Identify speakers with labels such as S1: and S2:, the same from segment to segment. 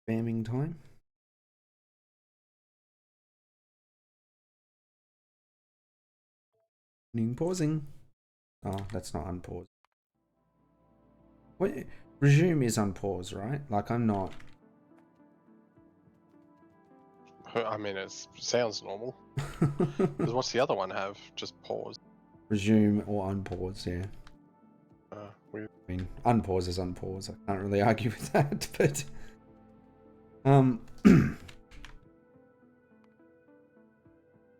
S1: Spamming time. Pausing. Oh, that's not unpause. What? Resume is unpause, right? Like I'm not.
S2: I mean, it sounds normal. Because what's the other one have? Just pause.
S1: Resume or unpause, yeah.
S2: Weird.
S1: I mean, unpause is unpause. I can't really argue with that, but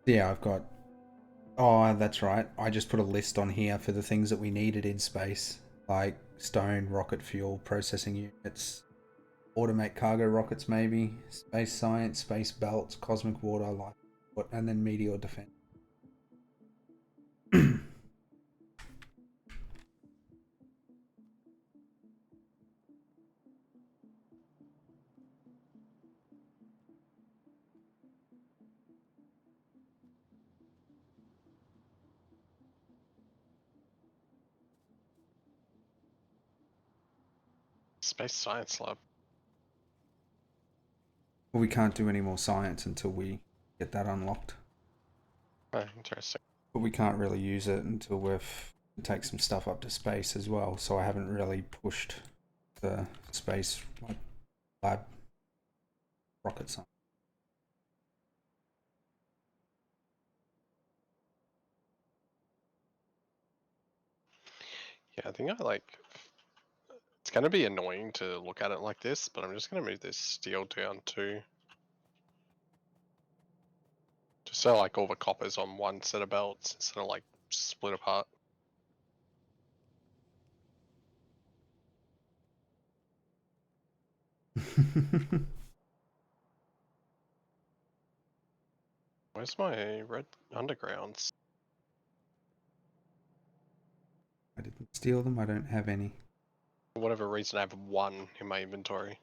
S1: yeah, I've got. Oh, that's right. I just put a list on here for the things that we needed in space, like stone, rocket fuel, processing units, automate cargo rockets, maybe space science, space belts, cosmic water, life, and then meteor defense.
S2: Space science lab.
S1: Well, we can't do any more science until we get that unlocked.
S2: Oh, interesting.
S1: But we can't really use it until we've take some stuff up to space as well. So I haven't really pushed the space like lab rocket science.
S2: Yeah, I think I like. It's going to be annoying to look at it like this, but I'm just going to move this steel down too. Just so like all the copper's on one set of belts instead of like split apart. Where's my red undergrounds?
S1: I didn't steal them. I don't have any.
S2: For whatever reason, I have one in my inventory.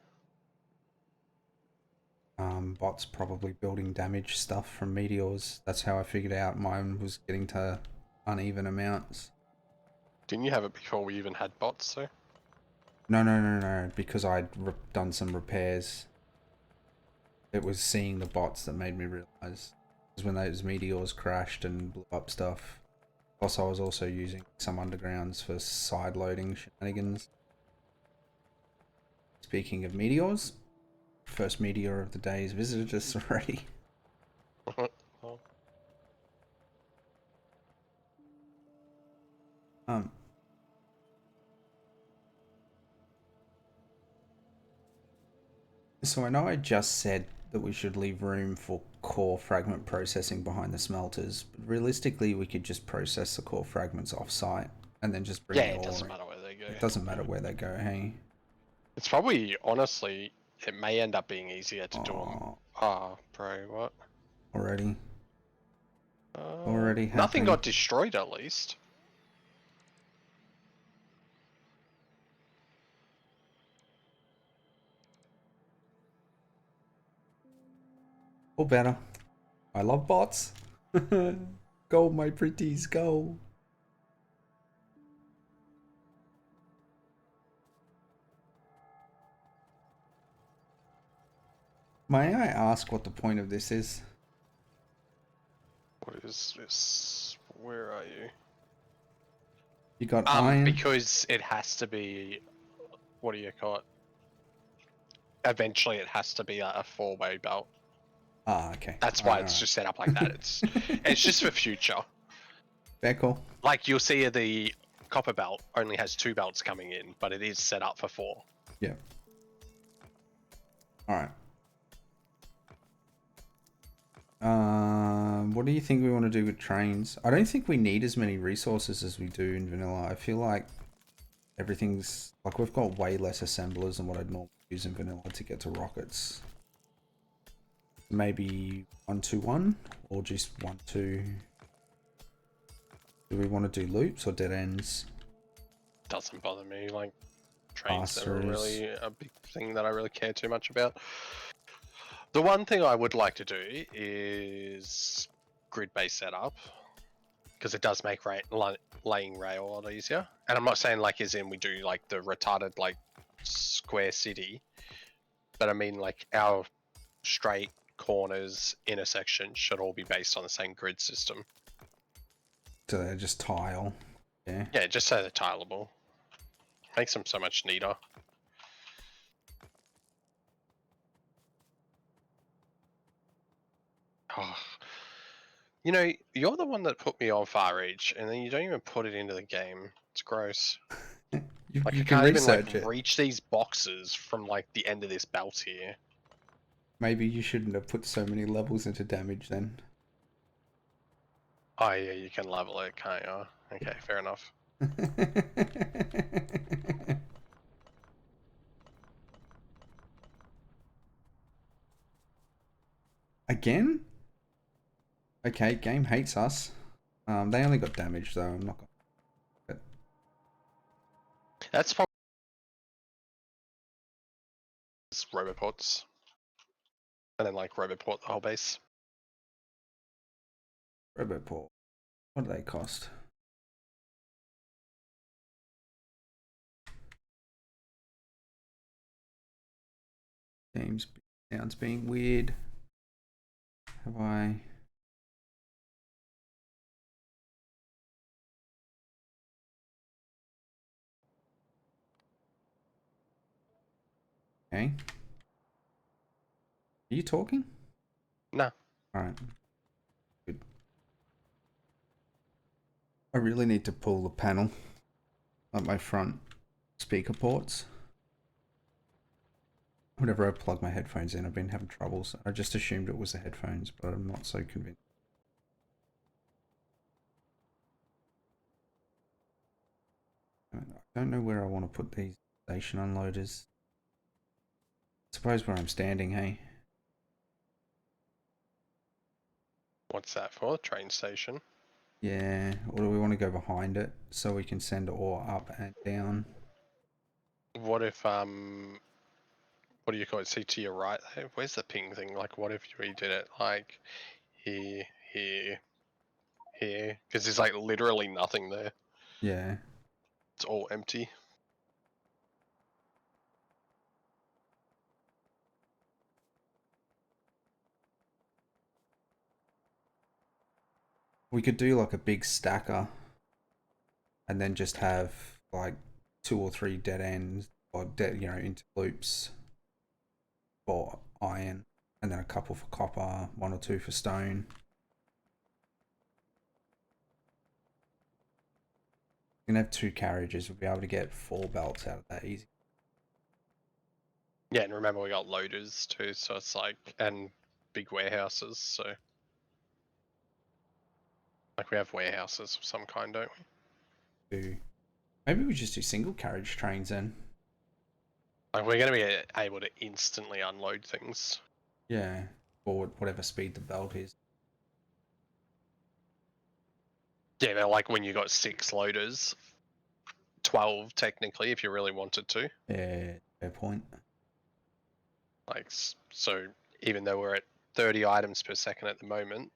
S1: Bots probably building damage stuff from meteors. That's how I figured out mine was getting to uneven amounts.
S2: Didn't you have it before we even had bots, though?
S1: No. Because I'd done some repairs. It was seeing the bots that made me realize. Because when those meteors crashed and blew up stuff. Plus, I was also using some undergrounds for side loading shenanigans. Speaking of meteors, first meteor of the day has visited us already.
S2: Oh.
S1: Um, so I know I just said that we should leave room for core fragment processing behind the smelters, but realistically we could just process the core fragments off-site and then just bring
S2: Yeah,
S1: the
S2: it doesn't
S1: ore in.
S2: matter where they go.
S1: It doesn't matter where they go, hey?
S2: It's probably, honestly, it may end up being easier to do them.
S1: Oh,
S2: Ah, bro, what?
S1: already? Already
S2: Nothing
S1: happening.
S2: got destroyed, at least.
S1: Or better. I love bots. Go, my pretties, go. May I ask what the point of this is?
S2: What is this? Where are you?
S1: You got iron?
S2: Because it has to be, what do you call it? Eventually it has to be a four-way belt.
S1: Ah, okay.
S2: That's why it's just set up like that. It's just for future.
S1: Fair call.
S2: Like you'll see the copper belt only has 2 belts coming in, but it is set up for 4.
S1: Yeah. Alright. What do you think we want to do with trains? I don't think we need as many resources as we do in vanilla. I feel like everything's like we've got way less assemblers than what I'd normally use in vanilla to get to rockets. Maybe 1-2-1 or just 1-2. Do we want to do loops or dead ends?
S2: Doesn't bother me. Like trains are
S1: Pass-throughs.
S2: really a big thing that I really care too much about. The one thing I would like to do is grid-based setup, because it does make laying rail a lot easier. And I'm not saying like as in we do like the retarded like square city, But I mean, like, our straight corners, intersections should all be based on the same grid system.
S1: So they're just tile. Yeah.
S2: Yeah, just so they're tileable. Makes them so much neater. Oh. You know, you're the one that put me on Far Reach, and then you don't even put it into the game. It's gross. Like,
S1: You
S2: I
S1: can
S2: can't even, like,
S1: research it.
S2: reach these boxes from, like, the end of this belt here.
S1: Maybe you shouldn't have put so many levels into damage then.
S2: Oh, yeah, you can level it, can't you? Okay, fair enough.
S1: Again? Okay, game hates us. They only got damage though. I'm not gonna.
S2: That's probably Roboports. And then, like, Roboport the whole base.
S1: Roboport. What do they cost? Games sounds being weird. Have I? Okay. Are you talking?
S2: No.
S1: Alright. Good. I really need to pull the panel up my front speaker ports. Whenever I plug my headphones in, I've been having troubles. I just assumed it was the headphones, but I'm not so convinced. I don't know where I want to put these station unloaders. Suppose where I'm standing, hey?
S2: What's that for? Train station.
S1: Yeah, or do we want to go behind it so we can send ore up and down?
S2: What if, what do you call it? See to your right there? Where's the ping thing? Like, what if we did it, like, here, here, here? Because there's, like, literally nothing there.
S1: Yeah.
S2: It's all empty.
S1: We could do like a big stacker and then just have like 2 or 3 dead ends or dead, interloops for iron and then a couple for copper, 1 or 2 for stone. We can have 2 carriages. We'll be able to get 4 belts out of that easy.
S2: Yeah, and remember we got loaders too, so it's like, and big warehouses, so. Like, we have warehouses of some kind, don't we?
S1: Maybe we just do single carriage trains then.
S2: Like, we're going to be able to instantly unload things.
S1: Yeah, or whatever speed the belt is.
S2: Yeah, but like when you got 6 loaders, 12 technically, if you really wanted to.
S1: Yeah, fair point.
S2: Like, so even though we're at 30 items per second at the moment,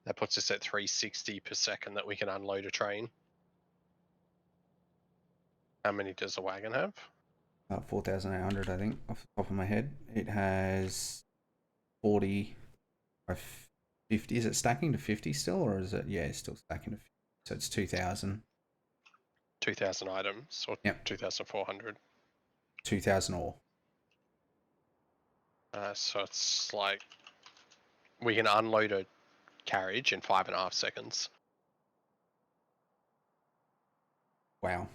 S2: that puts us at 360 per second that we can unload a train. How many does a wagon have?
S1: 4,800, I think, off the top of my head. It has 40 or 50. Is it stacking to 50 still, or is it? Yeah, it's still stacking to 50. So it's 2,000.
S2: 2,000 items, or
S1: Yep.
S2: 2,400.
S1: 2,000 ore.
S2: So it's like we can unload a carriage in 5.5 seconds.
S1: Wow.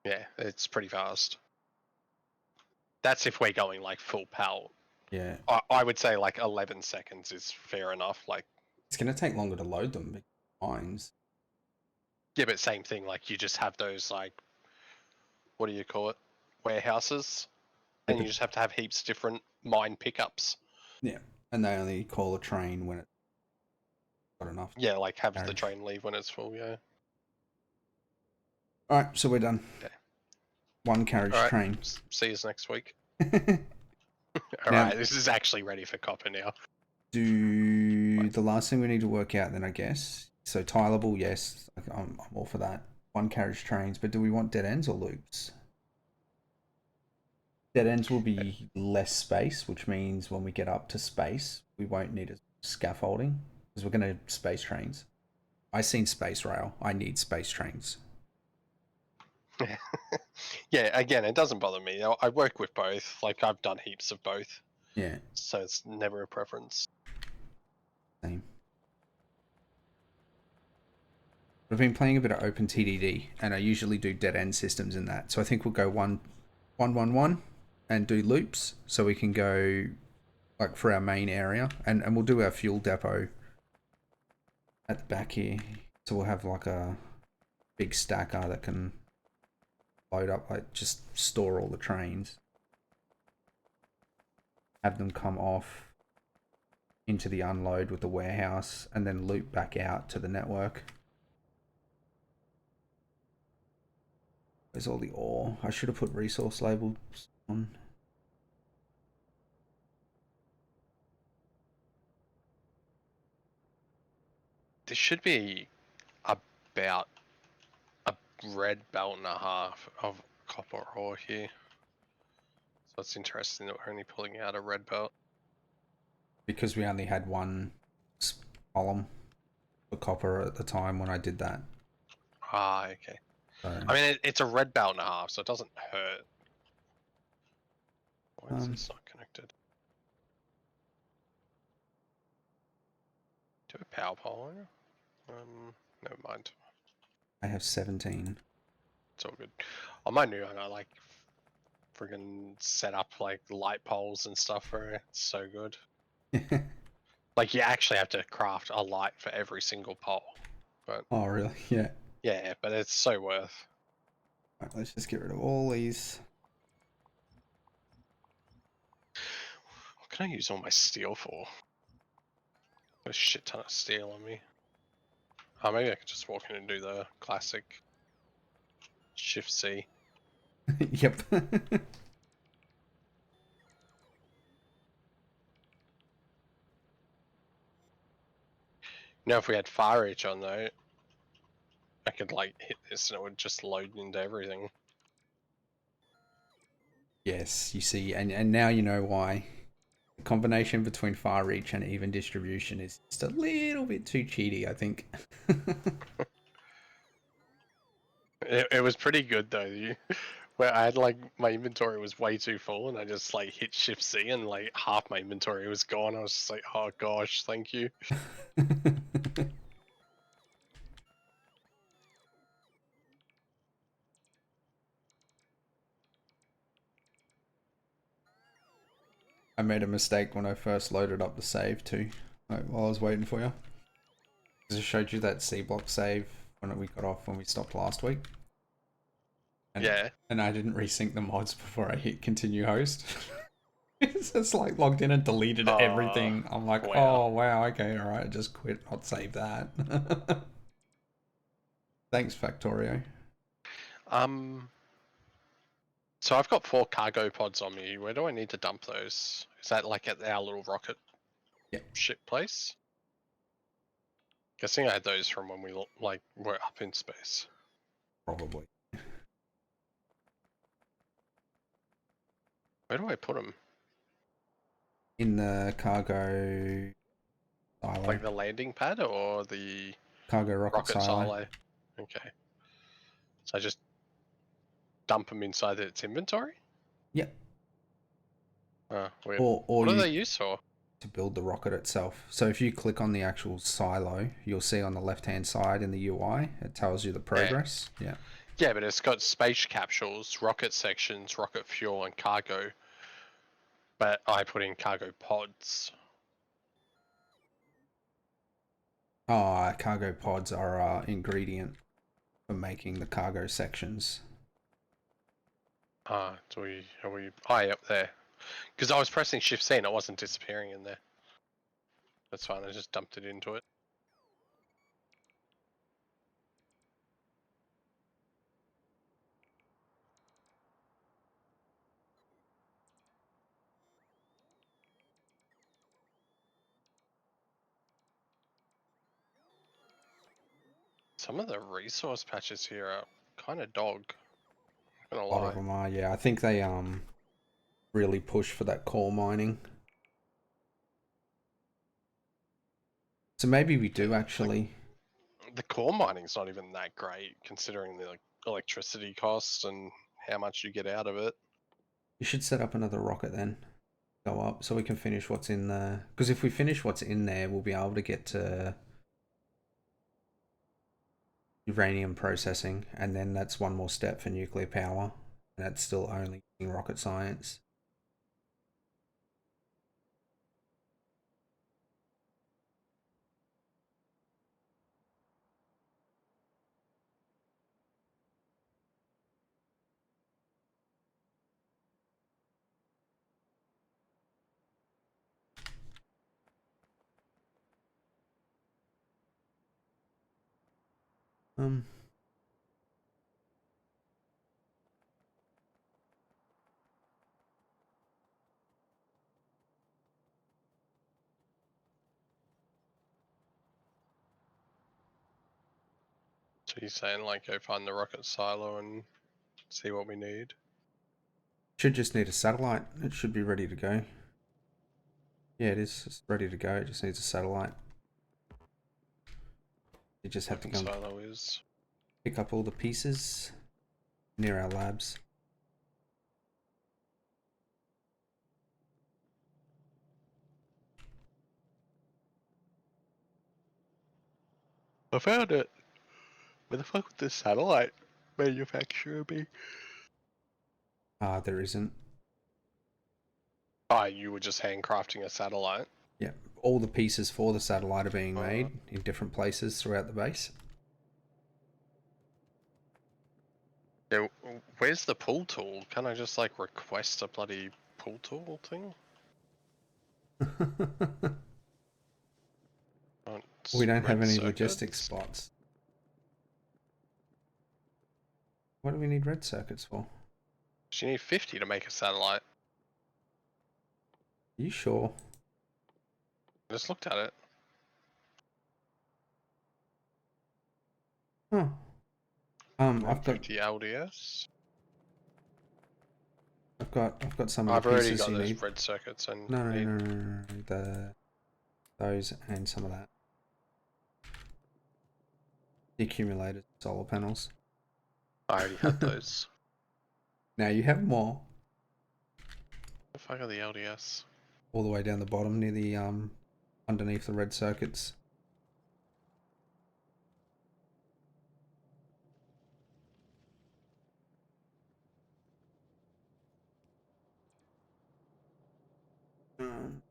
S2: Yeah, it's pretty fast. That's if we're going like full pal.
S1: Yeah.
S2: I would say like 11 seconds is fair enough. Like,
S1: It's going to take longer to load them. Mines.
S2: yeah, but same thing. Like, you just have those, like, what do you call it? Warehouses.
S1: Yeah,
S2: And you just have to have heaps of different mine pickups.
S1: yeah. And they only call a train when it's got enough.
S2: Yeah, like have
S1: carriage.
S2: the train leave when it's full, yeah.
S1: Alright, so we're done.
S2: Okay.
S1: 1 carriage
S2: Alright,
S1: train.
S2: see you next week.
S1: Now-
S2: Alright, this is actually ready for copper now.
S1: Do the last thing we need to work out then, I guess. So tileable, yes, I'm all for that. 1 carriage trains, but do we want dead ends or loops? Dead ends will be less space, which means when we get up to space, we won't need a scaffolding because we're going to space trains. I seen space rail. I need space trains.
S2: Yeah, again, it doesn't bother me. I work with both. Like, I've done heaps of both.
S1: Yeah.
S2: So it's never a preference.
S1: Same. I've been playing a bit of OpenTDD, and I usually do dead end systems in that. So I think we'll go 1-1-1 and do loops, so we can go like for our main area, and we'll do our fuel depot at the back here. So we'll have like a big stacker that can load up, like just store all the trains, have them come off into the unload with the warehouse, and then loop back out to the network. Where's all the ore? I should have put resource labels on.
S2: This should be about a red belt and a half of copper ore here. So it's interesting that we're only pulling out a red belt.
S1: Because we only had one column for copper at the time when I did that.
S2: Ah, okay.
S1: So,
S2: I mean, it's a red belt and a half, so it doesn't hurt. Why is this not connected? Do a power pole here? Never mind.
S1: I have 17.
S2: It's all good. On my new one, I like friggin' set up like light poles and stuff for it. It's so good. Like, you actually have to craft a light for every single pole. But
S1: Oh, really? Yeah.
S2: yeah, but it's so worth.
S1: Right, let's just get rid of all these.
S2: What can I use all my steel for? Got a shit ton of steel on me. Oh, maybe I could just walk in and do the classic Shift C.
S1: Yep.
S2: Now, if we had fire reach on though, I could like hit this and it would just load into everything.
S1: Yes, you see, and now you know why. The combination between far reach and even distribution is just a little bit too cheaty, I think.
S2: It was pretty good though. Where I had like my inventory was way too full and I just like hit Shift C and like half my inventory was gone. I was just like, oh gosh, thank you.
S1: I made a mistake when I first loaded up the save too, like, while I was waiting for you. Because I showed you that C block save when we got off when we stopped last week. And,
S2: Yeah.
S1: and I didn't resync the mods before I hit continue host. It's just like logged in and deleted everything. I'm like,
S2: wow.
S1: oh wow, okay, alright, just quit, not save that. Thanks, Factorio.
S2: So I've got 4 cargo pods on me. Where do I need to dump those? Is that like at our little rocket ship place? Guessing I had those from when we like were up in space.
S1: Probably.
S2: Where do I put them?
S1: In the cargo silo.
S2: Like the landing pad or the
S1: Cargo rocket silo.
S2: Okay. So I just dump them inside its inventory?
S1: Yep.
S2: Weird.
S1: Or
S2: What are
S1: you
S2: they used for?
S1: to build the rocket itself. So if you click on the actual silo, you'll see on the left hand side in the UI, it tells you the progress. Yeah.
S2: Yeah, but it's got space capsules, rocket sections, rocket fuel, and cargo. But I put in cargo pods.
S1: Oh, cargo pods are ingredient for making the cargo sections.
S2: Are we? Oh, yep, there. Because I was pressing Shift C and it wasn't disappearing in there. That's fine. I just dumped it into it. Some of the resource patches here are kind of dog. Not gonna
S1: A lot of
S2: lie.
S1: them are, yeah. I think they really push for that core mining. So maybe we do actually.
S2: The core mining's not even that great considering the electricity costs and how much you get out of it.
S1: You should set up another rocket then. Go up so we can finish what's in there. Because if we finish what's in there, we'll be able to get to uranium processing, and then that's one more step for nuclear power. And that's still only using rocket science. Um,
S2: So you're saying like go find the rocket silo and see what we need?
S1: should just need a satellite. It should be ready to go. Yeah, it is. It's ready to go. It just needs a satellite. You just have to
S2: Rocket
S1: go and
S2: silo is.
S1: pick up all the pieces near our labs.
S2: I found it. Where the fuck would this satellite manufacturer be?
S1: There isn't.
S2: Oh, you were just handcrafting a satellite.
S1: Yeah, all the pieces for the satellite are being made in different places throughout the base.
S2: Yeah, where's the pull tool? Can I just like request a bloody pull tool thing?
S1: We don't have
S2: Red
S1: any logistics
S2: circuits?
S1: spots. What do we need red circuits for?
S2: You need 50 to make a satellite.
S1: Are you sure?
S2: I just looked at it.
S1: Huh. I've got
S2: 50 LDS.
S1: I've got some of the
S2: I've already
S1: pieces
S2: got
S1: you
S2: those
S1: need.
S2: red circuits and
S1: No, no,
S2: need.
S1: no, no, no, no. Those and some of that. The accumulators, solar panels.
S2: I already had those.
S1: Now you have more.
S2: The fuck are the LDS?
S1: All the way down the bottom near the underneath the red circuits. Um,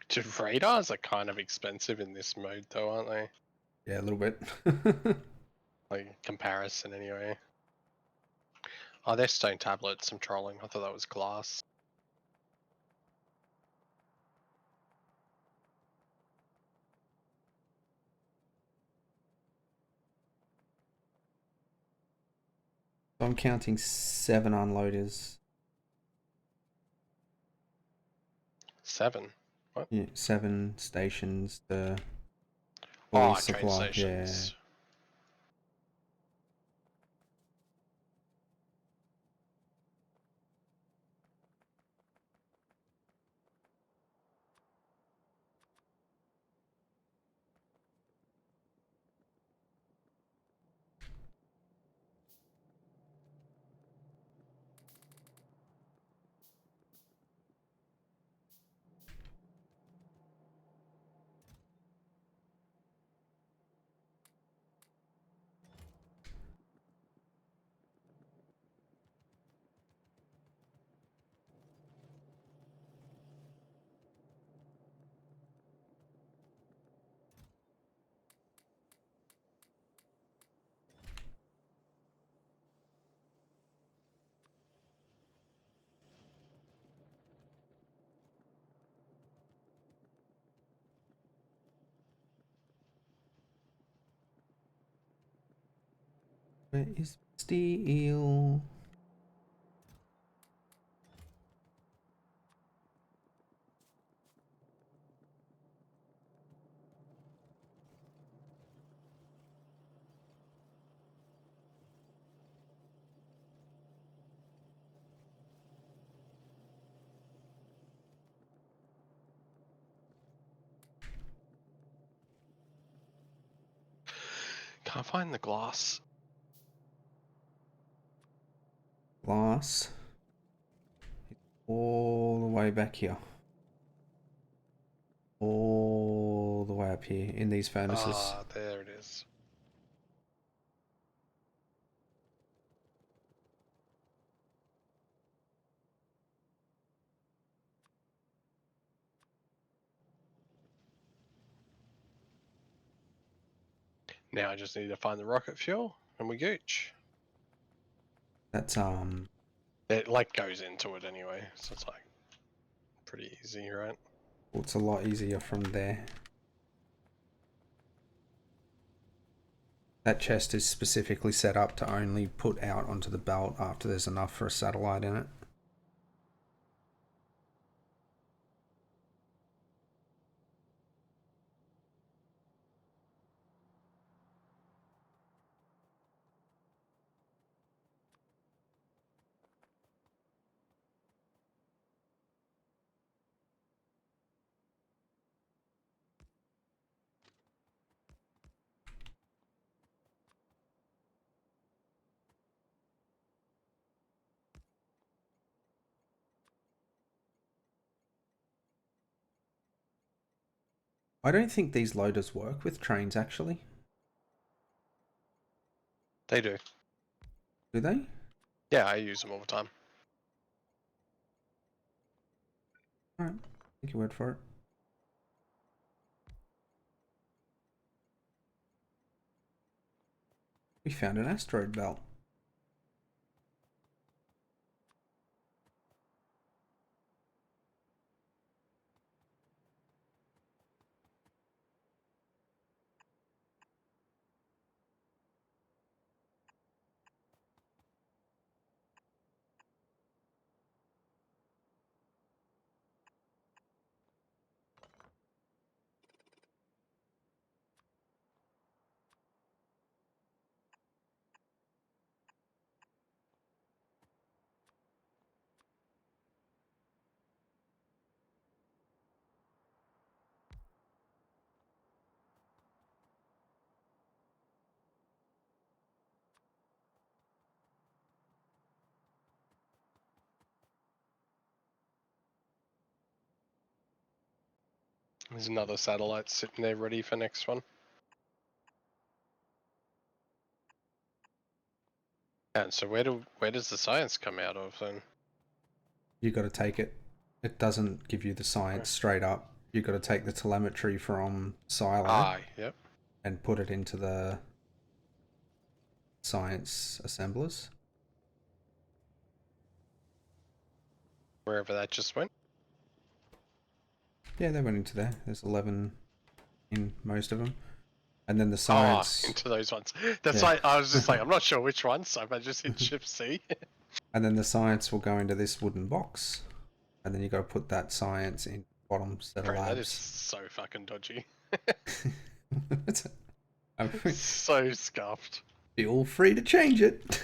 S2: Dude, radars are kind of expensive in this mode though, aren't they?
S1: yeah, a little bit.
S2: Like, comparison anyway. Oh, they're stone tablets. I'm trolling. I thought that was glass.
S1: I'm counting 7 unloaders.
S2: 7. What?
S1: Yeah, 7 stations to fully
S2: Oh, train
S1: supply. Yeah.
S2: stations.
S1: Where is steel?
S2: Can't find the glass.
S1: Glass. All the way back here. All the way up here in these furnaces.
S2: Ah, there it is. Now I just need to find the rocket fuel and we gooch.
S1: That's
S2: It like goes into it anyway, so it's like pretty easy, right?
S1: well, it's a lot easier from there. That chest is specifically set up to only put out onto the belt after there's enough for a satellite in it. I don't think these loaders work with trains actually.
S2: They do.
S1: Do they?
S2: Yeah, I use them all the time.
S1: Alright, take your word for it. We found an asteroid belt.
S2: There's another satellite sitting there ready for next one. And so where does the science come out of then?
S1: You got to take it. It doesn't give you the science straight up. You got to take the telemetry from Silo
S2: Yep.
S1: and put it into the science assemblers.
S2: Wherever that just went.
S1: Yeah, they went into there. There's 11 in most of them. And then the science...
S2: into those ones. That's
S1: yeah.
S2: why I was just like, I'm not sure which one, so I just hit Shift C.
S1: And then the science will go into this wooden box. And then you got to put that science in bottom set of
S2: Bro, that is
S1: labs.
S2: so fucking dodgy.
S1: So
S2: scuffed.
S1: feel free to change it.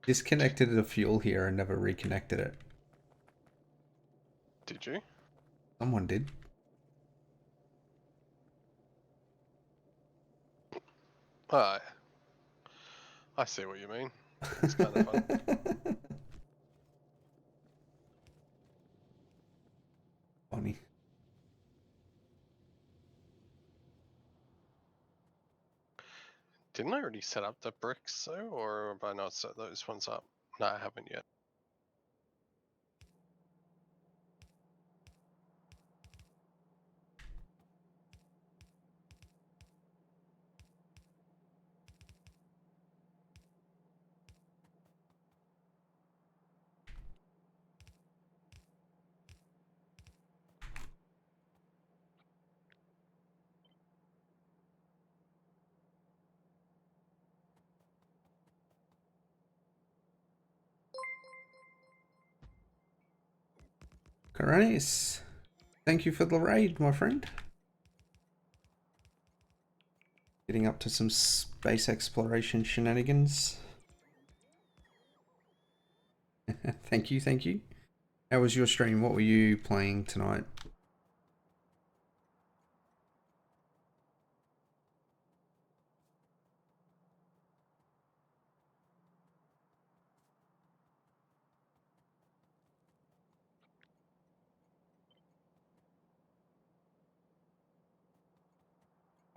S1: Disconnected the fuel here and never reconnected it.
S2: Did you?
S1: Someone did.
S2: I see what you mean. It's kind of fun.
S1: Funny.
S2: Didn't I already set up the bricks though, or have I not set those ones up? No, I haven't yet.
S1: Coronis, thank you for the raid, my friend. Getting up to some space exploration shenanigans. Thank you, thank you. How was your stream? What were you playing tonight?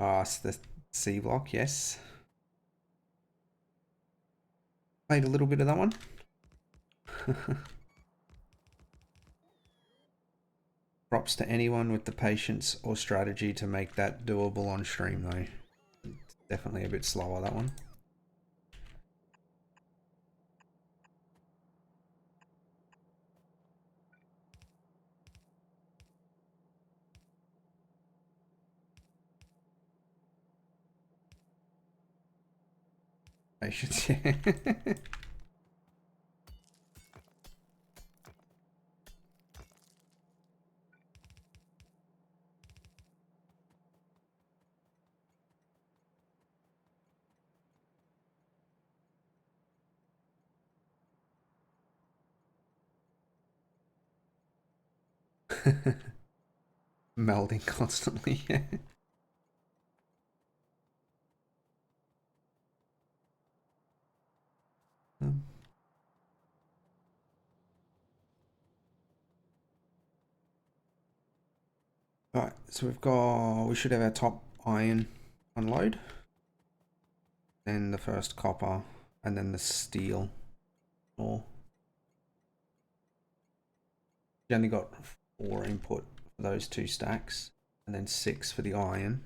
S1: Ah, it's the C block, yes. Played a little bit of that one. Props to anyone with the patience or strategy to make that doable on stream though. It's definitely a bit slower, that one. Patience, yeah. Melding constantly, yeah. Um, Right, so we should have our top iron unload, then the first copper, and then the steel. Or you only got 4 input for those 2 stacks, and then 6 for the iron.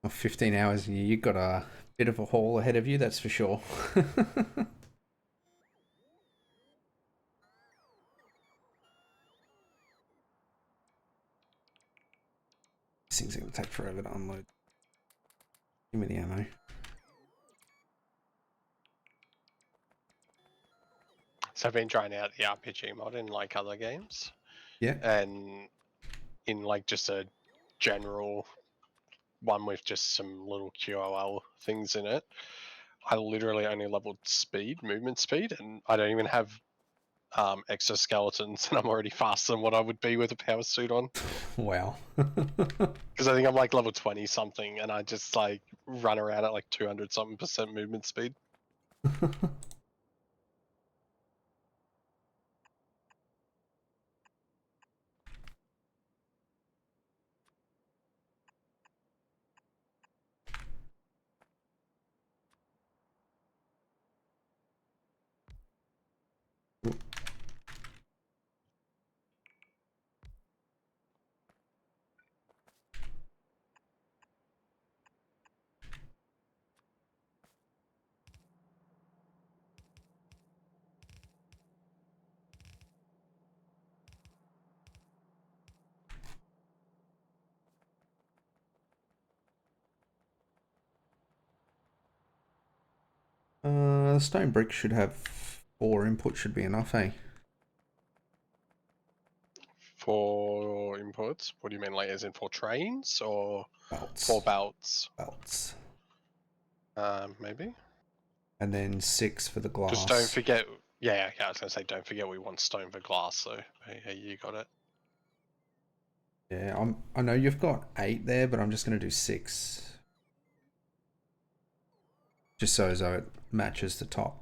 S1: Oh, 15 hours, you've got a bit of a haul ahead of you, that's for sure. These things are going to take forever to unload. Give me the ammo.
S2: So I've been trying out the RPG mod in like other games,
S1: Yeah.
S2: and in like just a general one with just some little QOL things in it, I literally only leveled movement speed, and I don't even have exoskeletons, and I'm already faster than what I would be with a power suit on.
S1: Wow.
S2: Because I think I'm like level 20 something, and I just like run around at like 200 something percent movement speed.
S1: The stone brick should have 4 input, should be enough, eh?
S2: For inputs, what do you mean, like as in for trains or
S1: Belts.
S2: for belts?
S1: Belts.
S2: Maybe.
S1: And then 6 for the
S2: Just don't
S1: glass.
S2: forget. Yeah, I was gonna say don't forget we want stone for glass. So hey, you got it.
S1: Yeah, I know you've got 8 there, but I'm just going to do 6. just so as though it matches the top.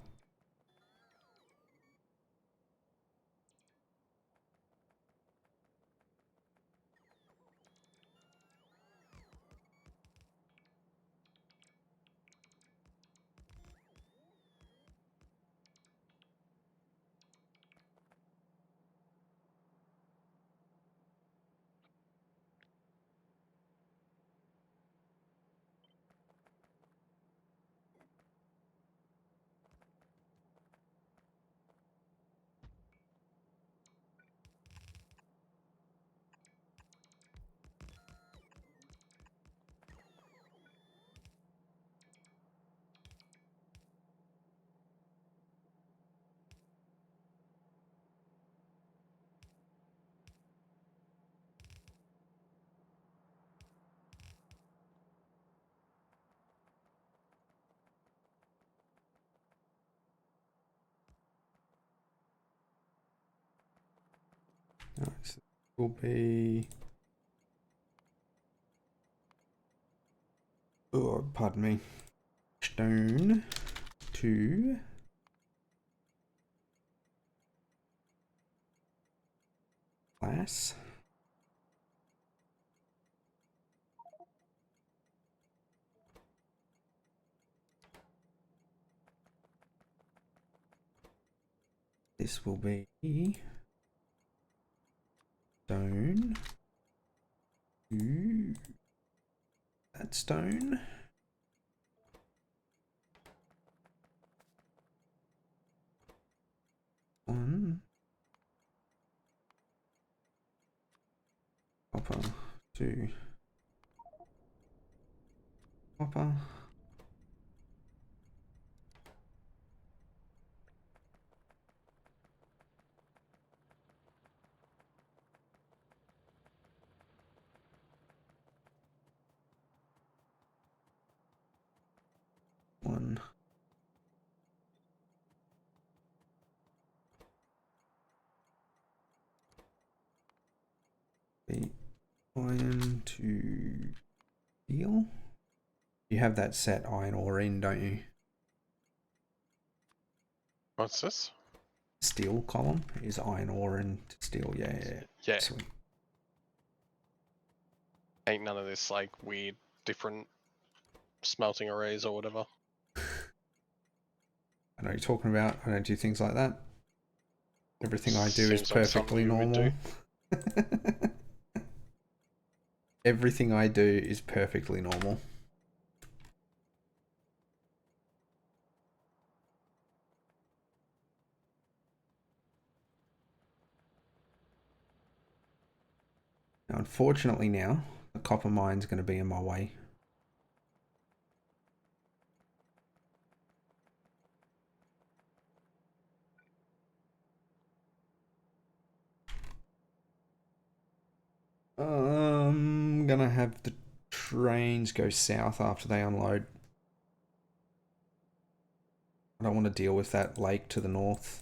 S1: Alright, so will be, oh, pardon me, stone to glass. This will be stone to that stone. One copper, two copper. One. The iron to steel. You have that set iron ore in, don't you?
S2: What's this?
S1: Steel column is iron ore and steel. Yeah.
S2: Yeah.
S1: Sweet.
S2: Ain't none of this like weird different smelting arrays or whatever.
S1: I know you're talking about. I don't do things like that. Everything I do is
S2: Seems like something
S1: perfectly
S2: you would do.
S1: normal. Everything I do is perfectly normal. Now, unfortunately now, the copper mine's going to be in my way. Gonna have the trains go south after they unload. I don't want to deal with that lake to the north.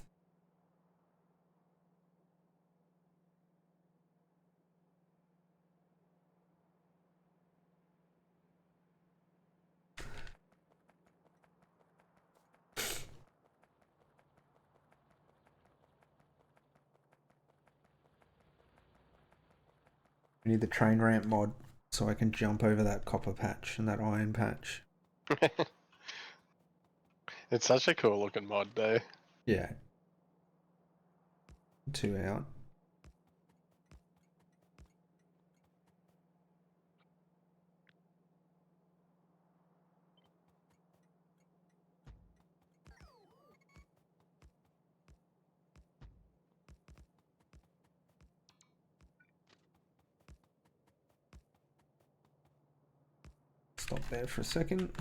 S1: I need the train ramp mod so I can jump over that copper patch and that iron patch.
S2: It's such a cool looking mod though.
S1: Yeah. 2 out. Stop there for a second.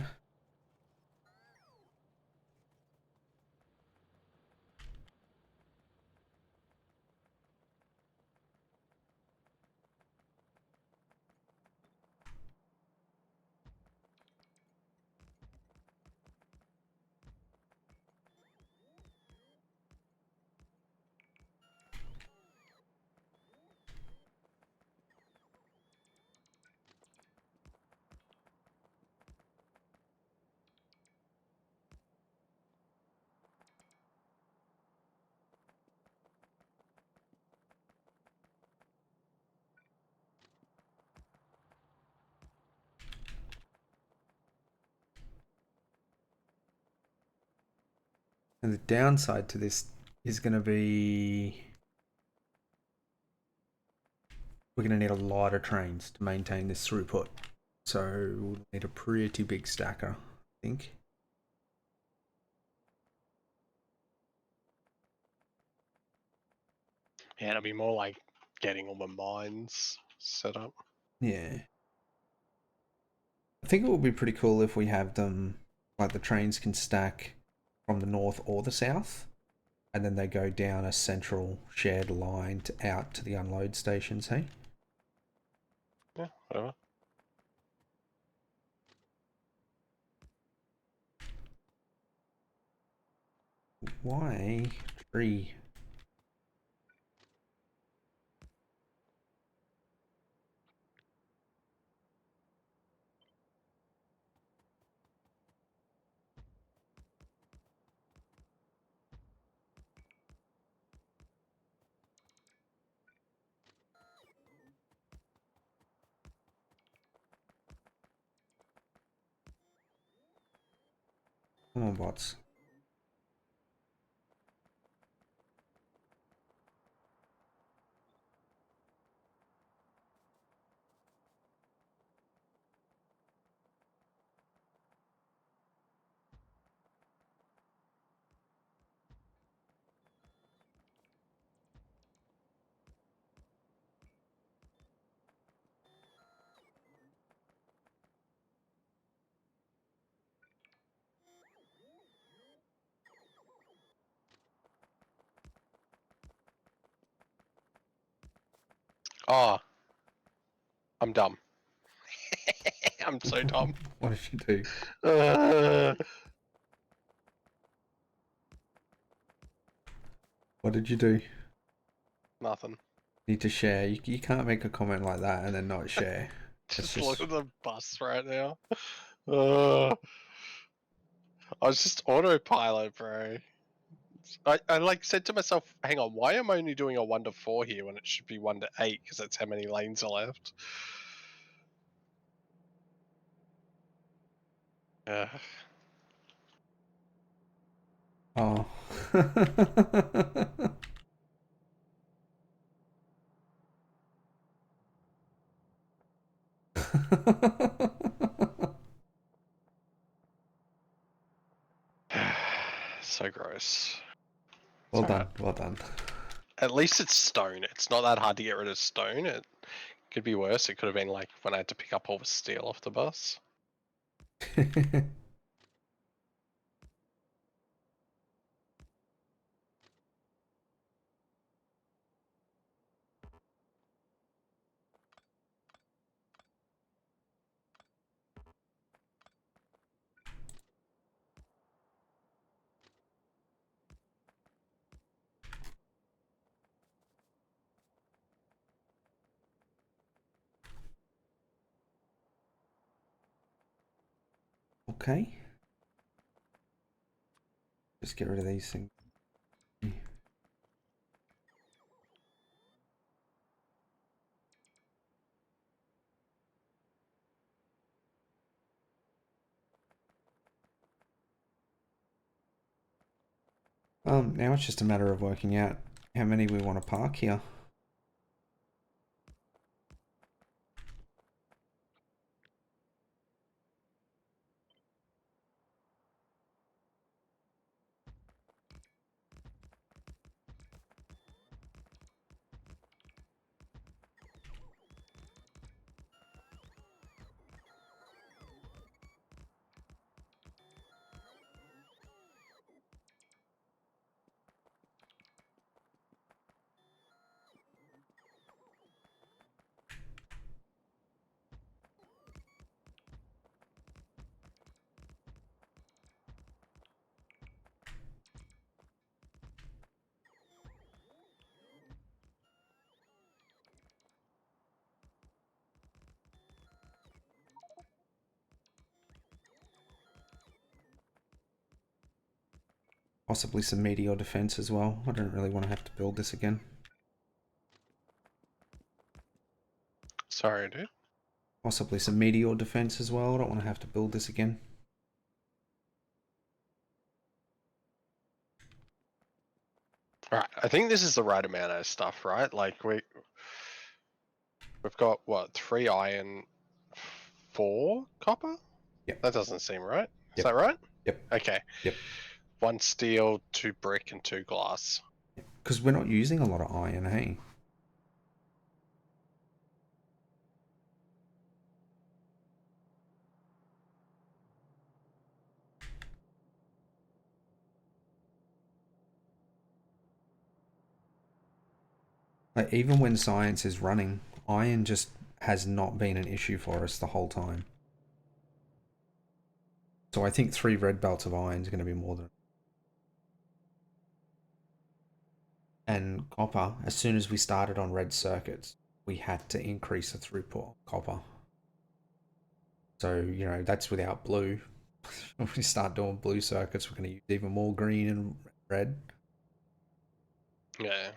S1: And the downside to this is going to be we're going to need a lot of trains to maintain this throughput. So we'll need a pretty big stacker, I think.
S2: Yeah, it'll be more like getting all the mines set up.
S1: Yeah. I think it would be pretty cool if we have them, like the trains can stack from the north or the south, and then they go down a central shared line out to the unload stations, hey?
S2: Yeah, whatever.
S1: Why tree? Come on, bots.
S2: Oh, I'm dumb. I'm so dumb.
S1: What did you do?
S2: Uh,
S1: What did you do?
S2: nothing.
S1: Need to share. You can't make a comment like that and then not share. That's
S2: Just look
S1: just...
S2: at the bus right now. Uh, I was just autopilot, bro. I like said to myself, hang on, why am I only doing a 1 to 4 here when it should be 1 to 8 because that's how many lanes are left. Uh,
S1: Oh.
S2: so gross. It's
S1: Well
S2: alright.
S1: done, well done.
S2: At least it's stone. It's not that hard to get rid of stone. It could be worse. It could have been like when I had to pick up all the steel off the bus.
S1: Okay. Just get rid of these things. Now it's just a matter of working out how many we want to park here. Possibly some meteor defense as well. I don't really want to have to build this again.
S2: Sorry, dude.
S1: Possibly some meteor defense as well. I don't want to have to build this again.
S2: Alright, I think this is the right amount of stuff, right? Like we've got what, 3 iron, 4 copper?
S1: Yep.
S2: That doesn't seem right. Is
S1: Yep.
S2: that right?
S1: Yep.
S2: Okay.
S1: Yep.
S2: 1 steel, 2 brick, and 2 glass.
S1: Because we're not using a lot of iron, hey? Like, even when science is running, iron just has not been an issue for us the whole time. So I think 3 red belts of iron is going to be more than... And copper, as soon as we started on red circuits, we had to increase the throughput of copper. So, you know, that's without blue. When we start doing blue circuits, we're going to use even more green and red.
S2: Yeah.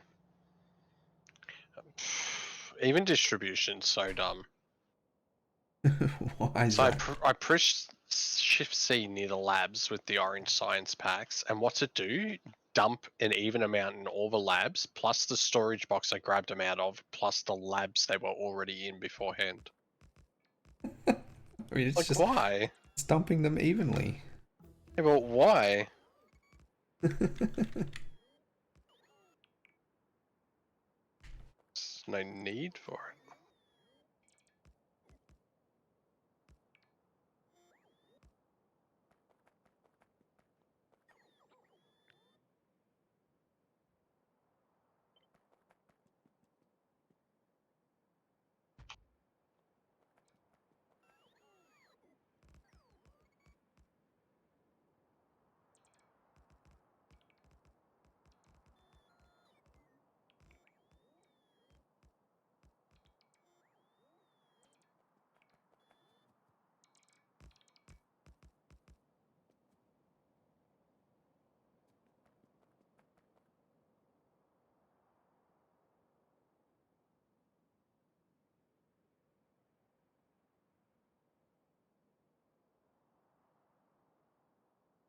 S2: Even distribution's so dumb.
S1: Why is
S2: So
S1: that?
S2: I pushed Shift C near the labs with the orange science packs, and what's it do? Dump an even amount in all the labs, plus the storage box I grabbed them out of, plus the labs they were already in beforehand.
S1: I mean, it's
S2: Like,
S1: just
S2: why?
S1: it's dumping them evenly.
S2: Yeah, but why? There's no need for it.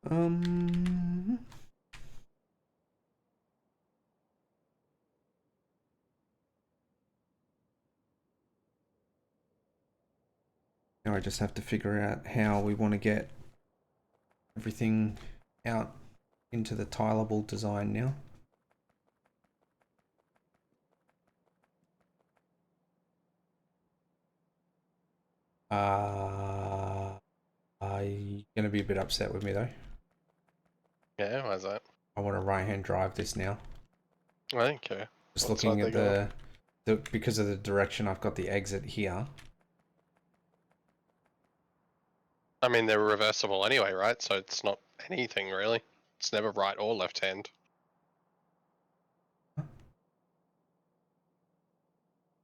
S1: um, Now I just have to figure out how we want to get everything out into the tileable design now. Are you going to be a bit upset with me though?
S2: Yeah, why's that?
S1: I want to right-hand drive this now.
S2: I don't care.
S1: Just
S2: What
S1: looking
S2: side
S1: at
S2: they go?
S1: because of the direction I've got the exit here.
S2: I mean, they're reversible anyway, right? So it's not anything really. It's never right or left hand.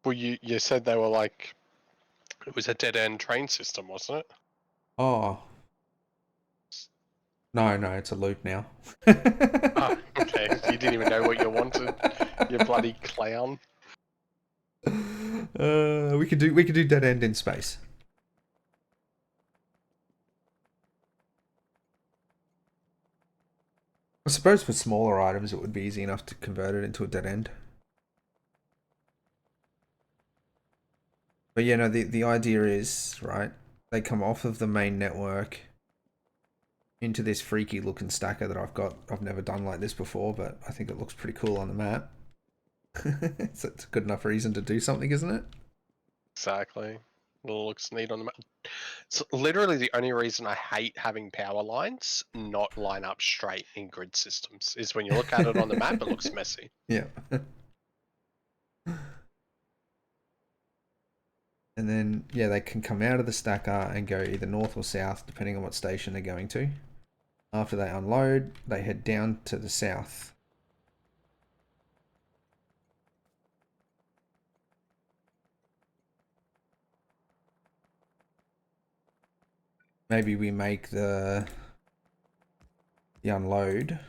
S2: Well, you said they were like, it was a dead end train system, wasn't it?
S1: Oh, no, it's a loop now.
S2: Ah, okay. You didn't even know what you wanted, you bloody clown.
S1: We could do dead end in space. I suppose for smaller items it would be easy enough to convert it into a dead end. But yeah, no, the idea is, right, they come off of the main network into this freaky looking stacker that I've got. I've never done like this before, but I think it looks pretty cool on the map. It's a good enough reason to do something, isn't it?
S2: Exactly. It looks neat on the map. It's literally the only reason I hate having power lines not line up straight in grid systems is when you look at it on the map, it looks messy.
S1: Yeah. And then, yeah, they can come out of the stacker and go either north or south, depending on what station they're going to. After they unload, they head down to the south. Maybe we make the unload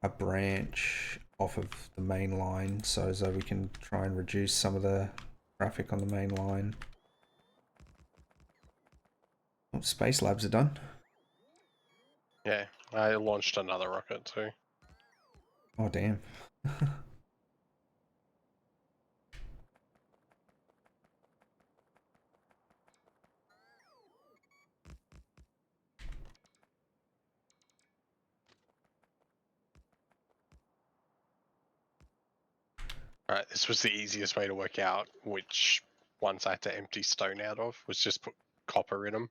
S1: a branch off of the main line, so as though we can try and reduce some of the traffic on the main line. Oh, space labs are done.
S2: Yeah, I launched another rocket too.
S1: Oh damn.
S2: Alright, this was the easiest way to work out which ones I had to empty stone out of, was just put copper in them.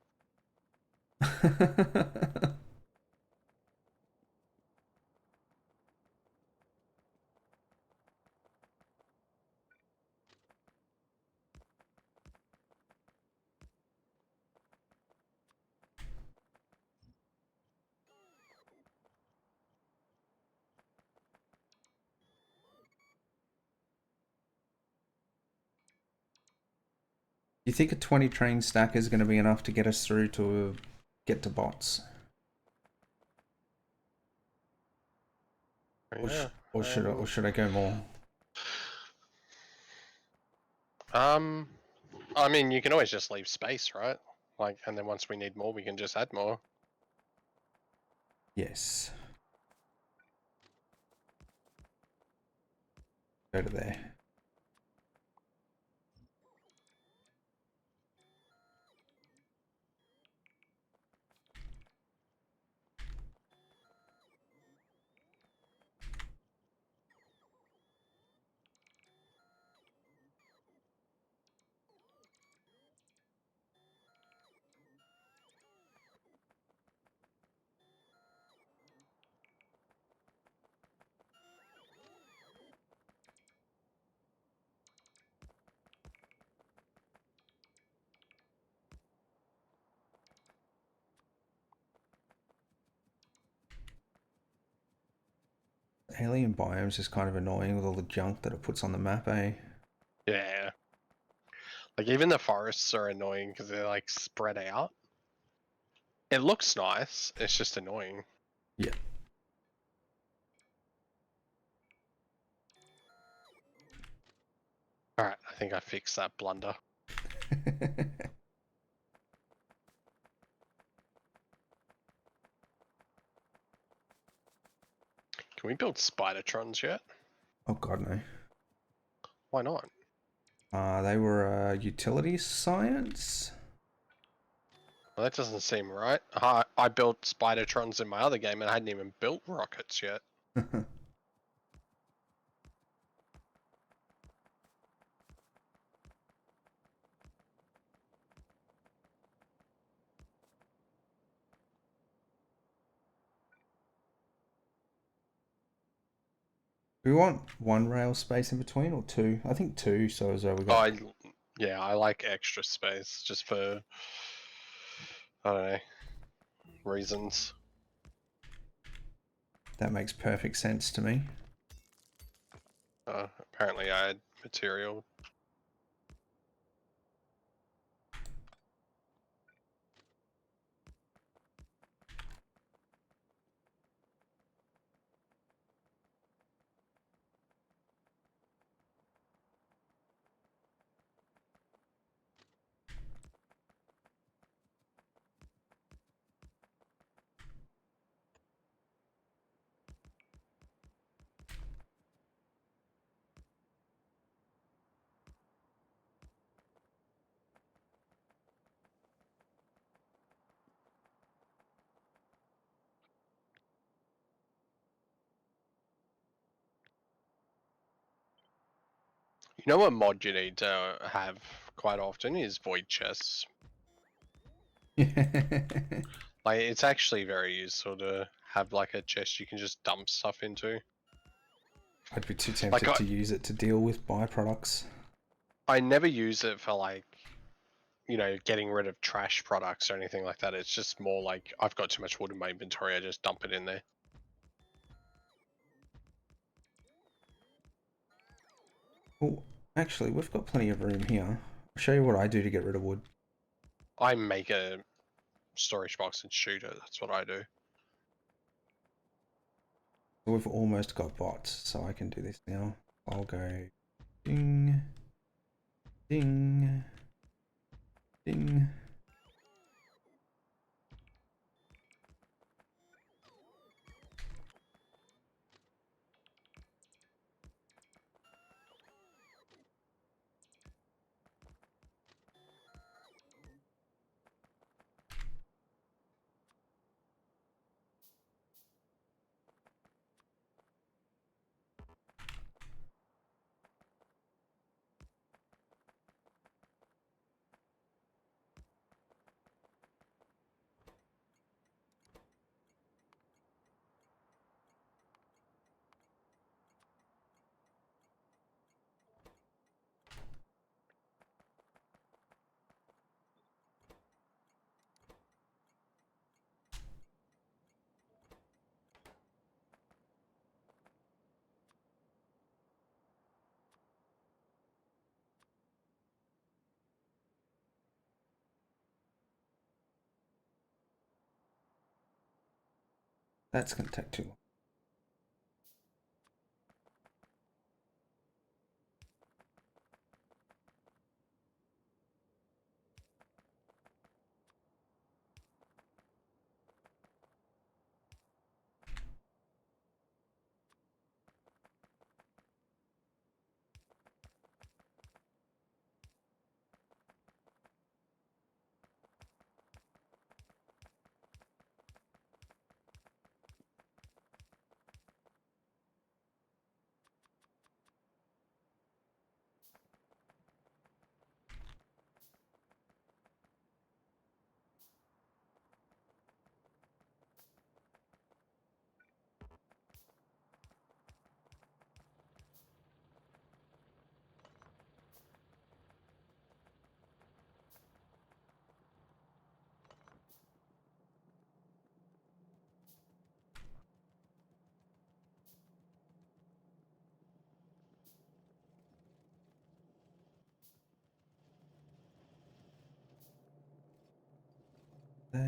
S1: You think a 20 train stack is going to be enough to get us through to get to bots?
S2: Yeah.
S1: Or should I go more?
S2: I mean, you can always just leave space, right? Like, and then once we need more, we can just add more.
S1: Yes. Go to there. Alien biomes is kind of annoying with all the junk that it puts on the map, eh?
S2: Yeah. Like, even the forests are annoying because they're, like, spread out. It looks nice, it's just annoying.
S1: Yeah.
S2: Alright, I think I fixed that blunder. Can we build Spidertrons yet?
S1: Oh god, no.
S2: Why not?
S1: They were utility science?
S2: Well, that doesn't seem right. I built Spidertrons in my other game and I hadn't even built rockets yet.
S1: We want one rail space in between or two? I think two, so as though we got.
S2: Yeah, I like extra space just for, I don't know, reasons.
S1: That makes perfect sense to me.
S2: Apparently I had material. You know what mod you need to have quite often is void chests. Like, it's actually very useful to have like a chest you can just dump stuff into.
S1: I'd be too
S2: Like,
S1: tempted to use it to deal with byproducts.
S2: I never use it for, like, you know, getting rid of trash products or anything like that. It's just more like I've got too much wood in my inventory, I just dump it in there.
S1: Well, actually, we've got plenty of room here. I'll show you what I do to get rid of wood.
S2: I make a storage box and shoot it. That's what I do.
S1: So we've almost got bots, so I can do this now. I'll go ding, ding, ding. That's going to take too long. They...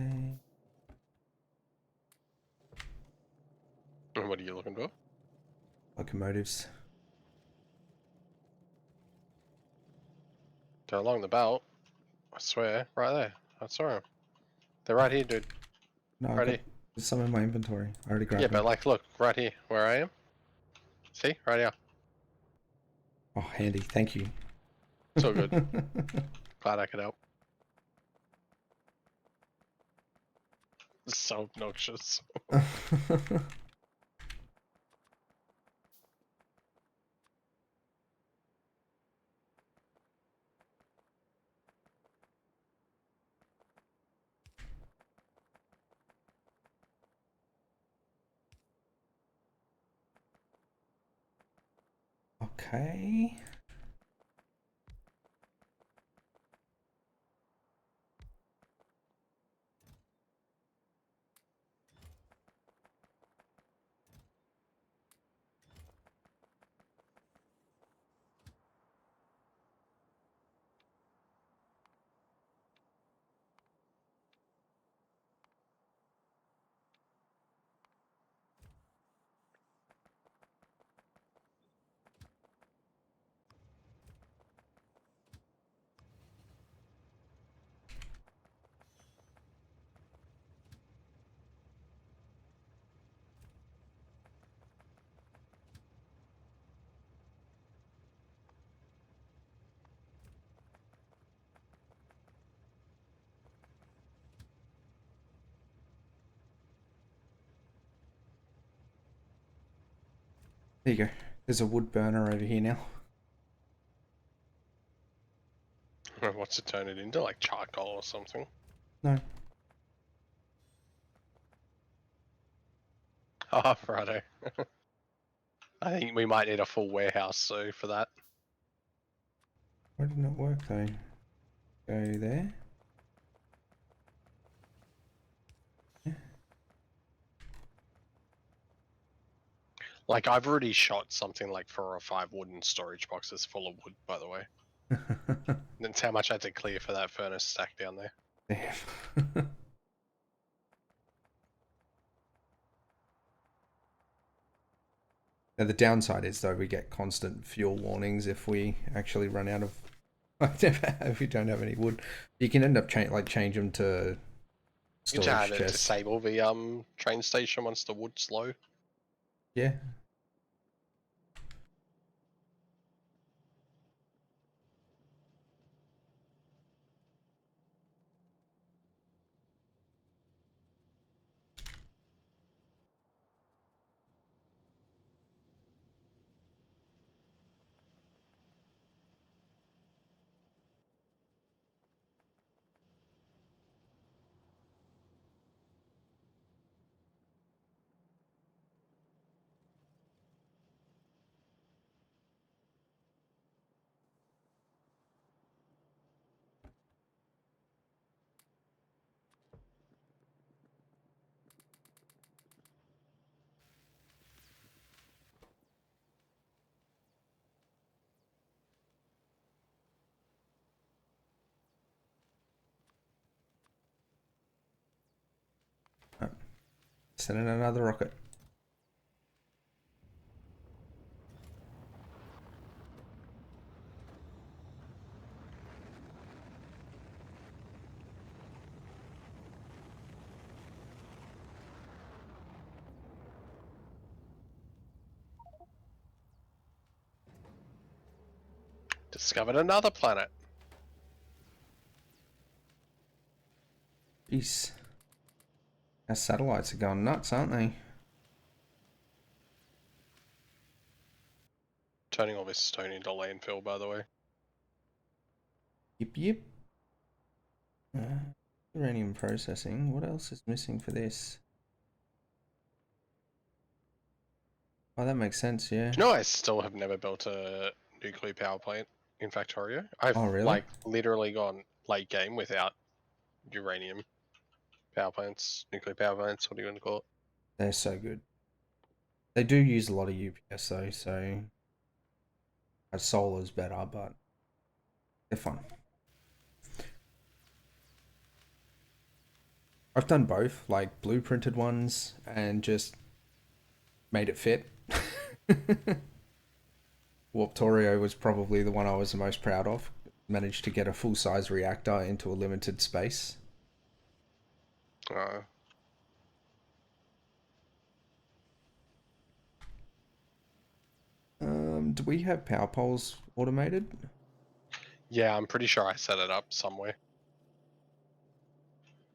S2: And what are you looking for?
S1: Locomotives.
S2: They're along the belt. I swear, right there. I saw them. They're right here, dude.
S1: No, I've
S2: Right
S1: got
S2: here.
S1: there's some in my inventory. I already grabbed
S2: Yeah,
S1: them.
S2: but like, look, right here, where I am. See, right here.
S1: Oh, handy. Thank you.
S2: It's all good. Glad I could help. It's so obnoxious.
S1: Okay. There you go. There's a wood burner over here now.
S2: What's it turn it into? Like charcoal or something?
S1: No.
S2: Oh, righto. I think we might need a full warehouse so for that.
S1: Why didn't it work though? Go there.
S2: Like, I've already shot something like 4 or 5 wooden storage boxes full of wood, by the way. That's how much I had to clear for that furnace stack down there.
S1: Damn. Now the downside is though we get constant fuel warnings if we actually run out of if we don't have any wood. You can end up change them to
S2: You can have
S1: storage
S2: it
S1: chests.
S2: disable the train station once the wood's low.
S1: Yeah. Send in another rocket.
S2: Discovered another planet.
S1: Jeez. Our satellites are going nuts, aren't they?
S2: Turning all this stone into landfill, by the way.
S1: Yep, yep. Uranium processing. What else is missing for this? Oh, that makes sense, yeah.
S2: You know, I still have never built a nuclear power plant in Factorio. I've
S1: Oh, really?
S2: like literally gone late game without uranium power plants, nuclear power plants. What do you want to call it?
S1: They're so good. They do use a lot of UPS though, so solar's better, but they're fun. I've done both, like blueprinted ones and just made it fit. Warptorio was probably the one I was the most proud of. Managed to get a full-size reactor into a limited space.
S2: Uh,
S1: Do we have power poles automated?
S2: yeah, I'm pretty sure I set it up somewhere.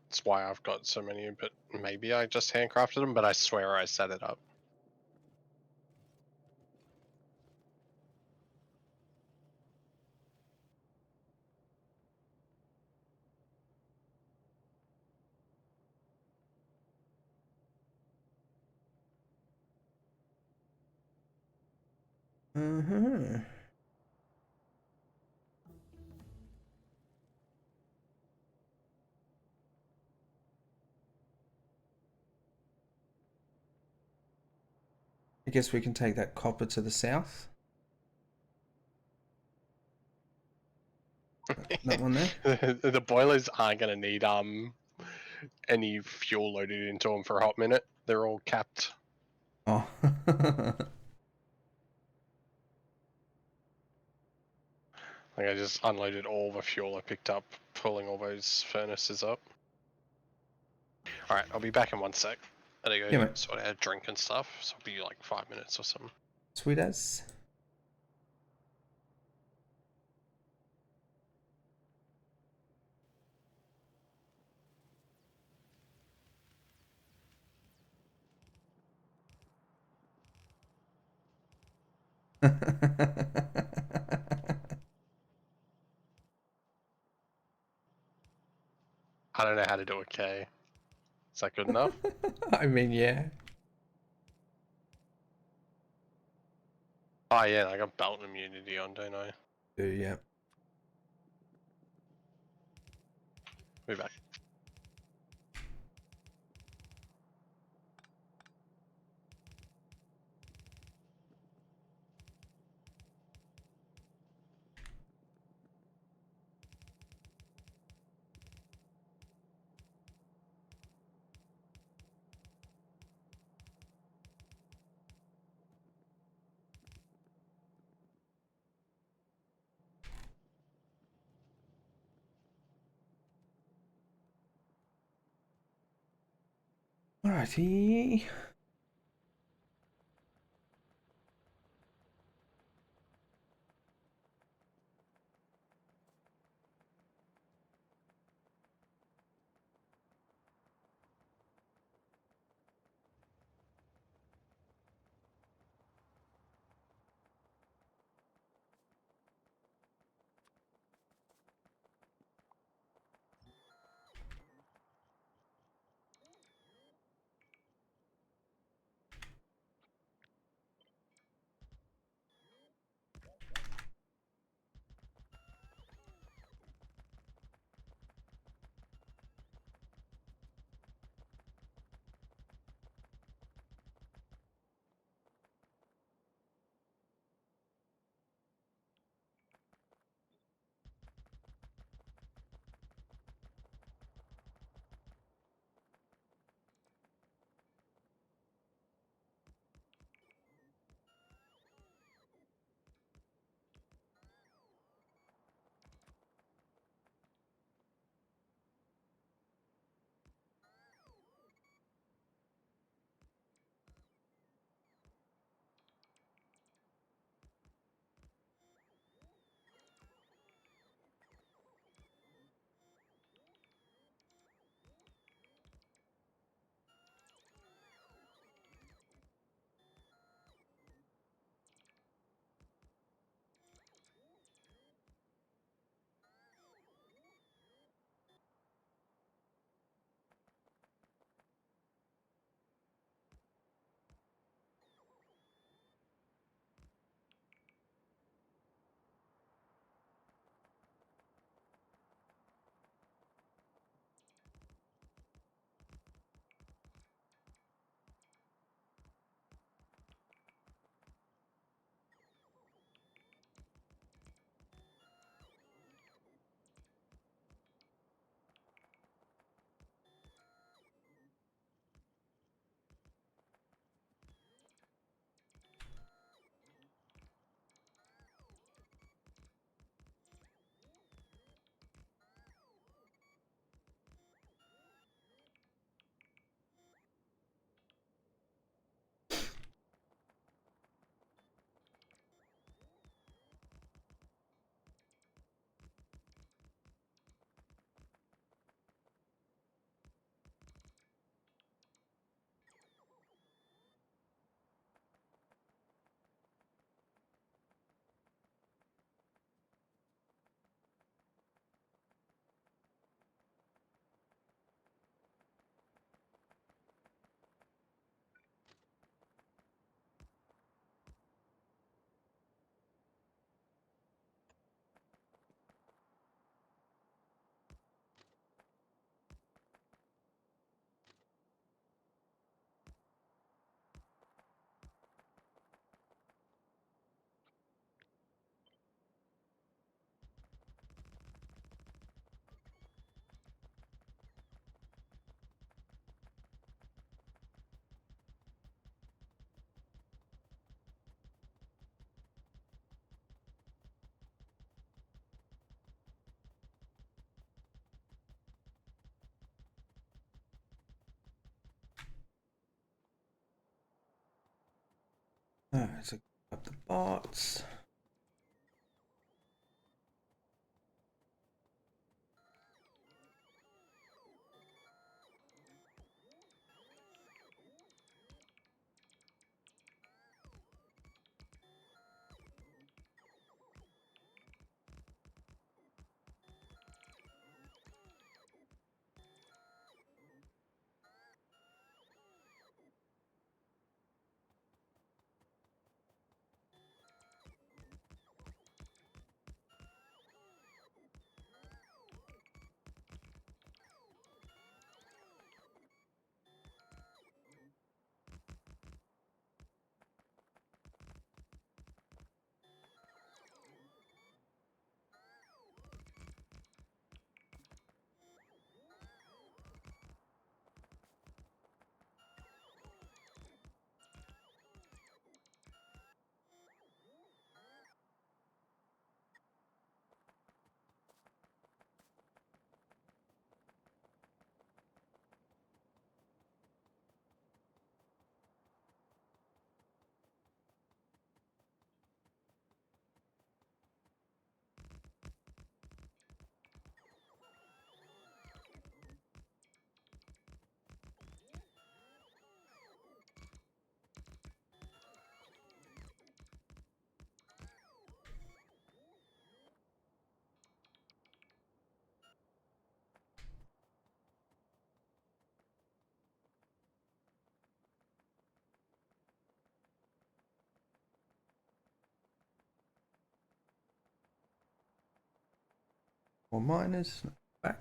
S2: That's why I've got so many, but maybe I just handcrafted them, but I swear I set it up.
S1: Uh-huh. I guess we can take that copper to the south. That one there?
S2: The boilers aren't going to need any fuel loaded into them for a hot minute. They're all capped.
S1: Oh.
S2: Like I just unloaded all the fuel I picked up, pulling all those furnaces up. Alright, I'll be back in 1 sec. I gotta go
S1: Yeah, mate.
S2: sort out a drink and stuff, so it'll be like 5 minutes or something.
S1: Sweet as.
S2: I don't know how to do a K. Is that good enough?
S1: I mean, yeah.
S2: Oh yeah, I got belt immunity on, don't I?
S1: Do, yeah.
S2: Be back.
S1: Alrighty. Alright, so up the bots. More miners. Back.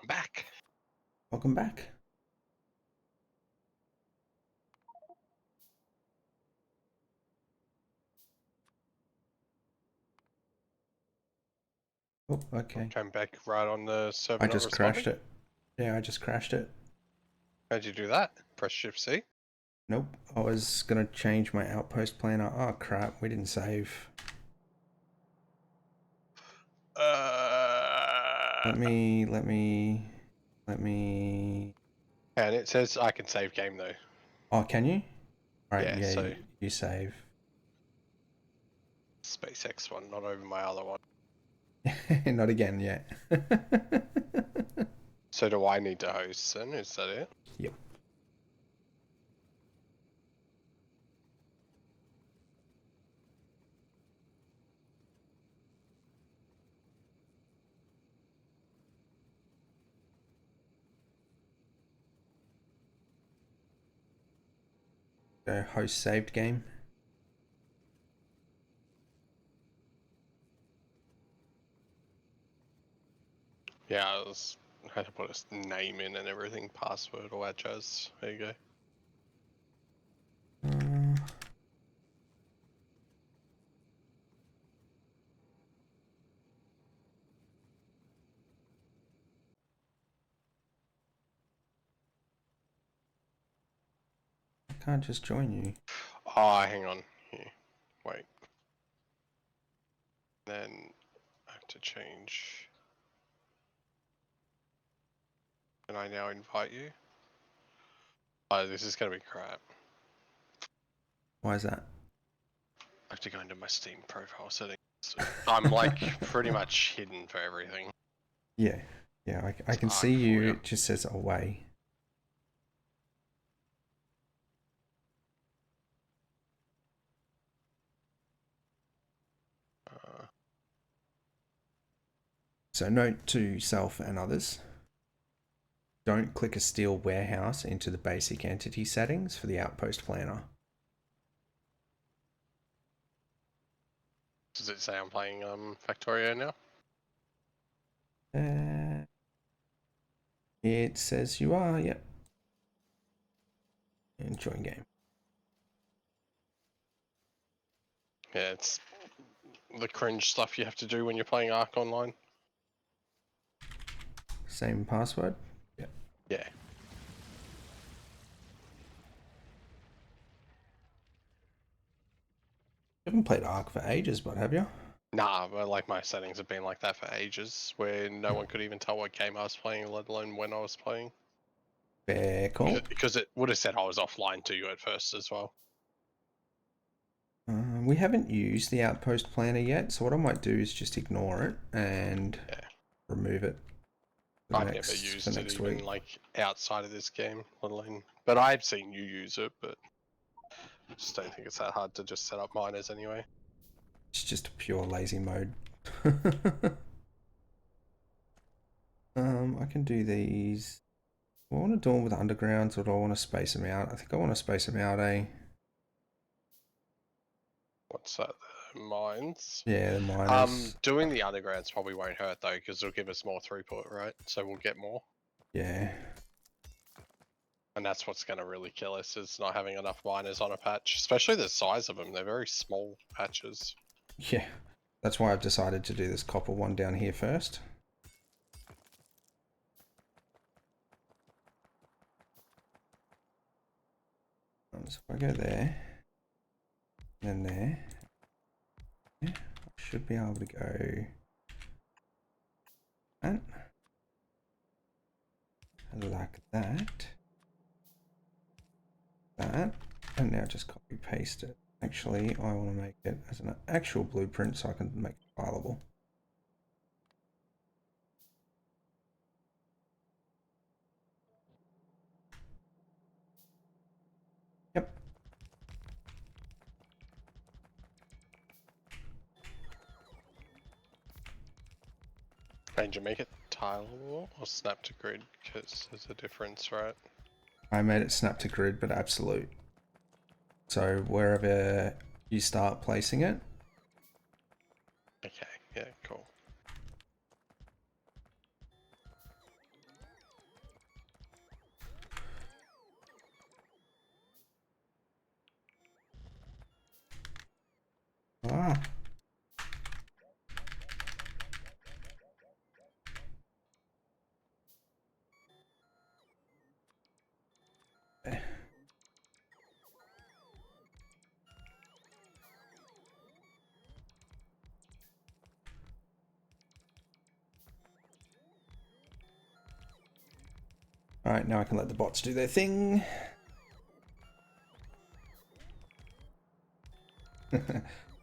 S2: I'm back.
S1: Welcome back. Oh, okay.
S2: Came back right on the server
S1: I
S2: not
S1: just
S2: responding.
S1: crashed it. Yeah, I just crashed it.
S2: How'd you do that? Press Shift C.
S1: Nope. I was gonna change my outpost planner. Oh crap, we didn't save.
S2: Uh,
S1: Let me.
S2: and it says I can save game though.
S1: Oh, can you? Alright,
S2: Yeah,
S1: yeah,
S2: so
S1: you save.
S2: SpaceX one, not over my other one.
S1: Not again yet.
S2: So do I need to host then? Is that it?
S1: Yep. host saved game.
S2: Yeah, I had to put his name in and everything, password or address. There you go.
S1: I can't just join you.
S2: Oh, hang on. Here. Wait. Then I have to change. Can I now invite you? Oh, this is gonna be crap.
S1: Why is that?
S2: I have to go into my Steam profile settings. I'm like pretty much hidden for everything.
S1: Yeah, yeah, I can see you. It just says away. So note to self and others. Don't click a steel warehouse into the basic entity settings for the outpost planner.
S2: Does it say I'm playing Factorio now?
S1: It says you are, yep. And join game.
S2: Yeah, it's the cringe stuff you have to do when you're playing Ark Online.
S1: Same password?
S2: Yeah.
S1: You haven't played Ark for ages, but have you?
S2: Nah, but like my settings have been like that for ages, where no one could even tell what game I was playing, let alone when I was playing.
S1: Fair call.
S2: Because it would have said I was offline to you at first as well.
S1: We haven't used the outpost planner yet, so what I might do is just ignore it and remove it.
S2: I've never used it even like outside of this game, let alone. But I've seen you use it, but I just don't think it's that hard to just set up miners anyway.
S1: It's just a pure lazy mode. I can do these. Do I want to do them with undergrounds or do I want to space them out? I think I want to space them out, eh?
S2: What's that? Mines?
S1: Yeah, the miners.
S2: Doing the undergrounds probably won't hurt though, because it'll give us more throughput, right? So we'll get more.
S1: Yeah.
S2: And that's what's going to really kill us, is not having enough miners on a patch. Especially the size of them. They're very small patches.
S1: Yeah. That's why I've decided to do this copper one down here first. So if I go there, then there, yeah, I should be able to go that, like that, and now just copy paste it. Actually, I want to make it as an actual blueprint so I can make it fileable. Yep.
S2: Did you make it tileable or snap to grid? Because there's a difference, right?
S1: I made it snap to grid, but absolute. So wherever you start placing it.
S2: Okay, yeah, cool.
S1: Ah. Alright, now I can let the bots do their thing.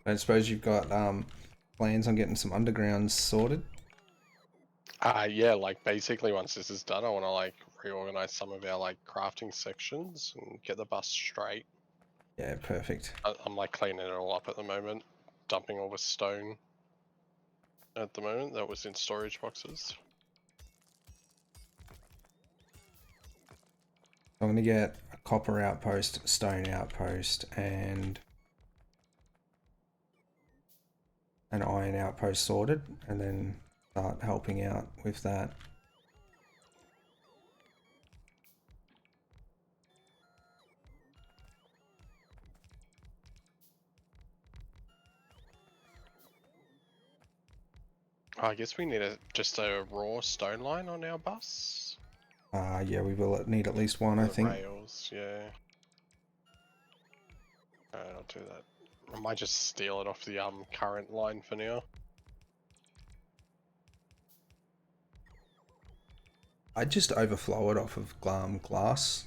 S1: I suppose you've got plans on getting some undergrounds sorted.
S2: Yeah, like basically once this is done, I want to like reorganize some of our like crafting sections and get the bus straight.
S1: Yeah, perfect.
S2: I'm like cleaning it all up at the moment, dumping all the stone at the moment that was in storage boxes.
S1: I'm going to get a copper outpost, stone outpost, and an iron outpost sorted, and then start helping out with that.
S2: I guess we need just a raw stone line on our bus.
S1: Yeah, we will need at least one, I think.
S2: Rails, yeah. Alright, I'll do that. I might just steal it off the current line for now.
S1: I'd just overflow it off of glass,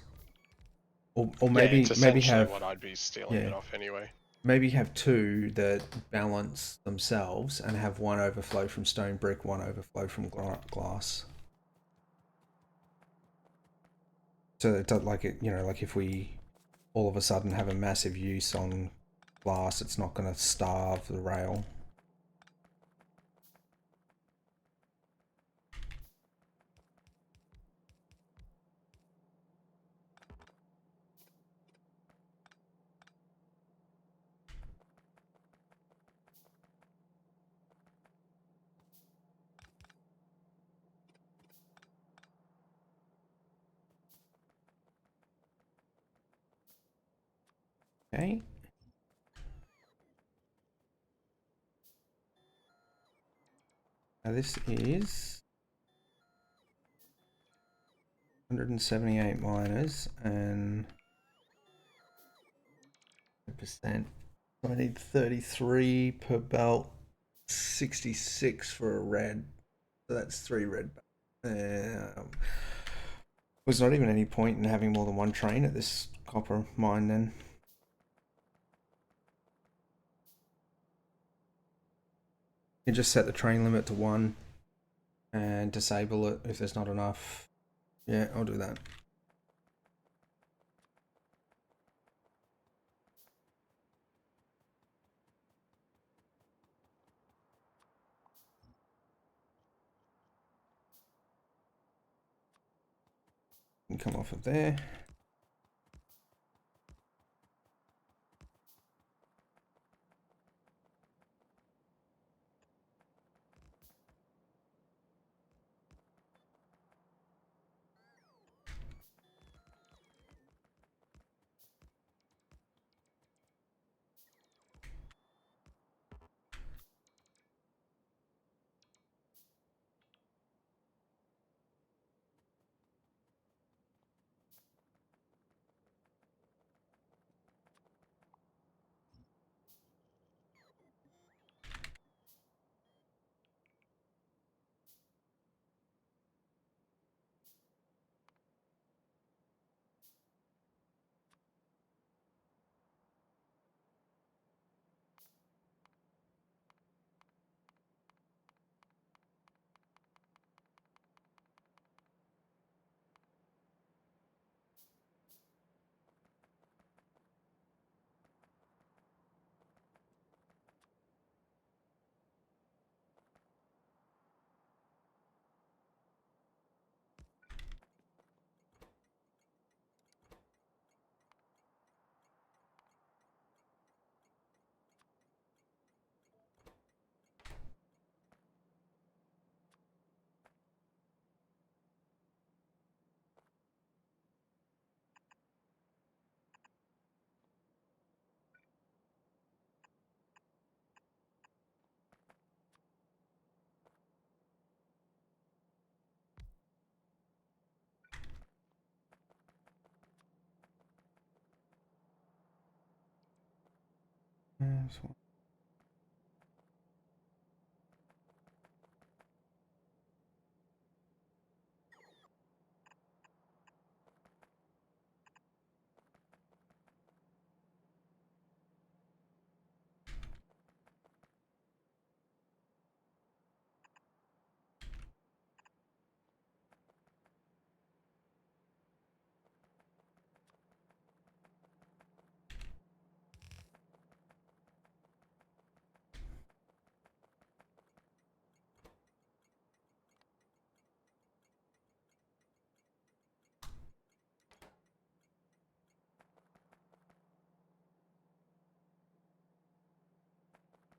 S1: or
S2: Yeah,
S1: maybe
S2: it's essentially
S1: have
S2: what I'd be stealing it off anyway.
S1: maybe have two that balance themselves, and have one overflow from stone brick, one overflow from glass. So it does, like, it, you know, like if we all of a sudden have a massive use on glass, it's not going to starve the rail. Okay. Now this is 178 miners and 10%. So I need 33 per belt, 66 for a red. So that's 3 red. Was not even any point in having more than one train at this copper mine then. You just set the train limit to 1 and disable it if there's not enough. Yeah, I'll do that. And come off of there.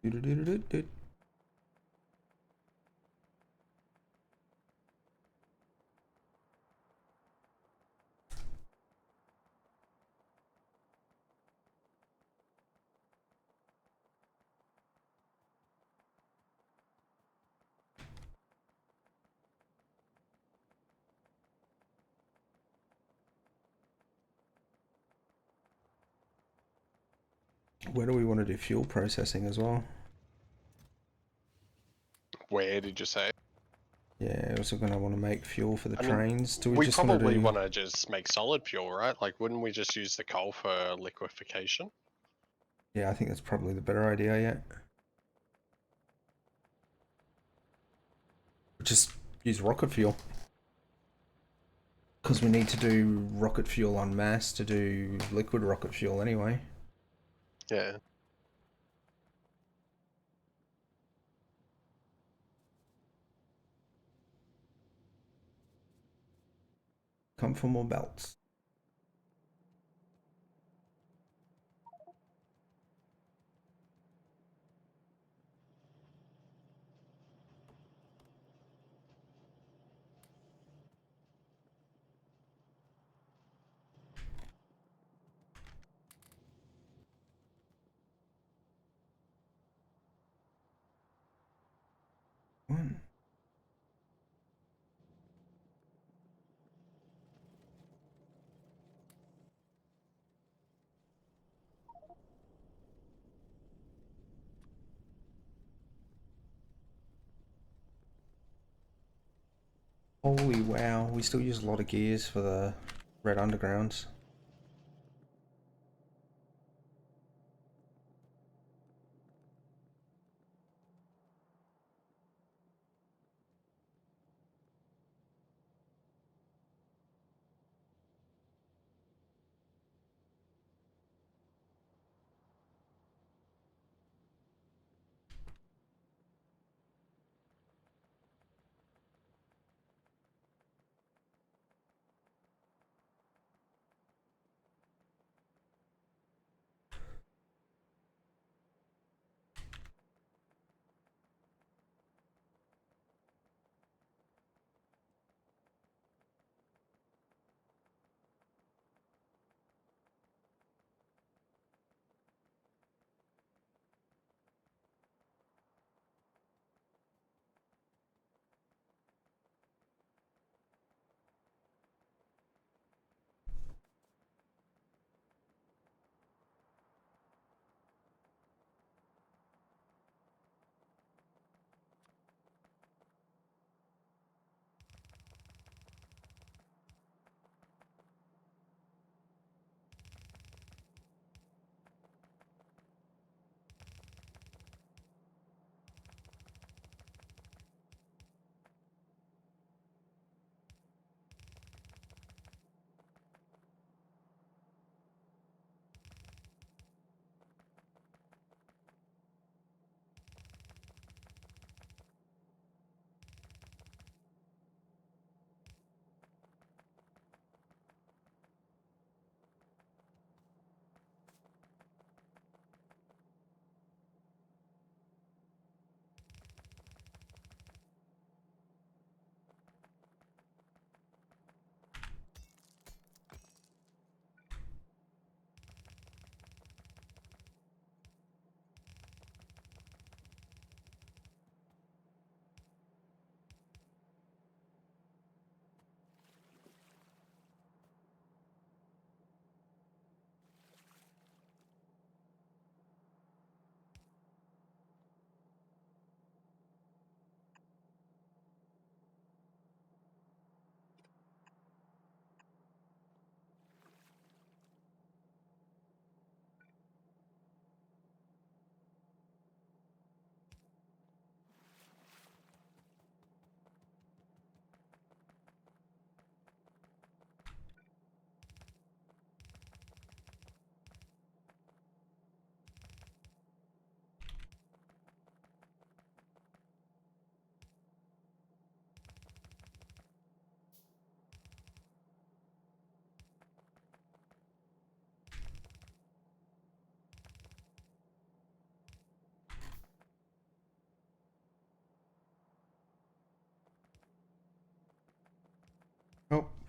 S1: Do-do-do-do-do-do. Where do we want to do fuel processing as well?
S2: Where did you say?
S1: Yeah, also going to want to make fuel for the
S2: I mean,
S1: trains. Do we
S2: we
S1: just want to
S2: probably
S1: do...
S2: want to just make solid fuel, right? Like, wouldn't we just use the coal for liquefaction?
S1: Yeah, I think that's probably the better idea, yeah. Just use rocket fuel. Because we need to do rocket fuel en masse to do liquid rocket fuel anyway.
S2: Yeah.
S1: Come for more belts. One. Holy wow, we still use a lot of gears for the red undergrounds.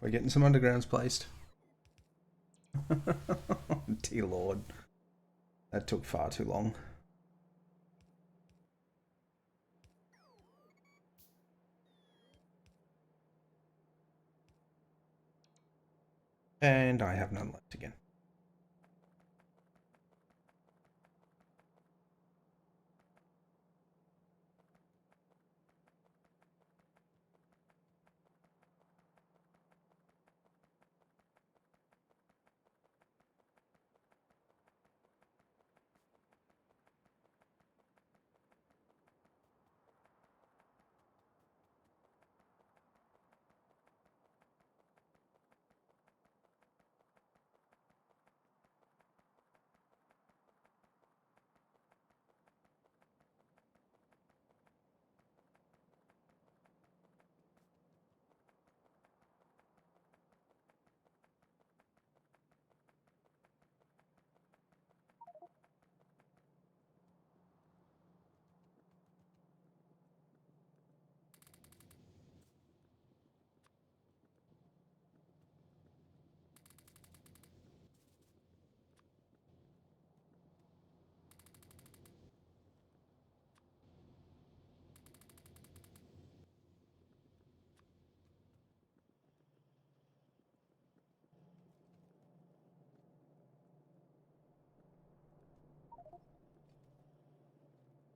S1: We're getting some undergrounds placed. Dear Lord. That took far too long. And I have none left again.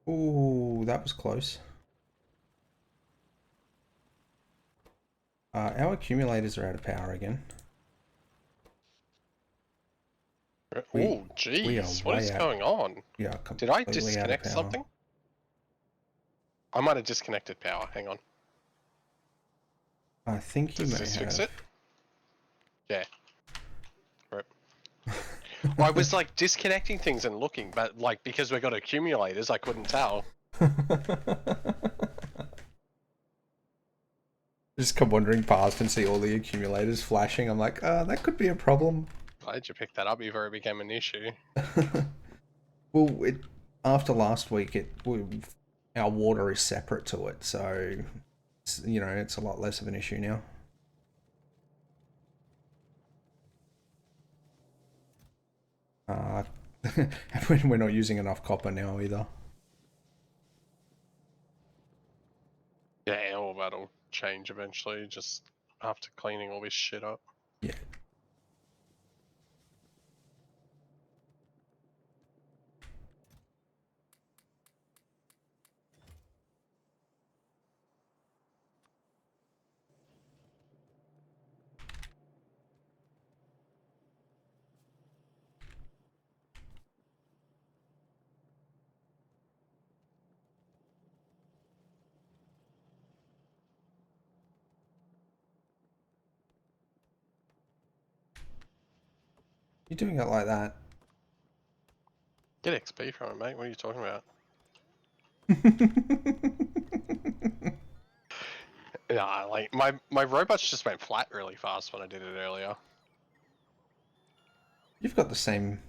S1: Ooh, that was close. Our accumulators are out of power again. We
S2: Oh,
S1: we are
S2: jeez, what is
S1: way out.
S2: going on?
S1: We are
S2: Did I
S1: completely out of
S2: disconnect
S1: power.
S2: something? I might have disconnected power. Hang on.
S1: I think you
S2: Does
S1: may
S2: this fix
S1: have.
S2: it? Yeah. Right. I was like disconnecting things and looking, but like because we got accumulators, I couldn't tell.
S1: Just come wandering past and see all the accumulators flashing. I'm like, that could be a problem.
S2: Glad you picked that up before it became an issue.
S1: Well, after last week, our water is separate to it, so it's a lot less of an issue now. We're not using enough copper now either.
S2: Yeah, well, that'll change eventually, just after cleaning all this shit up.
S1: Yeah. You're doing it like that.
S2: Get XP from it, mate. What are you talking about? Yeah, like my robots just went flat really fast when I did it earlier.
S1: You've got the same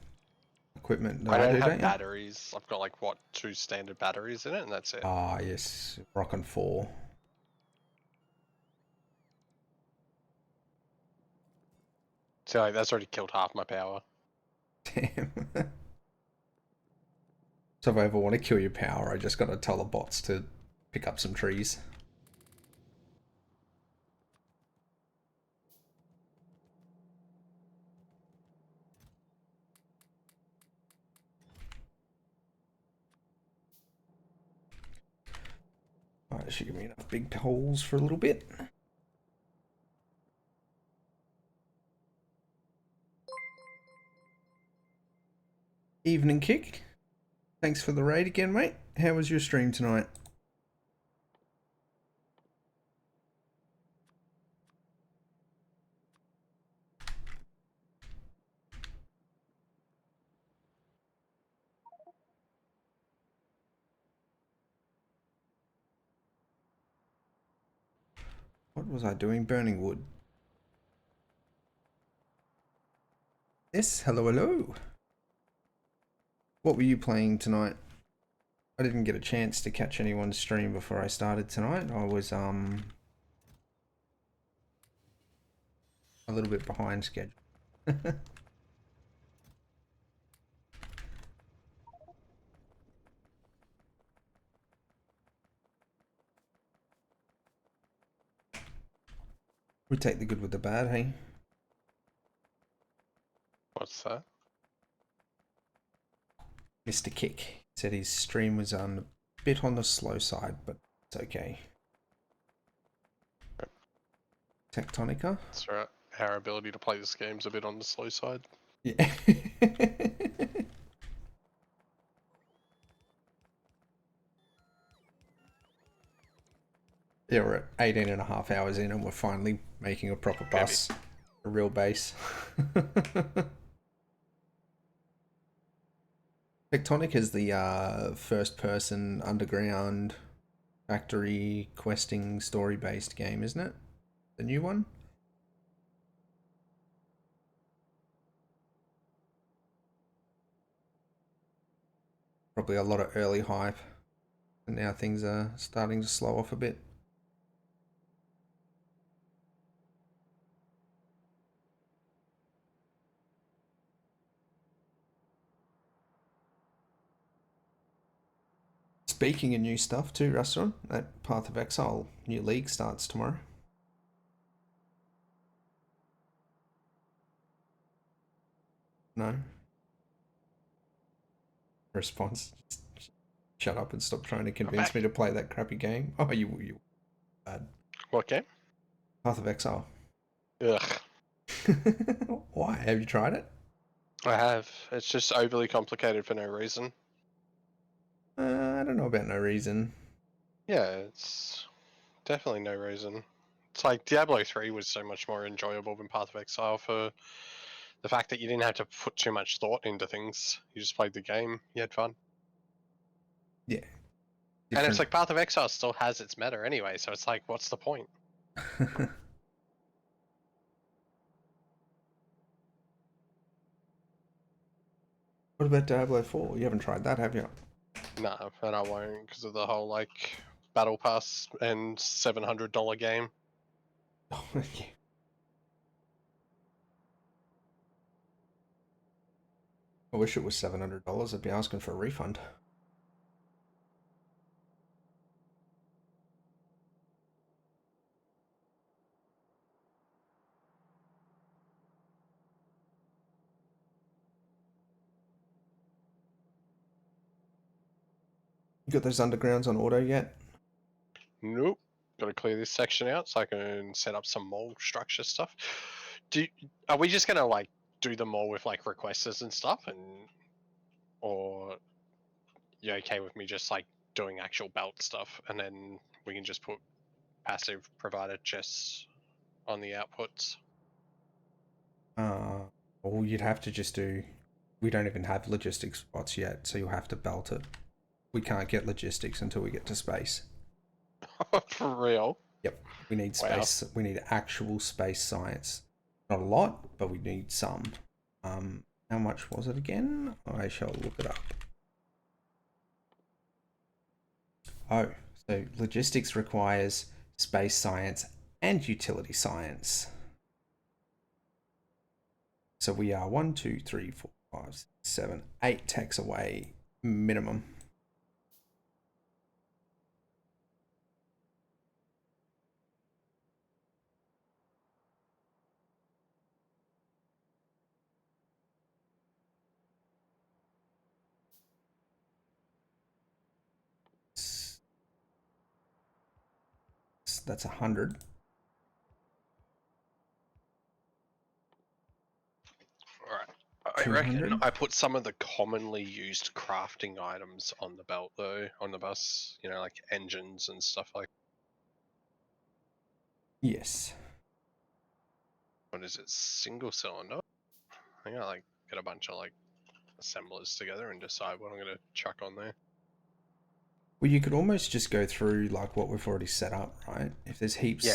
S1: equipment that
S2: I
S1: I
S2: don't
S1: do,
S2: have
S1: don't you?
S2: batteries. I've got like what, 2 standard batteries in it, and that's it.
S1: Ah, yes. Rockin' 4.
S2: So like that's already killed half my power.
S1: Damn. So if I ever want to kill your power, I just gotta tell the bots to pick up some trees. Alright, that should give me enough big holes for a little bit. Evening Kick. Thanks for the raid again, mate. How was your stream tonight? What was I doing? Burning wood. Yes, hello, hello. What were you playing tonight? I didn't get a chance to catch anyone's stream before I started tonight. I was a little bit behind schedule. We take the good with the bad, hey?
S2: What's that?
S1: Mr. Kick said his stream was a bit on the slow side, but it's okay. Tectonica?
S2: That's right. Our ability to play this game's a bit on the slow side.
S1: Yeah. Yeah, we're at 18 and a half hours in and we're finally making a proper bus. A real base. Tectonic is the first person underground factory questing story based game, isn't it? The new one? Probably a lot of early hype. And now things are starting to slow off a bit. Speaking of new stuff too, Restaurant, that Path of Exile new league starts tomorrow. No? Response. Just shut up and stop trying to convince me to play that crappy game. Oh, you bad.
S2: What game?
S1: Path of Exile.
S2: Ugh.
S1: Why? Have you tried it?
S2: I have. It's just overly complicated for no reason.
S1: I don't know about no reason.
S2: Yeah, it's definitely no reason. It's like Diablo 3 was so much more enjoyable than Path of Exile for the fact that you didn't have to put too much thought into things. You just played the game, you had fun.
S1: Yeah.
S2: And it's
S1: Different.
S2: like Path of Exile still has its meta anyway, so it's like, what's the point?
S1: What about Diablo 4? You haven't tried that, have you?
S2: No, and I won't because of the whole like battle pass and $700 game.
S1: Oh, yeah. I wish it was $700. I'd be asking for a refund. You got those undergrounds on auto yet?
S2: Nope. Got to clear this section out so I can set up some mall structure stuff. Are we just gonna like do them all with like requesters and stuff, or you okay with me just like doing actual belt stuff, and then we can just put passive provided chests on the outputs?
S1: Well, you'd have to just do. We don't even have logistics spots yet, so you'll have to belt it. We can't get logistics until we get to space.
S2: For real?
S1: Yep, we need
S2: Wow.
S1: space. We need actual space science. Not a lot, but we need some. How much was it again? I shall look it up. Oh, so logistics requires space science and utility science. So we are 1, 2, 3, 4, 5, 6, 7, 8 techs away minimum. That's 100.
S2: Alright. I reckon
S1: 200.
S2: I put some of the commonly used crafting items on the belt though, on the bus. You know, like engines and stuff like.
S1: Yes.
S2: What is it? Single cylinder? I think I like get a bunch of like assemblers together and decide what I'm gonna chuck on there.
S1: Well, you could almost just go through like what we've already set up, right? If there's
S2: Yeah.
S1: heaps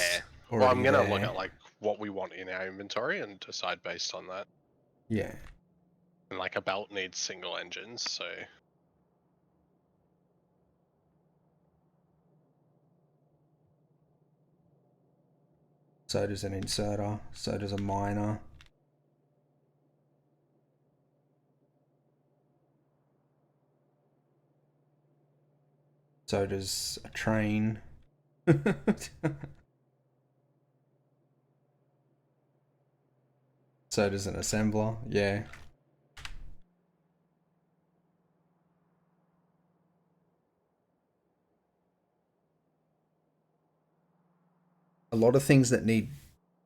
S2: Well, I'm
S1: already
S2: gonna look
S1: there.
S2: at like what we want in our inventory and decide based on that.
S1: Yeah.
S2: And like a belt needs single engines, so
S1: So does an inserter. So does a miner. So does a train. So does an assembler. Yeah. A lot of things that need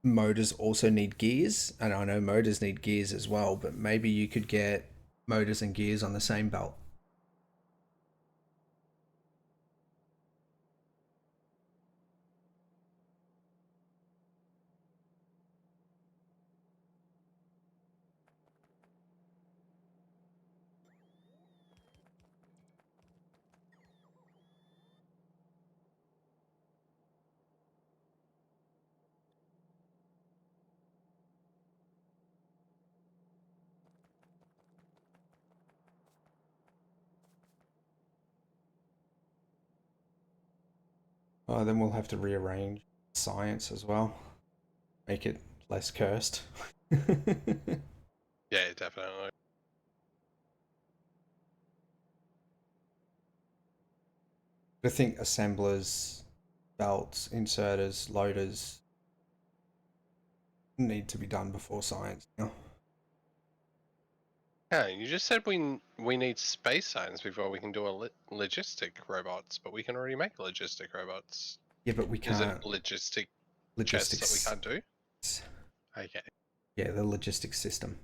S1: motors also need gears, and I know motors need gears as well, but maybe you could get motors and gears on the same belt. Then we'll have to rearrange science as well, make it less cursed.
S2: Yeah, definitely.
S1: I think assemblers, belts, inserters, loaders need to be done before science. You know?
S2: Yeah, you just said we need space science before we can do a logistic robots, but we can already make logistic robots.
S1: Yeah, but we
S2: Is it
S1: can't.
S2: logistic chests that we
S1: Logistics.
S2: can't do? Okay.
S1: Yeah, the logistics system.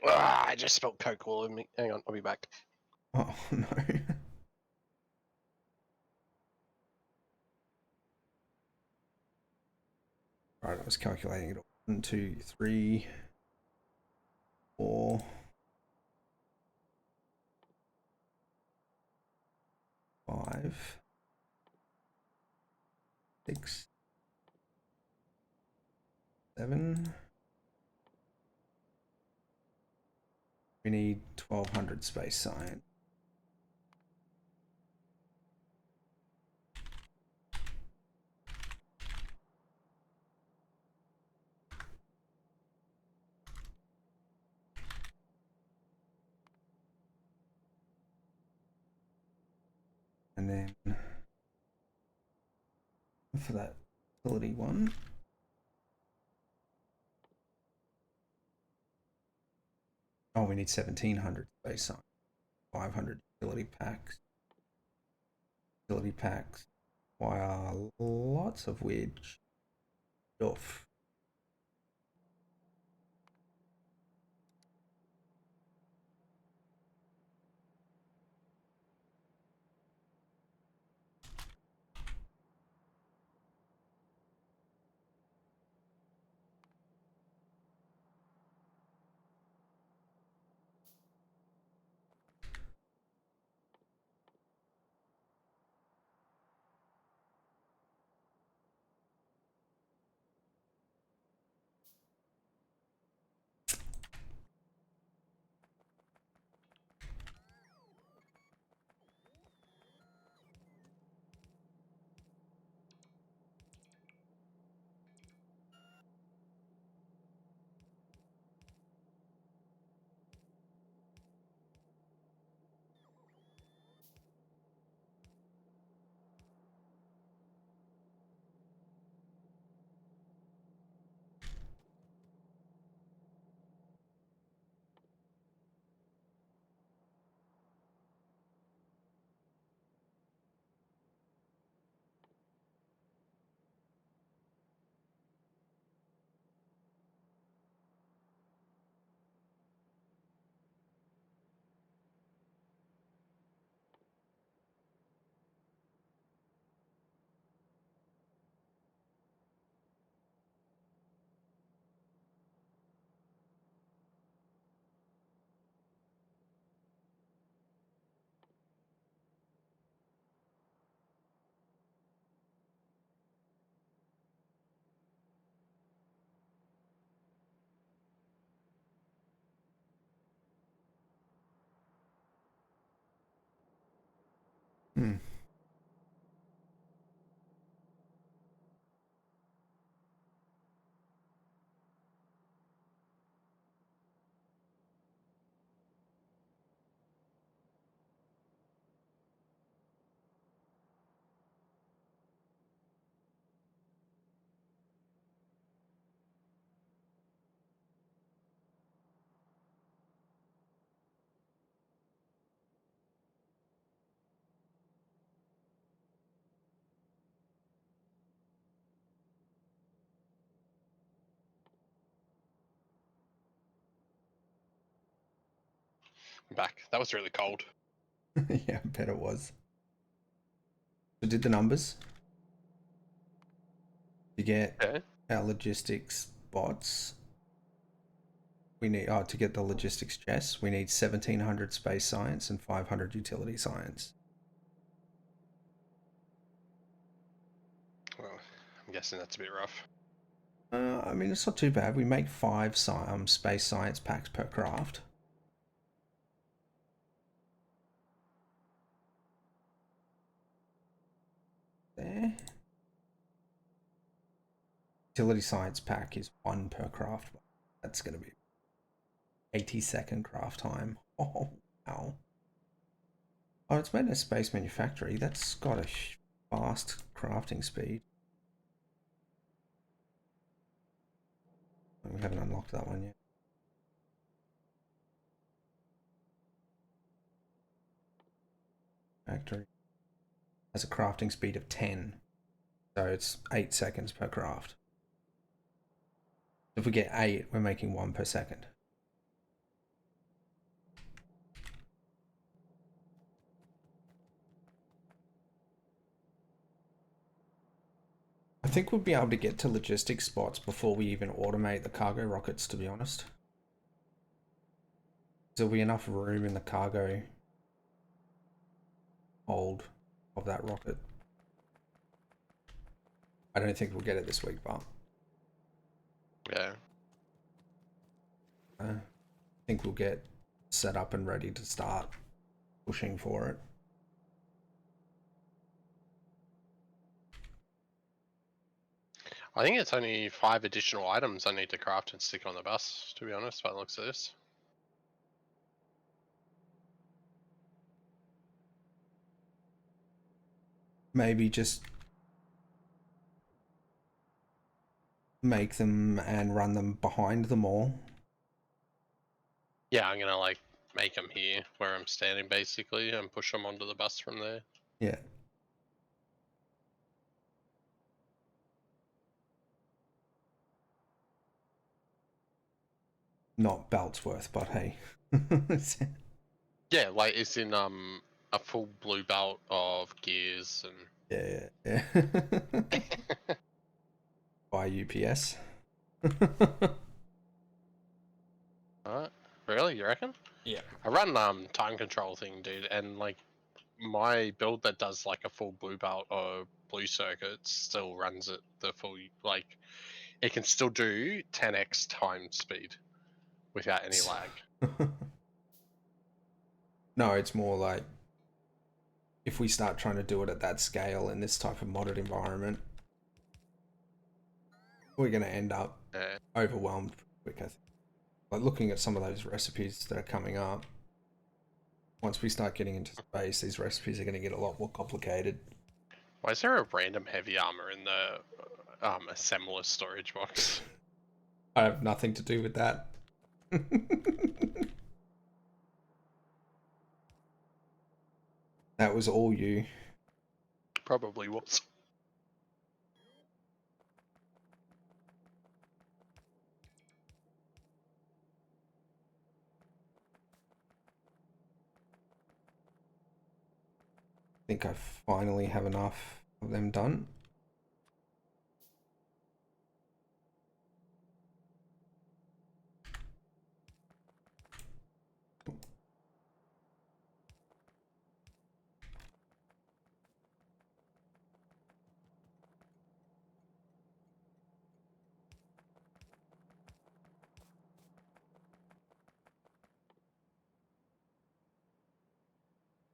S2: I just spilled Coke all over me. Hang on, I'll be back.
S1: Oh no. Right, I was calculating it. 1, 2, 3, 4, 5, 6, 7. We need 1200 space science. And then for that utility one, oh, we need 1700 space science. 500 utility packs. Utility packs require lots of weird stuff. Hmm.
S2: I'm back. That was really cold.
S1: Yeah, I bet it was. So did the numbers to get
S2: Yeah.
S1: our logistics bots? We need to get the logistics chess. We need 1700 space science and 500 utility science.
S2: Well, I'm guessing that's a bit rough.
S1: I mean, it's not too bad. We make 5 space science packs per craft. There. Utility science pack is 1 per craft. That's going to be 80-second craft time. Oh, wow. Oh, it's made in a space manufactory. That's got a fast crafting speed. We haven't unlocked that one yet. Factory has a crafting speed of 10. So it's 8 seconds per craft. If we get 8, we're making 1 per second. I think we'll be able to get to logistics spots before we even automate the cargo rockets, to be honest. There'll be enough room in the cargo hold of that rocket. I don't think we'll get it this week, but
S2: Yeah.
S1: I think we'll get set up and ready to start pushing for it.
S2: I think it's only 5 additional items I need to craft and stick on the bus, to be honest, by the looks of this.
S1: Maybe just make them and run them behind them all.
S2: Yeah, I'm gonna like make them here where I'm standing basically and push them onto the bus from there.
S1: Yeah. Not Beltsworth, but hey.
S2: Yeah, like it's in a full blue belt of gears and
S1: Yeah. By UPS.
S2: Alright. Really, you reckon?
S1: Yeah.
S2: I run time control thing, dude, and like my build that does like a full blue belt or blue circuit still runs at the full, like it can still do 10x time speed without any lag.
S1: No, it's more like if we start trying to do it at that scale in this type of modded environment, we're going to end up overwhelmed quick, I think. Like looking at some of those recipes that are coming up, once we start getting into space, these recipes are going to get a lot more complicated.
S2: Why is there a random heavy armor in the assembler storage box?
S1: I have nothing to do with that. That was all you.
S2: Probably was.
S1: I think I finally have enough of them done.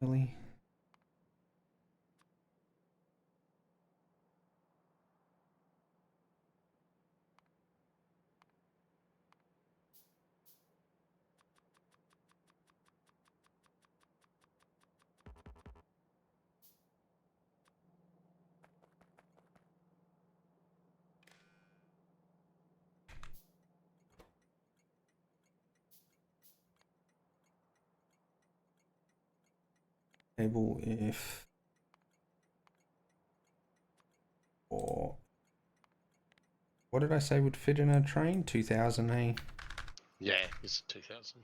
S1: Really? Table if or what did I say would fit in a train? 2000, eh?
S2: Yeah, it's 2000.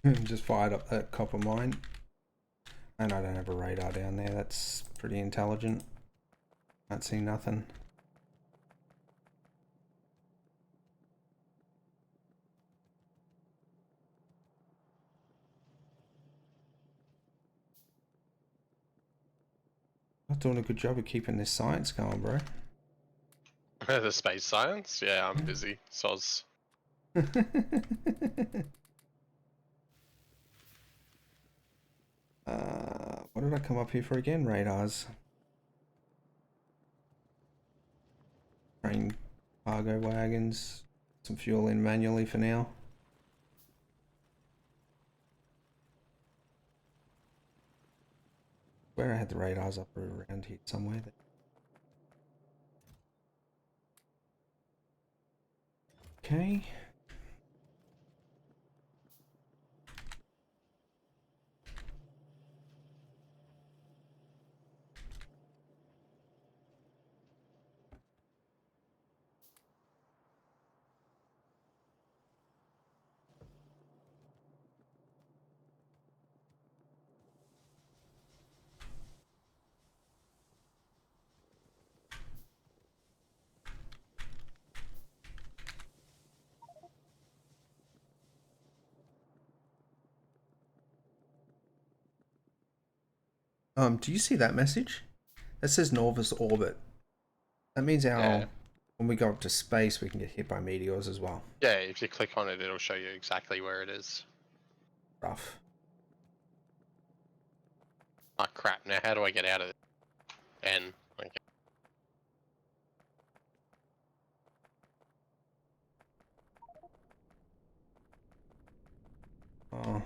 S1: Just fired up that copper mine. And I don't have a radar down there. That's pretty intelligent. Can't see nothing. Not doing a good job of keeping this science going, bro.
S2: The space science? Yeah, I'm busy. Soz.
S1: What did I come up here for again? Radars. Train cargo wagons. Some fuel in manually for now. Where I had the radars up around here somewhere. Okay. Do you see that message? That says Norvus orbit. That means
S2: Yeah.
S1: when we go up to space, we can get hit by meteors as well.
S2: Yeah, if you click on it, it'll show you exactly where it is.
S1: Rough.
S2: Oh crap, now how do I get out of it? N. Okay.
S1: Oh.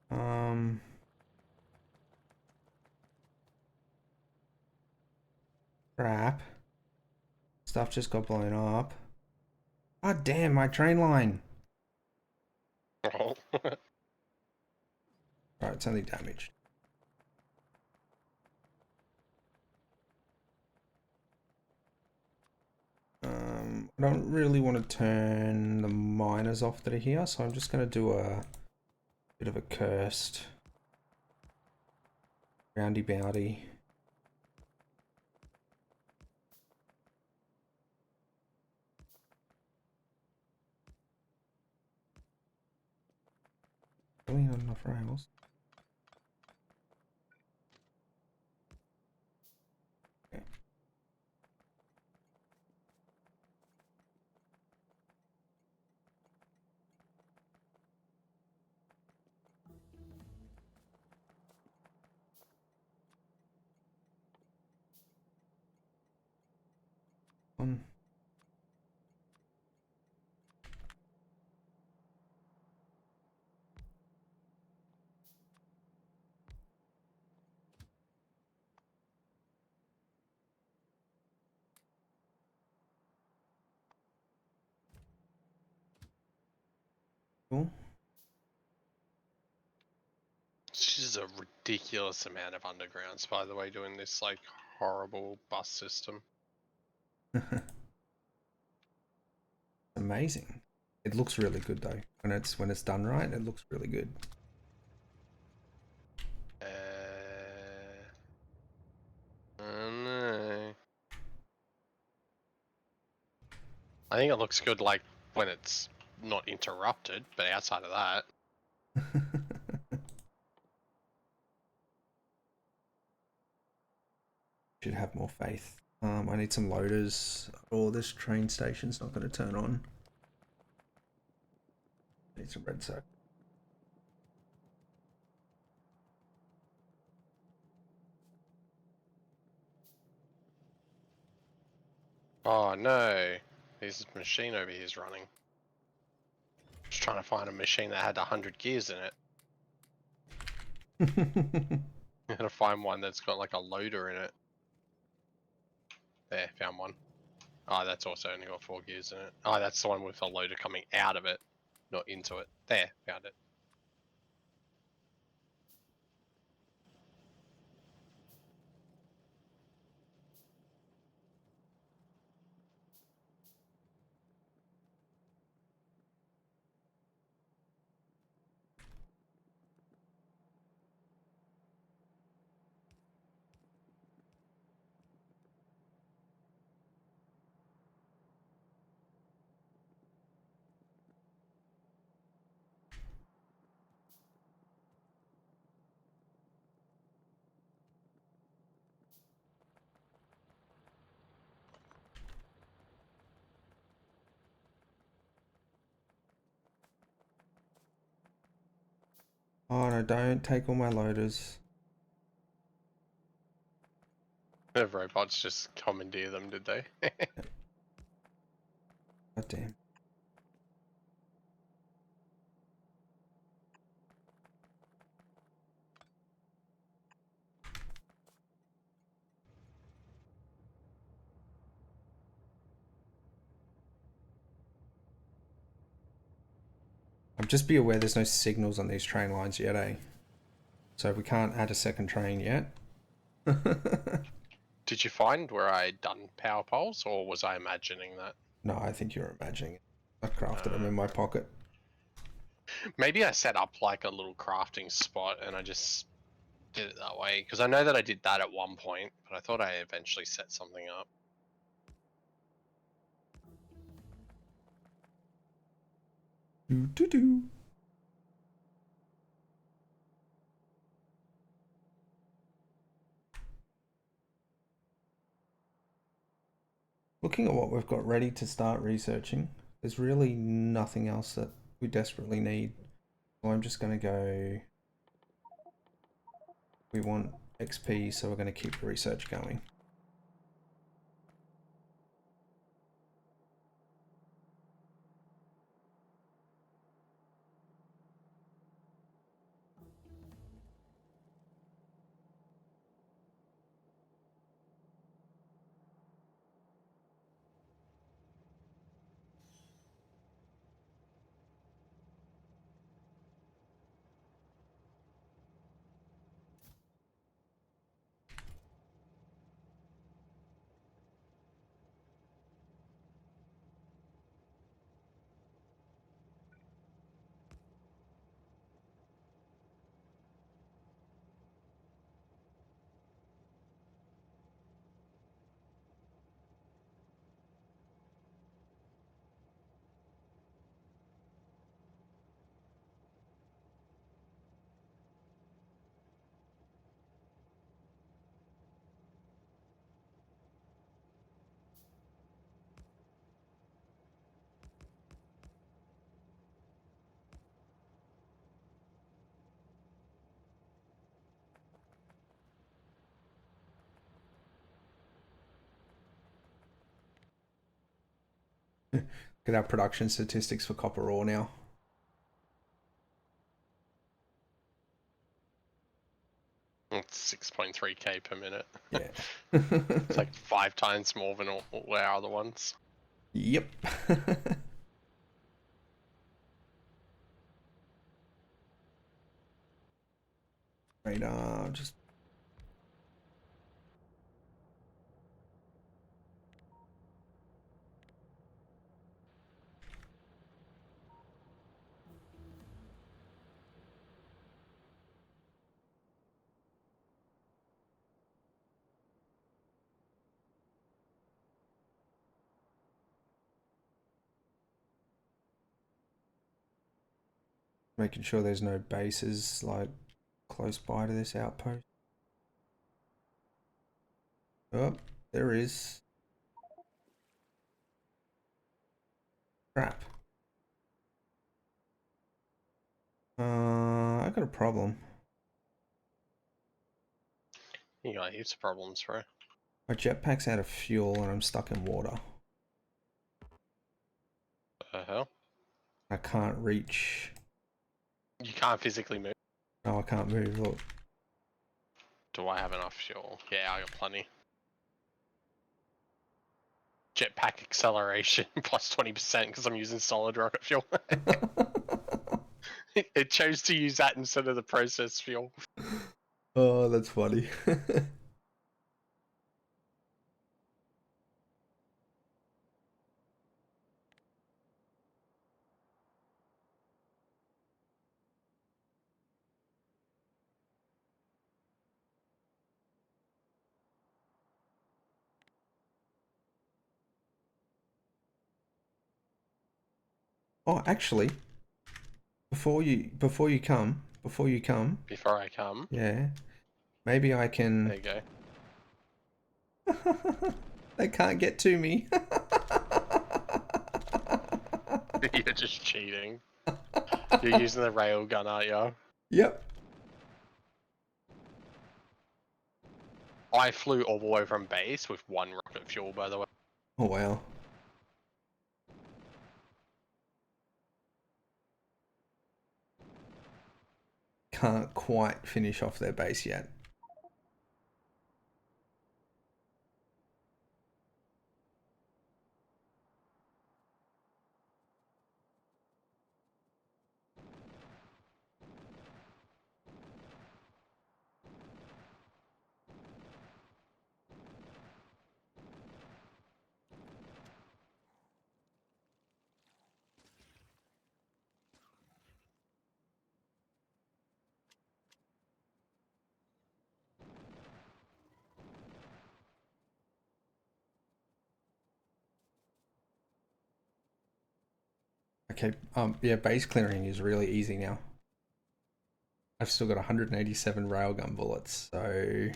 S1: Um. Crap. Stuff just got blown up. God damn, my train line.
S2: Oh.
S1: Alright, it's only damaged. I don't really want to turn the miners off that are here, so I'm just going to do a bit of a cursed roundy bounty. Really not enough rails. Okay. One. Cool.
S2: This is a ridiculous amount of undergrounds, by the way, doing this like horrible bus system.
S1: Amazing. It looks really good though. When it's done right, it looks really good.
S2: No. I think it looks good like when it's not interrupted, but outside of that.
S1: Should have more faith. I need some loaders. Oh, this train station's not going to turn on. I need some red soap.
S2: Oh no, this machine over here is running. Just trying to find a machine that had 100 gears in it. I gotta find one that's got like a loader in it. There, found one. Oh, that's also only got 4 gears in it. Oh, that's the one with a loader coming out of it, not into it. There, found it.
S1: Oh no, don't take all my loaders.
S2: The robots just commandeer them, did they?
S1: God damn. Just be aware there's no signals on these train lines yet, eh? So we can't add a second train yet.
S2: Did you find where I'd done power poles, or was I imagining that?
S1: No, I think you're imagining it. I crafted them in my pocket.
S2: Maybe I set up like a little crafting spot and I just did it that way, because I know that I did that at one point, but I thought I eventually set something up.
S1: Do. Looking at what we've got ready to start researching, there's really nothing else that we desperately need. So I'm just going to go... We want XP, so we're going to keep the research going. Get our production statistics for copper ore now.
S2: It's 6.3k per minute.
S1: Yeah.
S2: It's like 5 times more than all our other ones.
S1: Yep. Radar, just... Making sure there's no bases, like, close by to this outpost. Oh, there is. Crap. I got a problem.
S2: You got heaps of problems, bro.
S1: My jetpack's out of fuel and I'm stuck in water.
S2: The hell?
S1: I can't reach.
S2: You can't physically move.
S1: No, I can't move. Look.
S2: Do I have enough fuel? Yeah, I got plenty. Jetpack acceleration plus 20% because I'm using solid rocket fuel. It chose to use that instead of the process fuel.
S1: Oh, that's funny. Oh, actually, before you come,
S2: Before I come.
S1: yeah, maybe I can.
S2: There you go.
S1: They can't get to me.
S2: You're just cheating. You're using the railgun, aren't you?
S1: Yep.
S2: I flew all the way from base with 1 rocket fuel, by the way.
S1: Oh wow. Can't quite finish off their base yet. Okay, yeah, base clearing is really easy now. I've still got 187 railgun bullets, so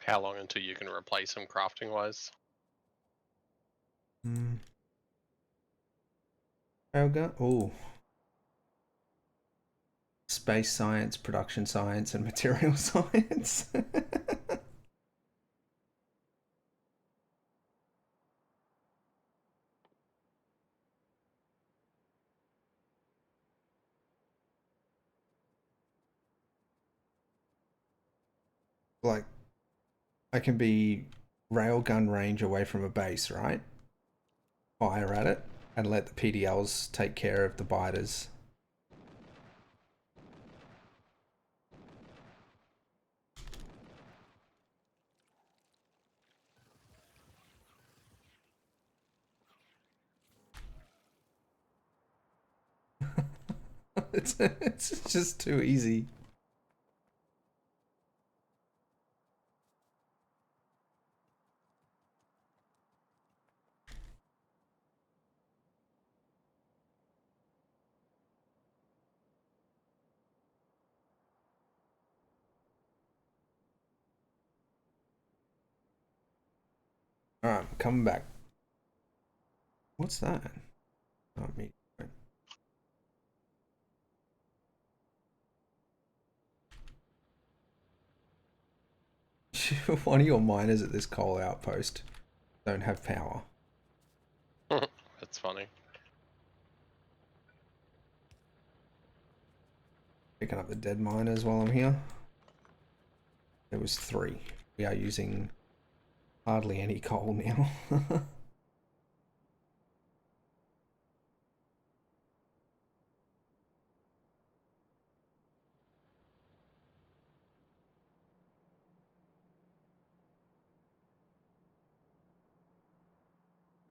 S2: How long until you can replace them crafting wise?
S1: railgun. Oh, space science, production science, and material science. Like, I can be railgun range away from a base, right? Fire at it and let the PDLs take care of the biters. It's just too easy. Alright, I'm coming back. What's that? Oh, me. One of your miners at this coal outpost don't have power.
S2: That's funny.
S1: Picking up the dead miners while I'm here. There was 3. We are using hardly any coal now.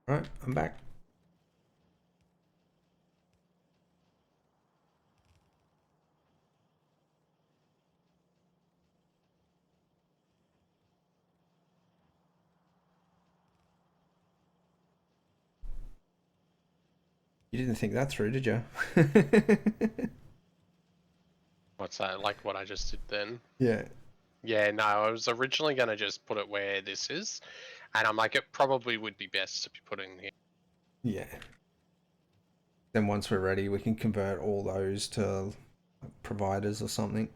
S1: Right, I'm back. You didn't think that through, did you?
S2: What's that? Like what I just did then?
S1: Yeah.
S2: Yeah, no, I was originally going to just put it where this is. And I'm like, it probably would be best to be put in here.
S1: Yeah. Then once we're ready, we can convert all those to providers or something.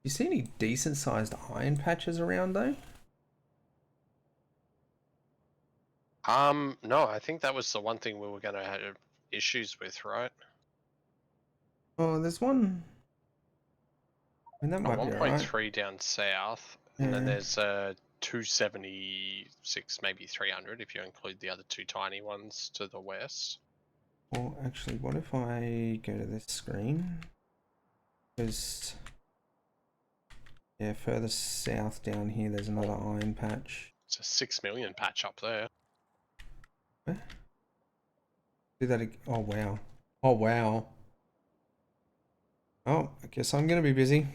S1: You see any decent sized iron patches around though?
S2: No, I think that was the one thing we were going to have issues with, right?
S1: Oh, there's one. I mean, that
S2: Oh,
S1: might be alright.
S2: 1.3 down south, and then
S1: Yeah.
S2: there's 276, maybe 300 if you include the other 2 tiny ones to the west.
S1: Well, actually, what if I go to this screen? Because, yeah, further south down here, there's another iron patch.
S2: It's a 6 million patch up there.
S1: Where? Do that again. Oh, wow. Oh, wow. Oh, I guess I'm going to be busy.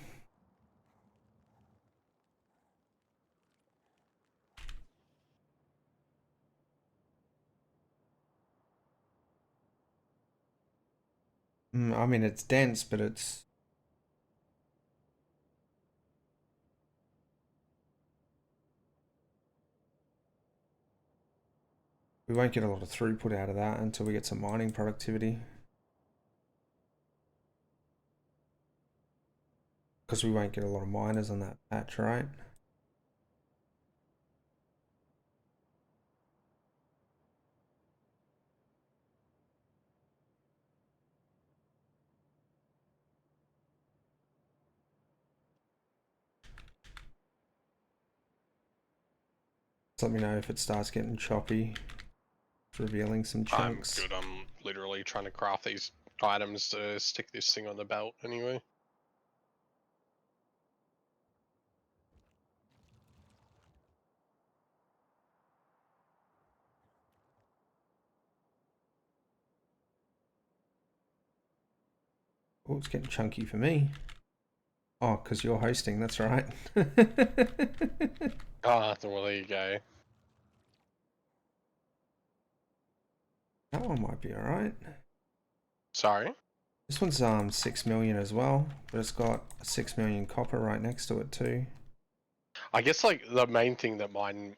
S1: I mean, it's dense, but it's... We won't get a lot of throughput out of that until we get some mining productivity. Because we won't get a lot of miners on that patch, right? Just let me know if it starts getting choppy. It's revealing some
S2: I'm
S1: chunks.
S2: good. I'm literally trying to craft these items to stick this thing on the belt anyway.
S1: Oh, it's getting chunky for me. Oh, because you're hosting, that's right.
S2: Ah, well, there you go.
S1: That one might be alright.
S2: Sorry?
S1: This one's 6 million as well, but it's got 6 million copper right next to it too.
S2: I guess, like, the main thing that mine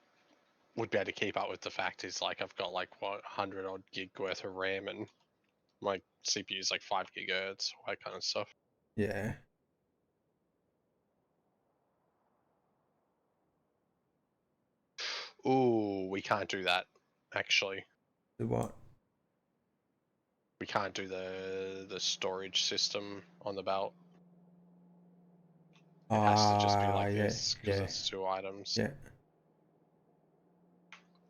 S2: would be able to keep up with the fact is, like, I've got, like, what, 100 odd gig worth of RAM and my CPU is, like, 5 gigahertz, all that kind of stuff.
S1: Yeah.
S2: Ooh, we can't do that, actually.
S1: Do what?
S2: We can't do the storage system on the belt. It has to just be like
S1: Yeah,
S2: this because
S1: yeah,
S2: it's 2 items.
S1: yeah.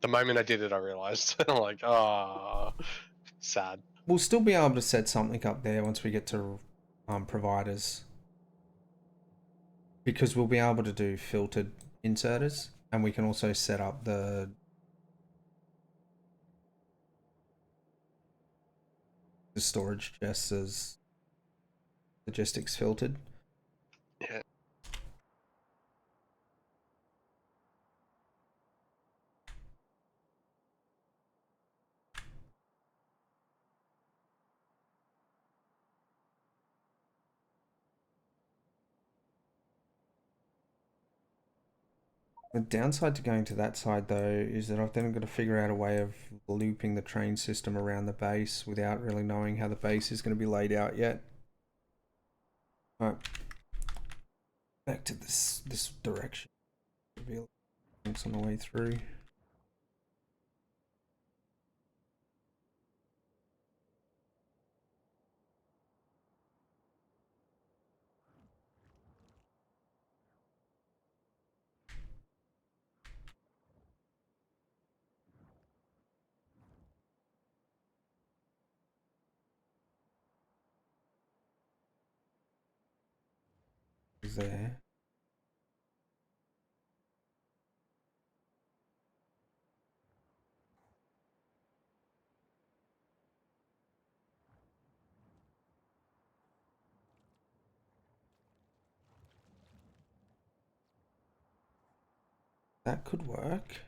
S2: The moment I did it, I realized. I'm like, ah, sad.
S1: We'll still be able to set something up there once we get to providers. Because we'll be able to do filtered inserters, and we can also set up the storage chests as logistics filtered.
S2: Yeah.
S1: The downside to going to that side though is that I've then got to figure out a way of looping the train system around the base without really knowing how the base is going to be laid out yet. Alright, back to this direction. Reveal things on the way through. Is there? That could work.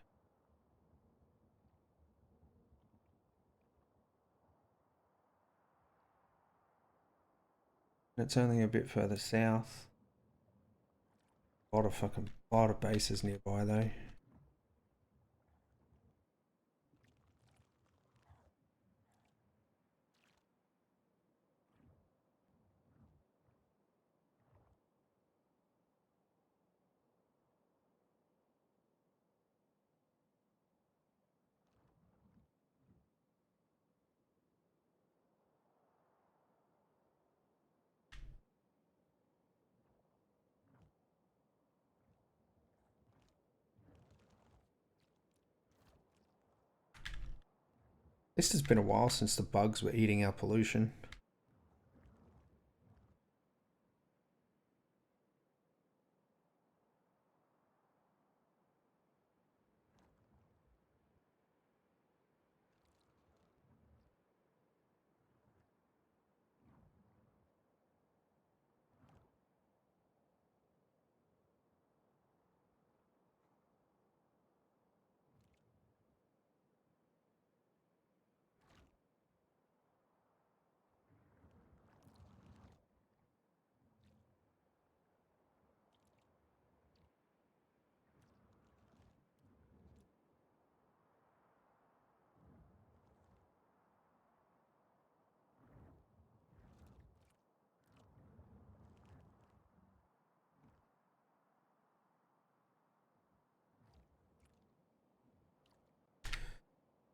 S1: It's only a bit further south. A lot of bases nearby though. This has been a while since the bugs were eating our pollution.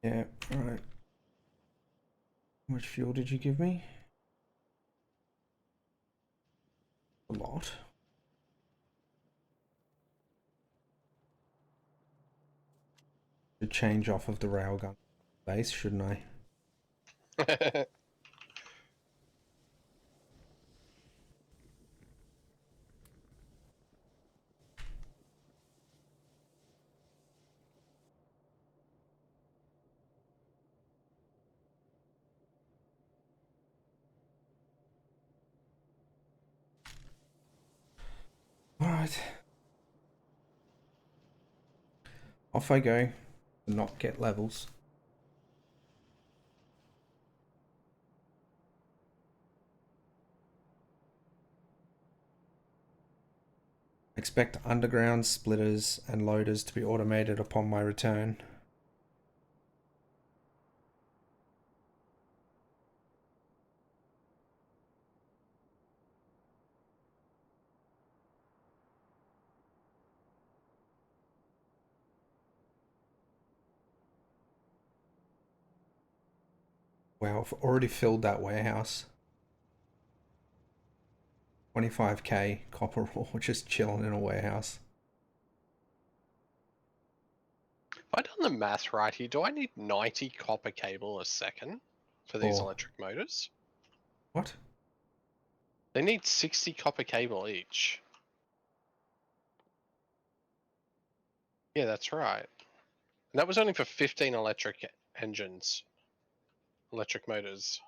S1: Yeah, alright. How much fuel did you give me? A lot. Should change off of the railgun base, shouldn't I? Alright. Off I go. Not get levels. Expect underground splitters and loaders to be automated upon my return. Wow, I've already filled that warehouse. 25k copper ore just chilling in a warehouse.
S2: If I done the math right here, do I need 90 copper cable a second for these
S1: Or
S2: electric motors?
S1: what?
S2: They need 60 copper cable each. Yeah, that's right. And that was only for 15 electric engines. Electric motors.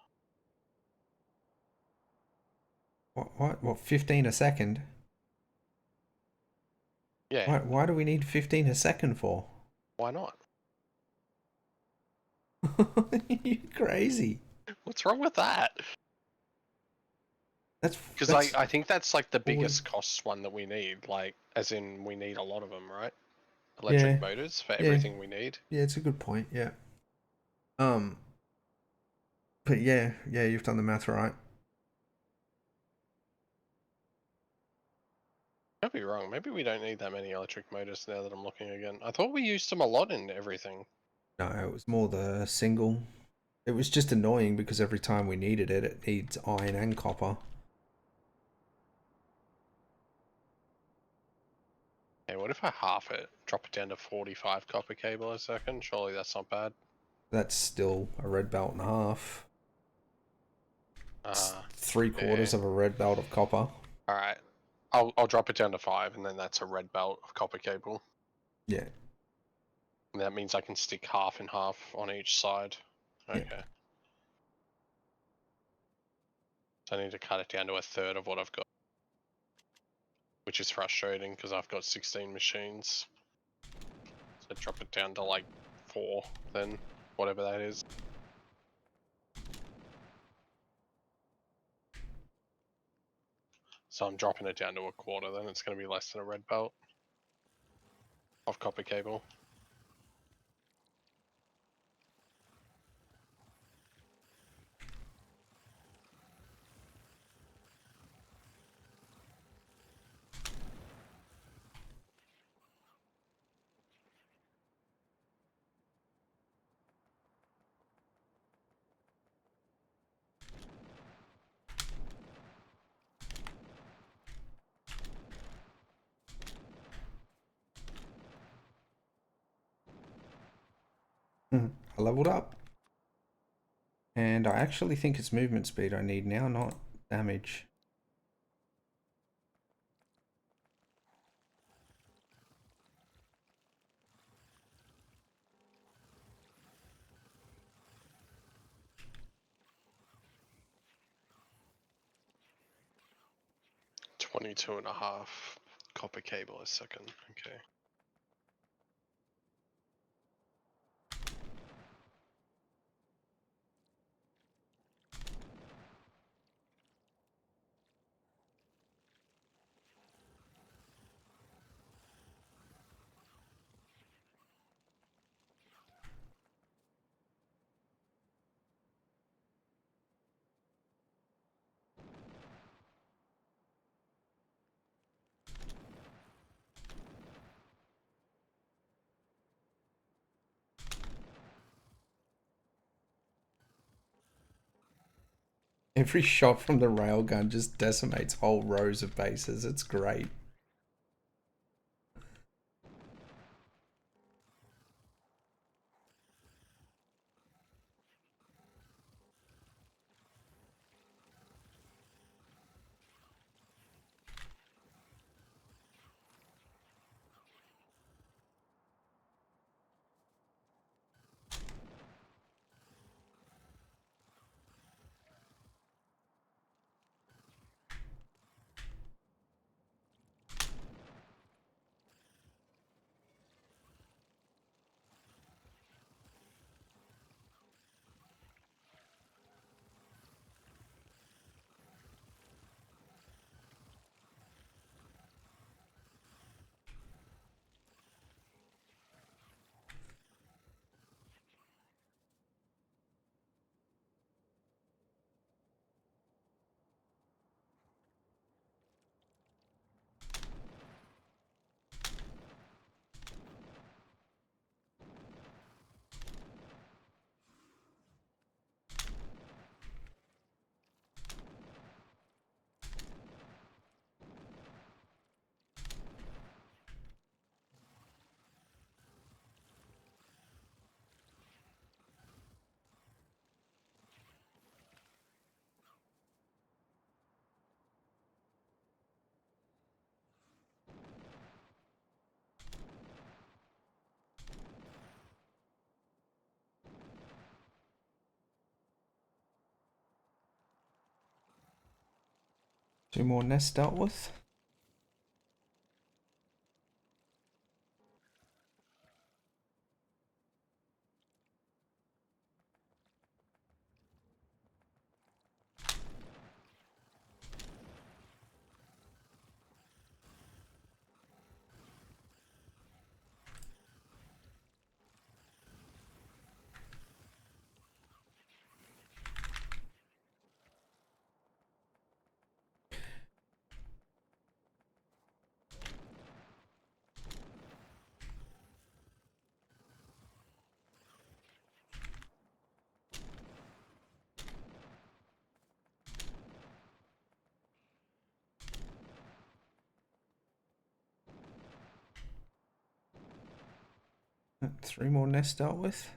S1: What 15 a second?
S2: Yeah,
S1: Why do we need 15 a second for?
S2: why not?
S1: You're crazy.
S2: What's wrong with that? Because
S1: That's
S2: I think that's like the
S1: all we,
S2: biggest cost one that we need. Like, as in, we need a lot of them, right? Electric
S1: yeah,
S2: motors for
S1: yeah,
S2: everything we need.
S1: yeah, it's a good point, yeah. Um but yeah, you've done the math right.
S2: Could be wrong. Maybe we don't need that many electric motors now that I'm looking again. I thought we used them a lot in everything.
S1: No, it was more the single. It was just annoying because every time we needed it, it needs iron and copper.
S2: Hey, what if I half it? Drop it down to 45 copper cable a second? Surely that's not bad.
S1: That's still a red belt and a half. It's
S2: Uh,
S1: 3/4
S2: yeah.
S1: of a red belt of copper.
S2: Alright. I'll drop it down to 5, and then that's a red belt of copper cable.
S1: Yeah,
S2: And that means I can stick half and half on each side.
S1: yeah.
S2: Okay. So I need to cut it down to a third of what I've got. Which is frustrating because I've got 16 machines. So drop it down to like 4 then, whatever that is. So I'm dropping it down to a quarter then, it's going to be less than a red belt of copper cable.
S1: I leveled up. And I actually think it's movement speed I need now, not damage.
S2: Twenty-two and a half copper cable a second. Okay.
S1: Every shot from the railgun just decimates whole rows of bases. It's great. Two more nests dealt with. Three more nests dealt with.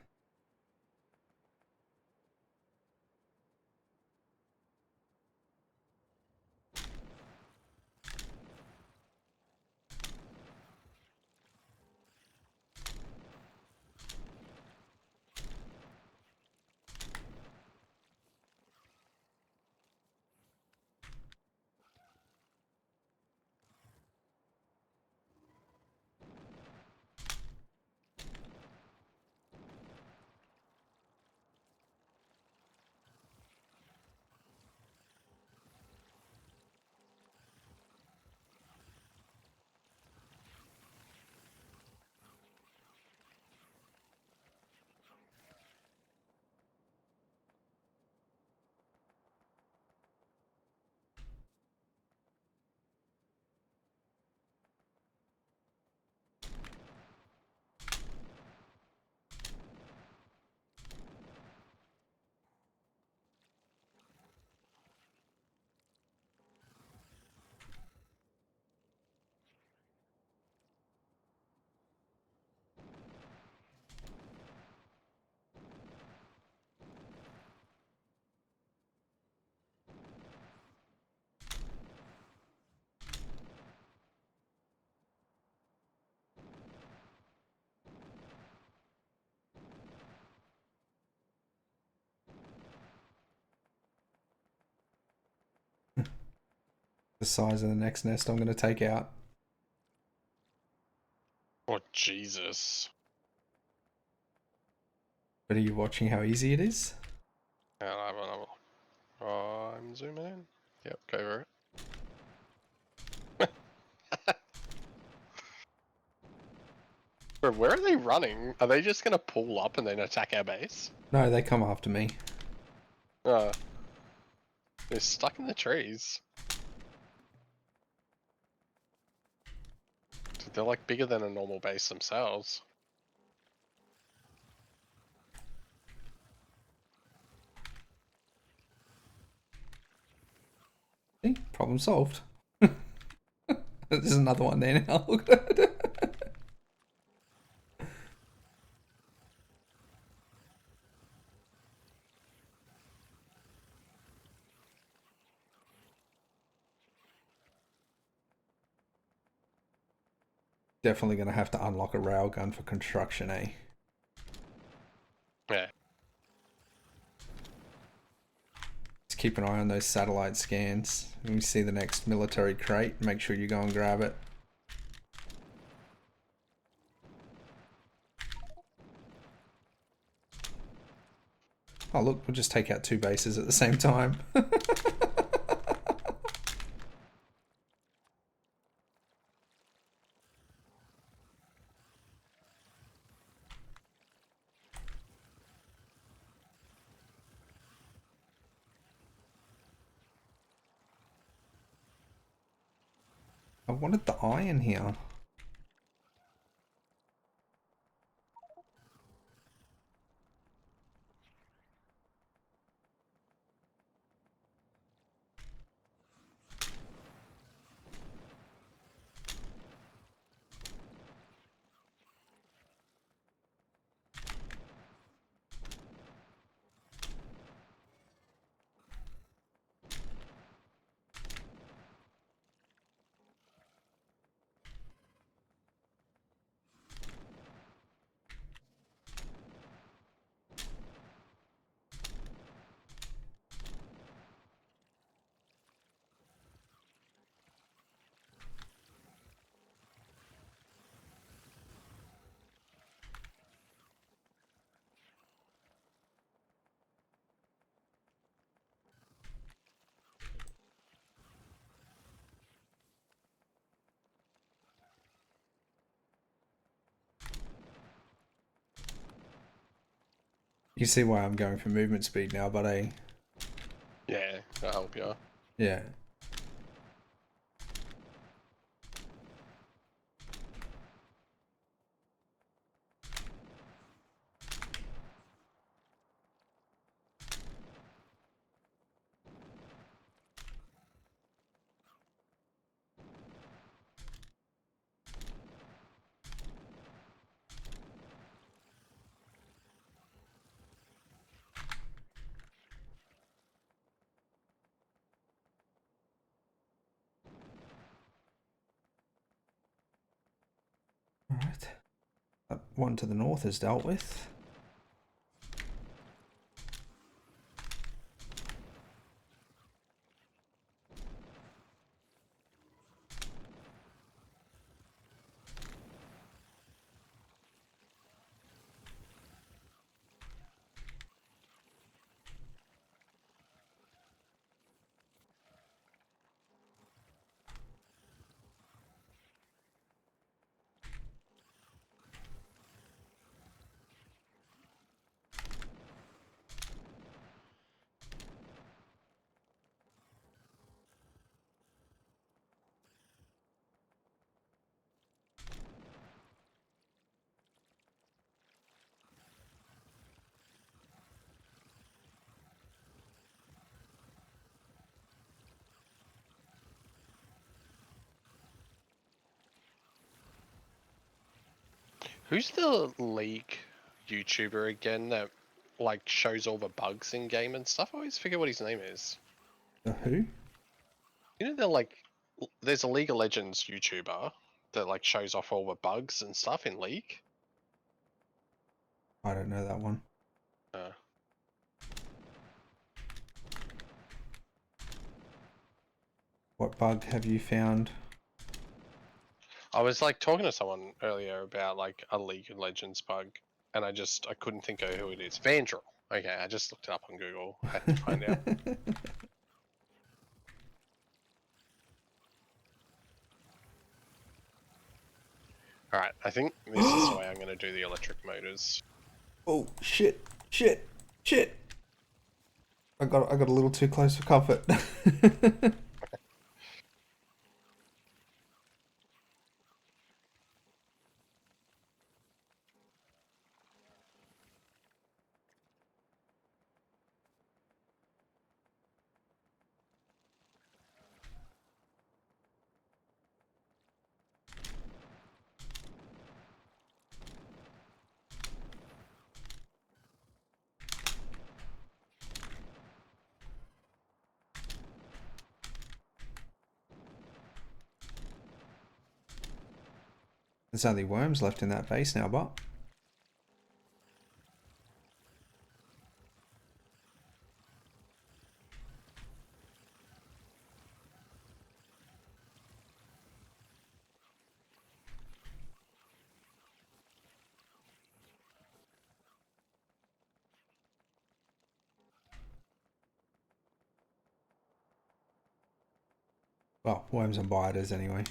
S1: The size of the next nest I'm going to take out.
S2: Oh, Jesus.
S1: But are you watching how easy it is?
S2: And I'm zooming in. Yep, go over it. Bro, where are they running? Are they just gonna pull up and then attack our base?
S1: No, they come after me.
S2: They're stuck in the trees. Dude, they're like bigger than a normal base themselves.
S1: problem solved. There's another one there now. Definitely going to have to unlock a railgun for construction, eh?
S2: Yeah.
S1: Just keep an eye on those satellite scans. When you see the next military crate, make sure you go and grab it. Oh look, we'll just take out 2 bases at the same time. I wanted the iron here. You see why I'm going for movement speed now, but
S2: Yeah, I'll help you.
S1: yeah. Alright. That one to the north is dealt with.
S2: Who's the League YouTuber again that like shows all the bugs in game and stuff? I always forget what his name is.
S1: The who?
S2: You know, they're like, there's a League of Legends YouTuber that like shows off all the bugs and stuff in League.
S1: I don't know that one.
S2: Uh,
S1: What bug have you found?
S2: I was like talking to someone earlier about like a League of Legends bug, and I couldn't think of who it is. Vandrel. Okay, I just looked it up on Google. I had to find out. All right, I think this is the way I'm going to do the electric motors.
S1: Oh shit! Shit! Shit! I got a little too close for comfort. There's only worms left in that base now, but well, worms and biters anyway.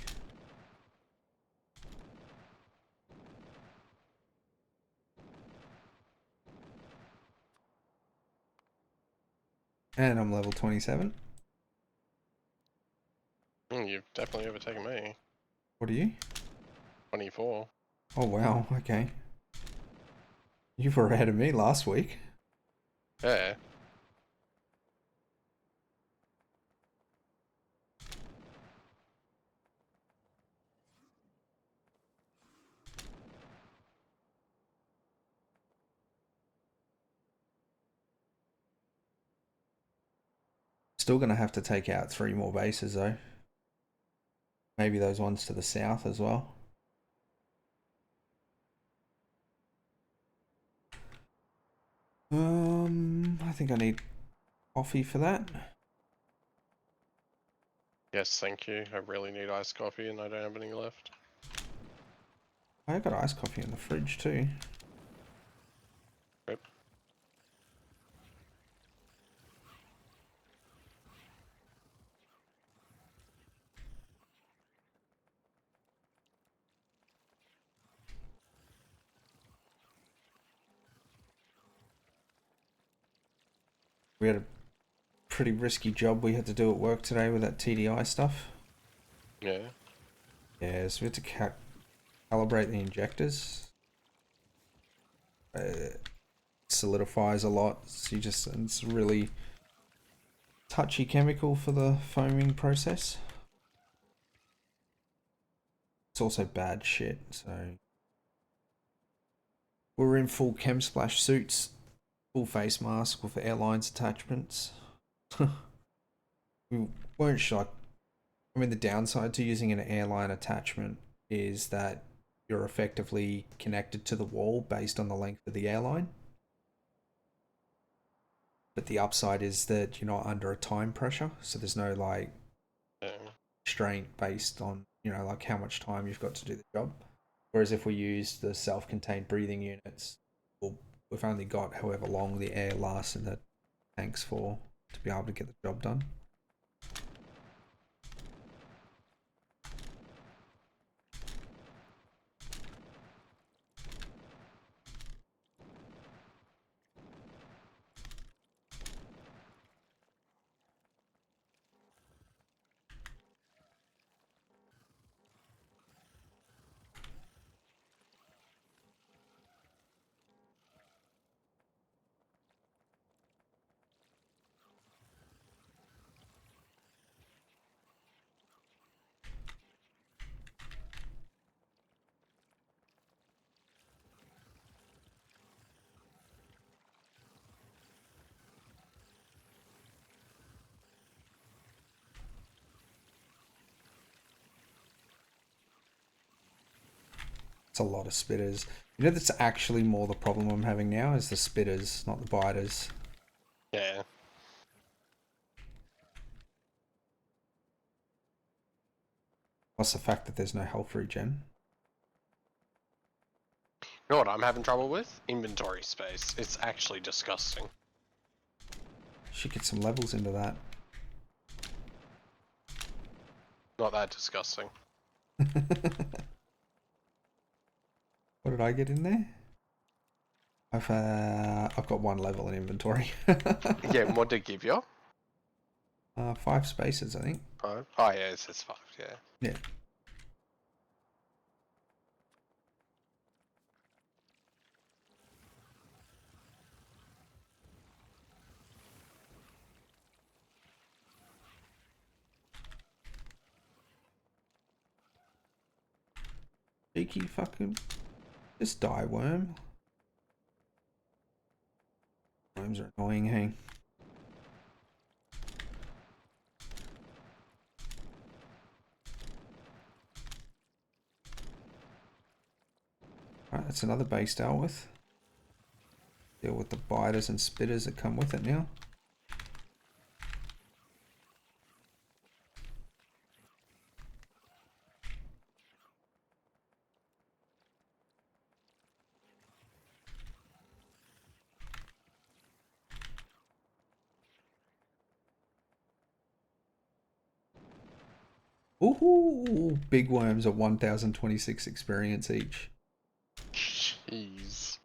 S1: And I'm level 27.
S2: You've definitely overtaken me.
S1: What are you?
S2: 24.
S1: Oh wow, okay. You were ahead of me last week.
S2: Yeah.
S1: Still gonna have to take out 3 more bases though. Maybe those ones to the south as well. I think I need coffee for that.
S2: Yes, thank you. I really need iced coffee and I don't have any left.
S1: I got iced coffee in the fridge too.
S2: Yep.
S1: We had a pretty risky job we had to do at work today with that TDI stuff.
S2: Yeah.
S1: Yeah, so we had to calibrate the injectors. Solidifies a lot, so it's really touchy chemical for the foaming process. It's also bad shit, so we were in full chem splash suits, full face mask with airlines attachments. We weren't sure. I mean, the downside to using an airline attachment is that you're effectively connected to the wall based on the length of the airline. But the upside is that you're not under a time pressure, so there's no like
S2: Yeah.
S1: constraint based on, like how much time you've got to do the job. Whereas if we use the self-contained breathing units, well, we've only got however long the air lasts in the tanks for to be able to get the job done. It's a lot of spitters. That's actually more the problem I'm having now is the spitters, not the biters.
S2: Yeah.
S1: Plus the fact that there's no health regen.
S2: You know what I'm having trouble with? Inventory space. It's actually disgusting.
S1: Should get some levels into that.
S2: Not that disgusting.
S1: What did I get in there? I've got 1 level in inventory.
S2: Yeah, what did it give you?
S1: 5 spaces, I think.
S2: 5? Oh yeah, it says 5, yeah.
S1: Yeah. Cheeky fucking. Just die, worm. Worms are annoying, hey. Alright, that's another base dealt with. Deal with the biters and spitters that come with it now. Ooh, big worms at 1026 experience each.
S2: Jeez.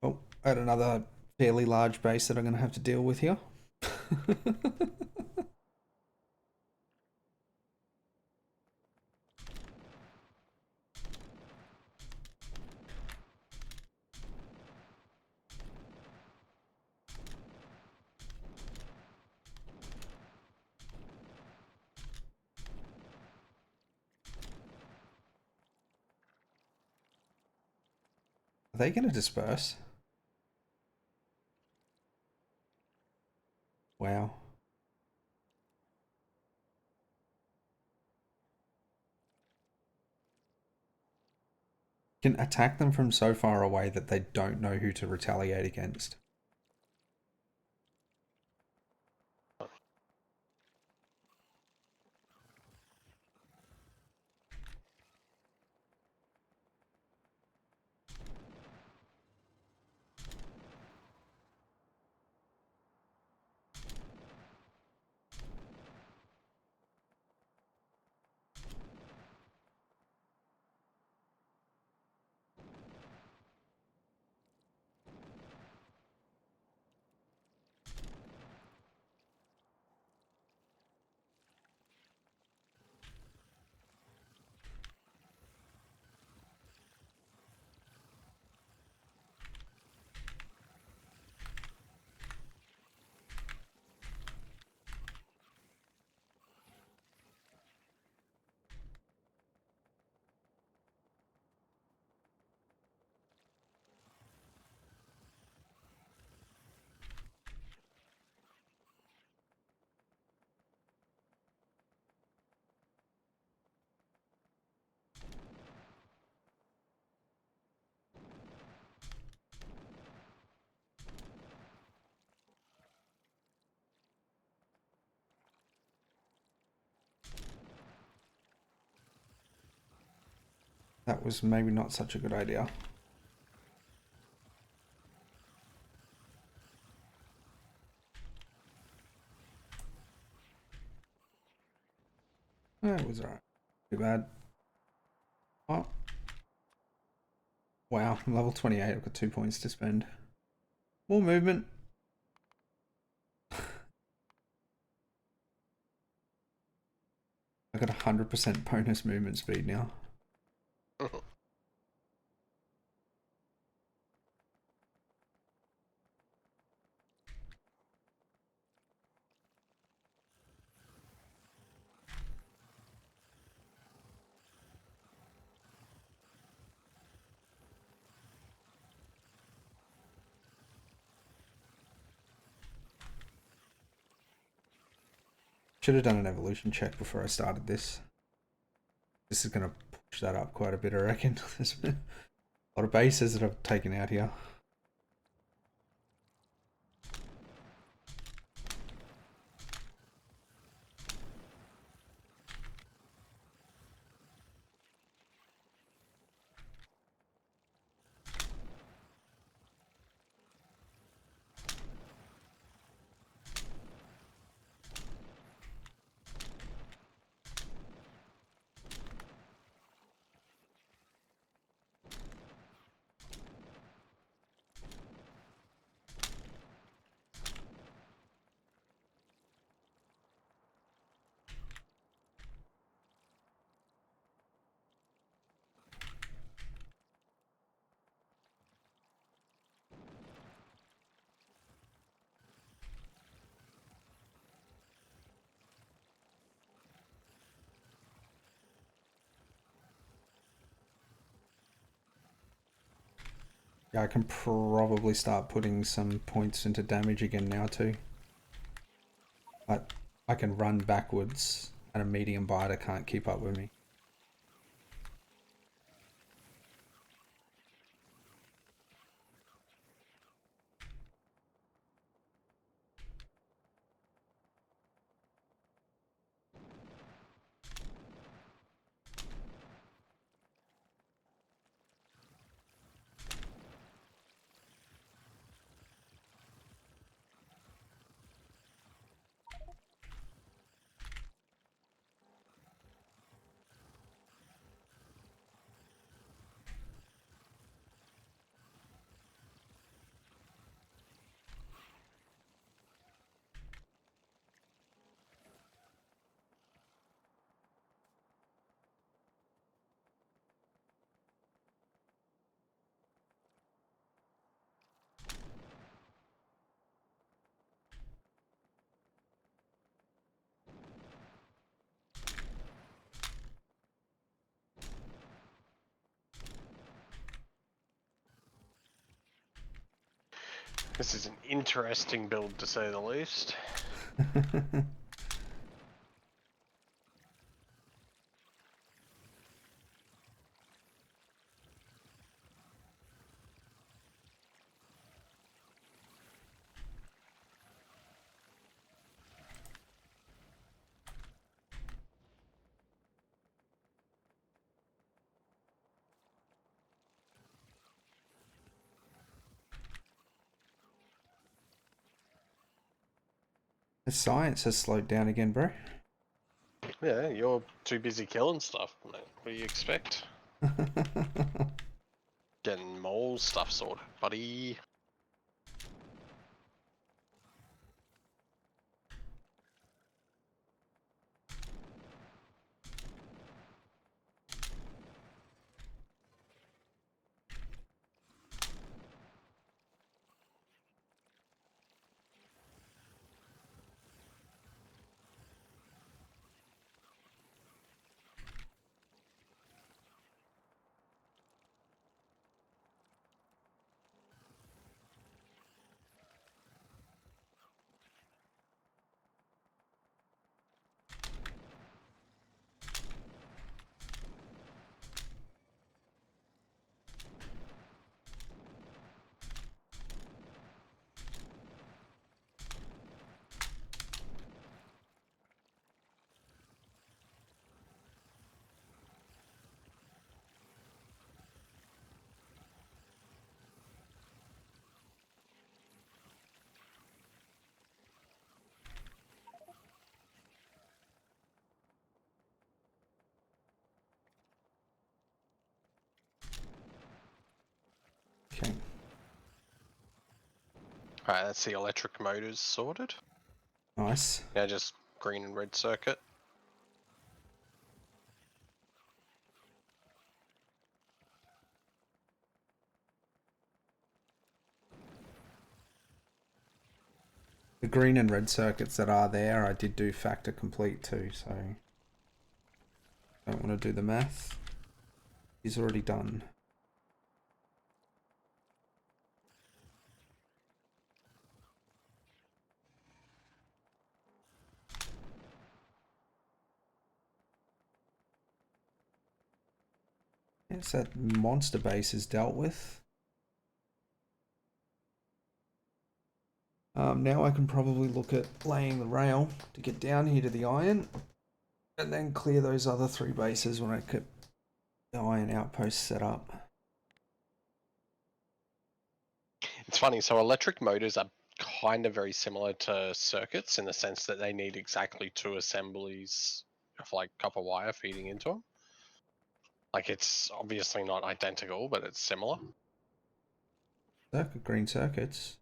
S1: Oh, at another fairly large base that I'm going to have to deal with here. Are they going to disperse? Wow. Can attack them from so far away that they don't know who to retaliate against. That was maybe not such a good idea. It was alright. Too bad. Oh. Wow, I'm level 28. I've got 2 points to spend. More movement. I got 100% bonus movement speed now. Should have done an evolution check before I started this. This is going to push that up quite a bit, I reckon. There's a lot of bases that I've taken out here. Yeah, I can probably start putting some points into damage again now too. But I can run backwards and a medium biter can't keep up with me.
S2: This is an interesting build to say the least.
S1: The science has slowed down again, bro.
S2: Yeah, you're too busy killing stuff, mate. What do you expect? Getting mole stuff sorted, buddy.
S1: Okay.
S2: Alright, that's the electric motors sorted.
S1: Nice.
S2: Now just green and red circuit.
S1: The green and red circuits that are there, I did do factor complete too, so don't want to do the math. He's already done. Yes, that monster base is dealt with. Now I can probably look at laying the rail to get down here to the iron and then clear those other 3 bases when I get the iron outpost set up.
S2: It's funny, so electric motors are kind of very similar to circuits in the sense that they need exactly 2 assemblies of like copper wire feeding into them. Like it's obviously not identical, but it's similar.
S1: Green circuits.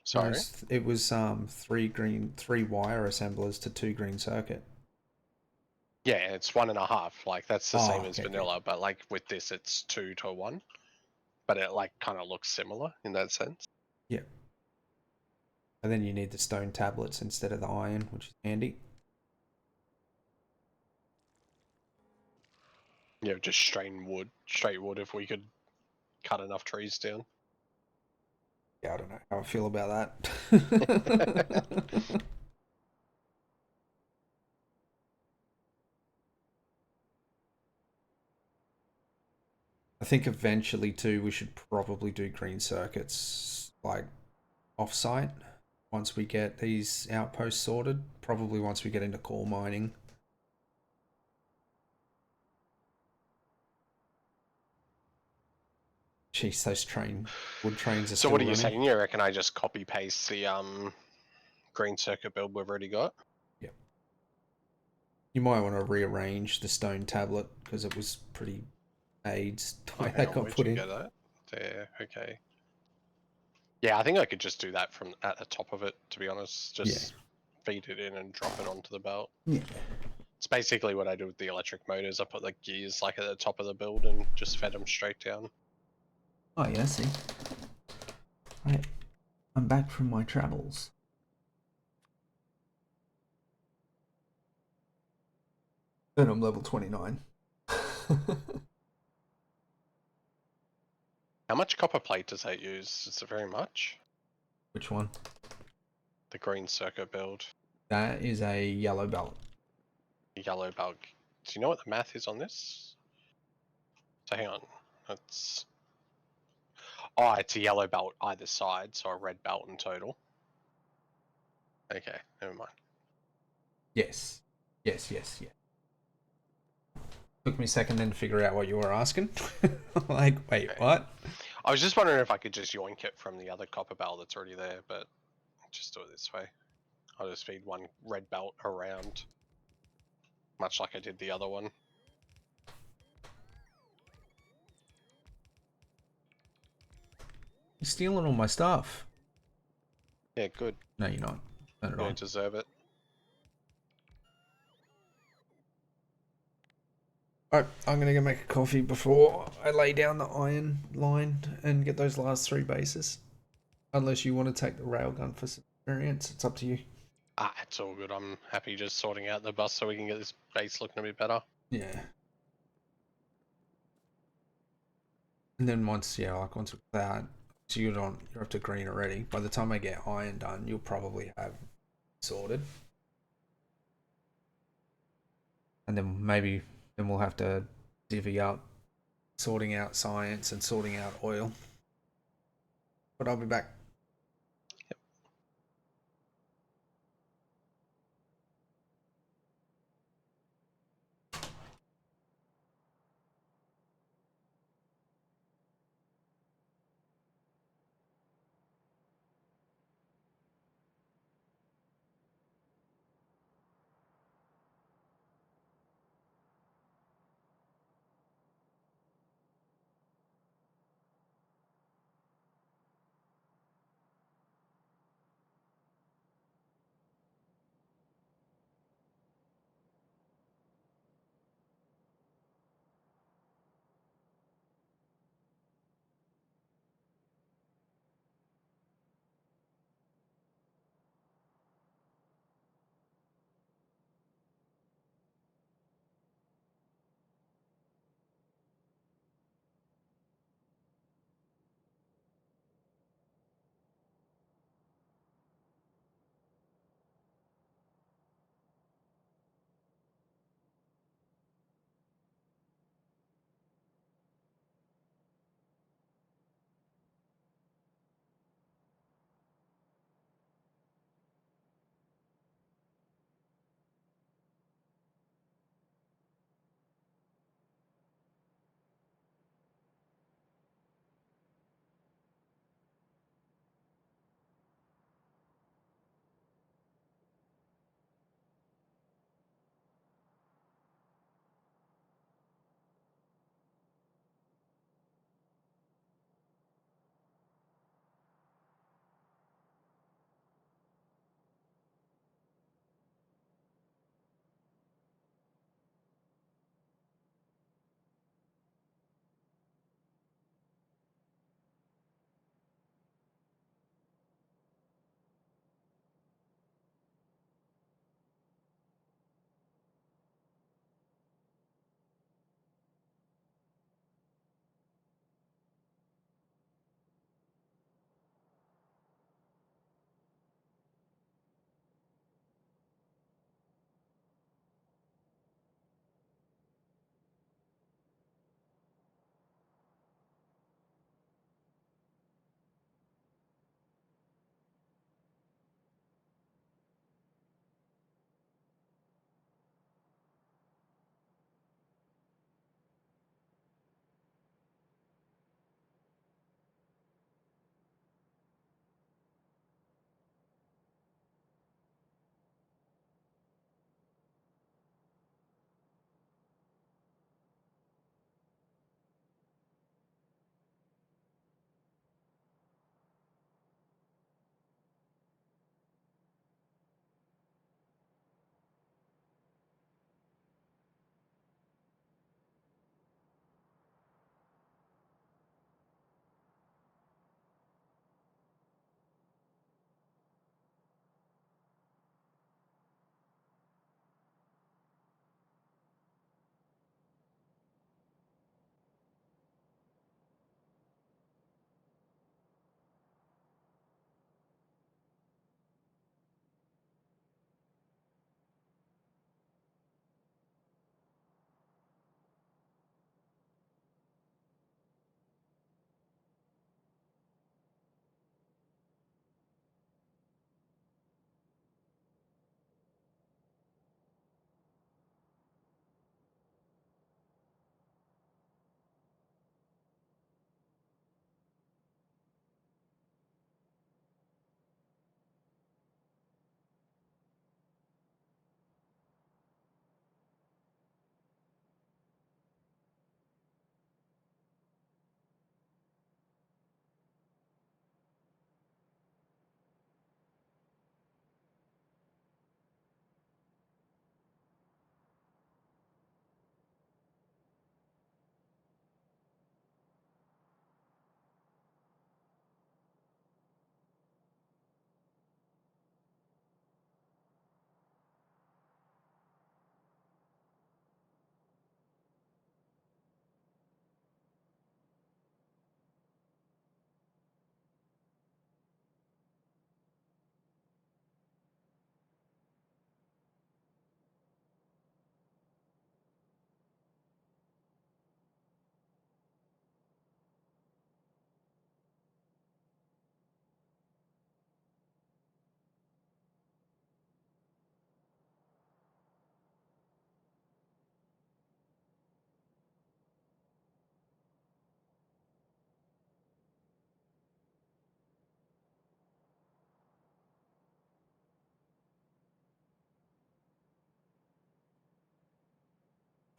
S2: Sorry.
S1: It was 3 wire assemblers to 2 green circuit.
S2: Yeah, it's 1.5. Like that's the same as
S1: Okay,
S2: vanilla, but like with this, it's 2 to 1. But it like kind of looks similar in that sense.
S1: Yeah. And then you need the stone tablets instead of the iron, which is handy.
S2: Yeah, just straight wood if we could cut enough trees down.
S1: Yeah, I don't know how I feel about that. I think eventually too we should probably do green circuits like off-site once we get these outposts sorted. Probably once we get into coal mining. Jeez, those wood trains are
S2: So
S1: still
S2: what are you
S1: running.
S2: saying? You reckon I just copy paste the green circuit build we've already got?
S1: Yep. You might want to rearrange the stone tablet because it was pretty AIDS the
S2: Oh,
S1: way
S2: hang
S1: that
S2: on,
S1: got
S2: where'd
S1: put
S2: you
S1: in.
S2: get that? There, okay. Yeah, I think I could just do that from at the top of it, to be honest.
S1: Yeah.
S2: Just feed it in and drop it onto the belt.
S1: Yeah.
S2: It's basically what I do with the electric motors. I put the gears like at the top of the build and just fed them straight down.
S1: Oh yeah, see. Right. I'm back from my travels. And I'm level 29.
S2: How much copper plate does that use? Is it very much?
S1: Which one?
S2: The green circuit build.
S1: That is a yellow belt.
S2: Yellow bug. Do you know what the math is on this? So hang on. That's it's a yellow belt either side, so a red belt in total. Okay, never mind.
S1: Yes. Yes, yes, yes. Took me a second then to figure out what you were asking. Like, wait,
S2: Okay.
S1: what?
S2: I was just wondering if I could just yoink it from the other copper belt that's already there, but just do it this way. I'll just feed one red belt around, much like I did the other one.
S1: You're stealing all my stuff.
S2: Yeah, good.
S1: No, you're not. Turn it
S2: You
S1: on.
S2: don't deserve it.
S1: Alright, I'm gonna go make a coffee before I lay down the iron line and get those last 3 bases. Unless you want to take the railgun for some experience, it's up to you.
S2: It's all good. I'm happy just sorting out the bus so we can get this base looking a bit better.
S1: Yeah. And then once, yeah, like once that, so you're up to green already. By the time I get iron done, you'll probably have sorted. And then maybe then we'll have to divvy up sorting out science and sorting out oil. But I'll be back.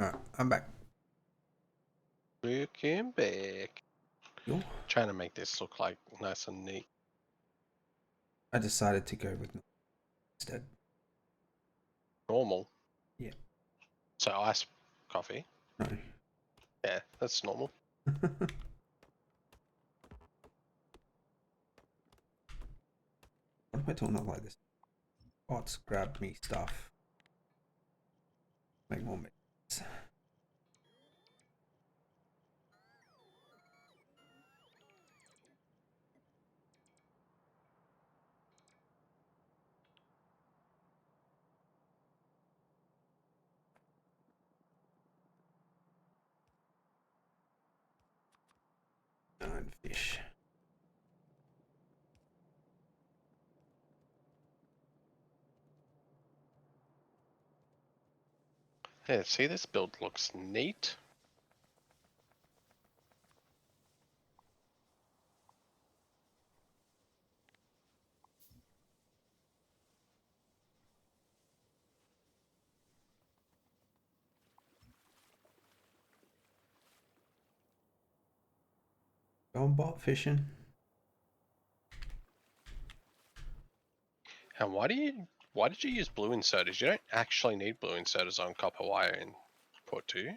S1: Alright, I'm back.
S2: Looking back.
S1: Yo.
S2: Trying to make this look like nice and neat.
S1: I decided to go with instead.
S2: Normal.
S1: Yeah.
S2: So iced coffee.
S1: No.
S2: Yeah, that's normal.
S1: What am I doing not like this? Bots grab me stuff. Make more mix. And fish.
S2: Yeah, see, this build looks neat.
S1: Going bot fishing.
S2: And why did you use blue inserters? You don't actually need blue inserters on copper wire in port 2.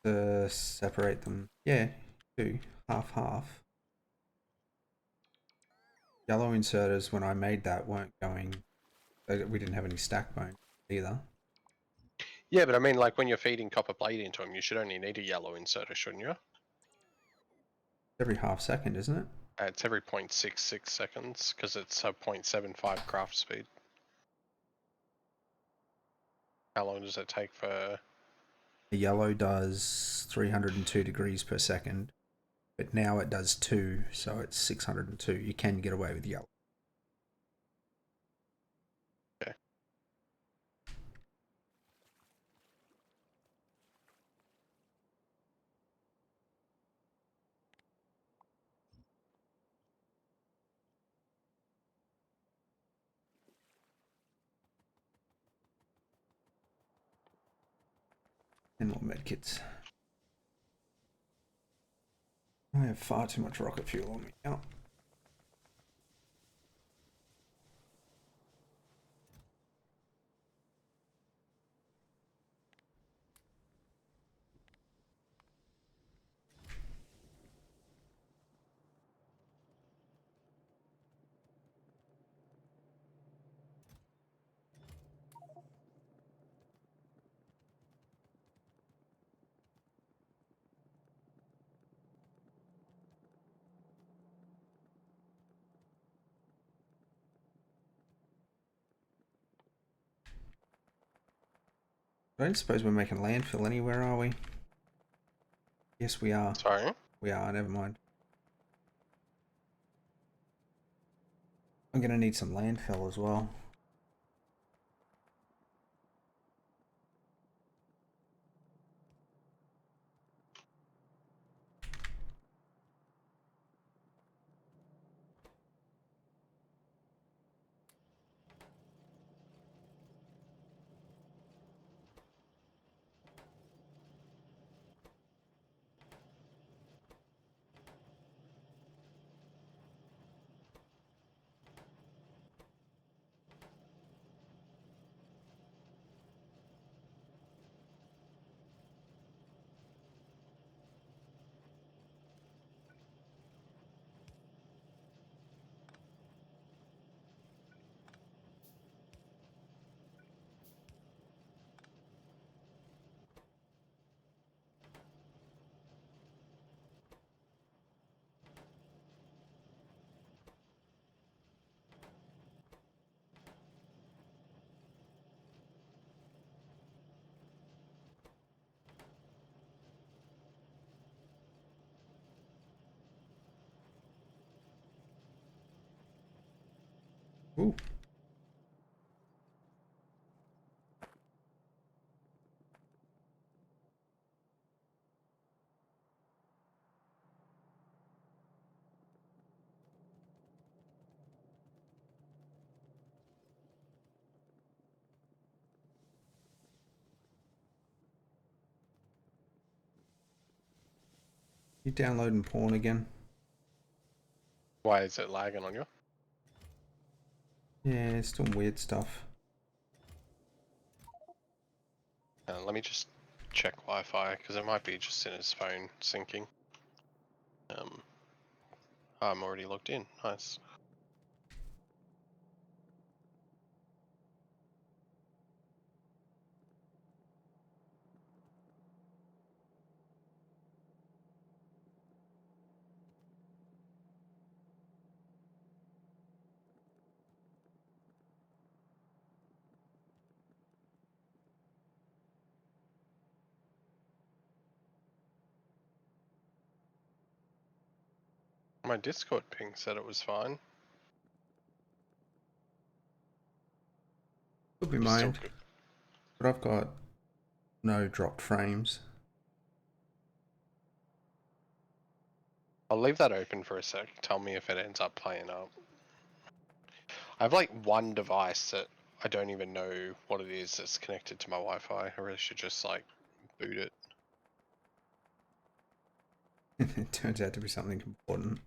S1: To separate them. Yeah, do half half. Yellow inserters when I made that weren't going. We didn't have any stack bone either.
S2: Yeah, but I mean, like when you're feeding copper plate into them, you should only need a yellow inserter, shouldn't you?
S1: Every half second, isn't it?
S2: It's every 0.66 seconds because it's a 0.75 craft speed. How long does it take for?
S1: The yellow does 302 degrees per second, but now it does 2, so it's 602. You can get away with yellow.
S2: Okay.
S1: And more medkits. I have far too much rocket fuel on me now. I don't suppose we're making landfill anywhere, are we? Yes, we are.
S2: Sorry.
S1: We are, never mind. I'm going to need some landfill as well. Ooh. You downloading porn again?
S2: Why is it lagging on you?
S1: Yeah, it's doing weird stuff.
S2: Let me just check Wi-Fi because it might be just in his phone syncing. I'm already logged in. Nice. My Discord ping said it was fine.
S1: Could be
S2: You're still
S1: mine,
S2: good.
S1: but I've got no dropped frames.
S2: I'll leave that open for a sec. Tell me if it ends up playing up. I have like one device that I don't even know what it is that's connected to my Wi-Fi. I really should just like boot it.
S1: It turns out to be something important.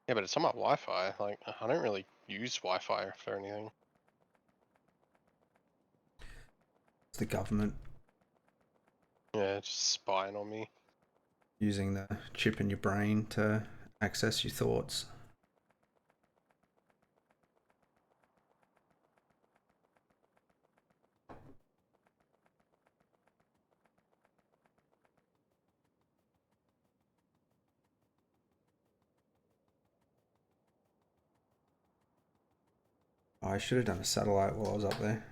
S2: Yeah, but it's on my Wi-Fi. Like, I don't really use Wi-Fi for anything.
S1: It's the government
S2: Yeah, it's just spying on me.
S1: using the chip in your brain to access your thoughts. Oh, I should have done a satellite while I was up there.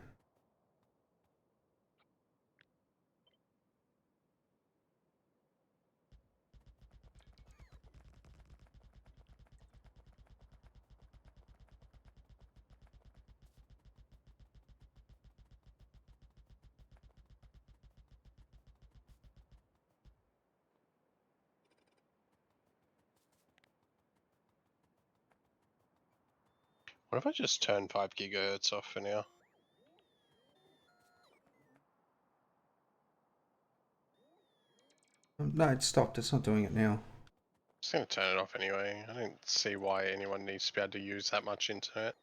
S2: What if I just turn 5 gigahertz off for now?
S1: No, it stopped. It's not doing it now.
S2: I'm just gonna turn it off anyway. I don't see why anyone needs to be able to use that much internet.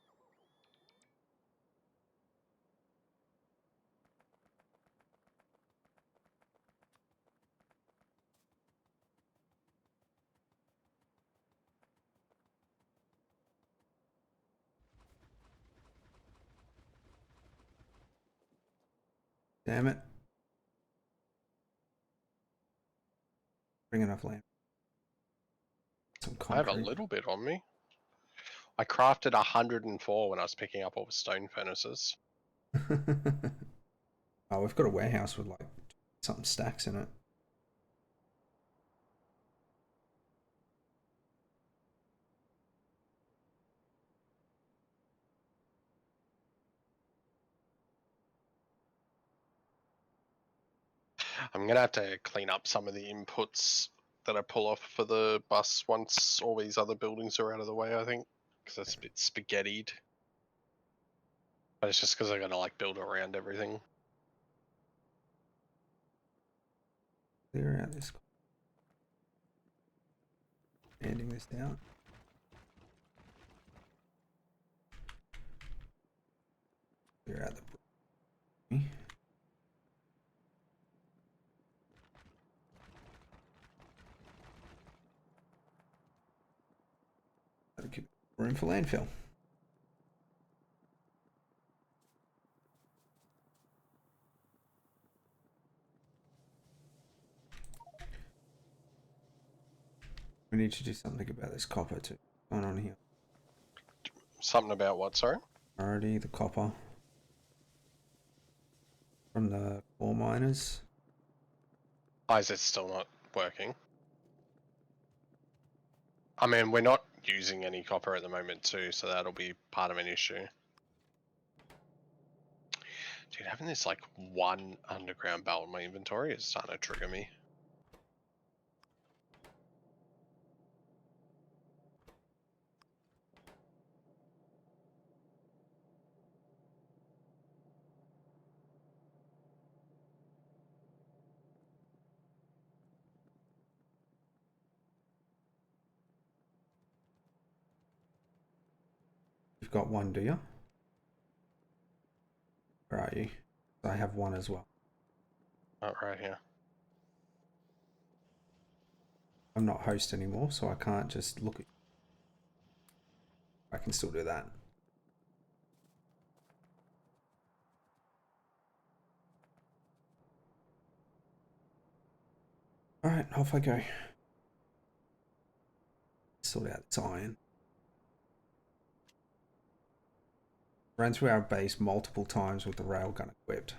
S1: Damn it. Bring enough land. Some
S2: I have a
S1: concrete.
S2: little bit on me. I crafted 104 when I was picking up all the stone furnaces.
S1: Oh, we've got a warehouse with like something stacks in it.
S2: I'm gonna have to clean up some of the inputs that I pull off for the bus once all these other buildings are out of the way, I think. Because that's a bit spaghettied. But it's just because I gotta like build around everything.
S1: Clear out this. Handing this down. Clear out the. That'll give room for landfill. We need to do something about this copper too. What's going on here?
S2: Something about what, sorry?
S1: Already the copper from the ore miners.
S2: Why is it still not working? I mean, we're not using any copper at the moment too, so that'll be part of an issue. Dude, having this like one underground belt in my inventory is starting to trigger me.
S1: You've got one, do you? Where are you? I have one as well.
S2: Oh, right here.
S1: I'm not host anymore, so I can't just look at. I can still do that. Alright, off I go. Sort out this iron. Ran through our base multiple times with the railgun equipped.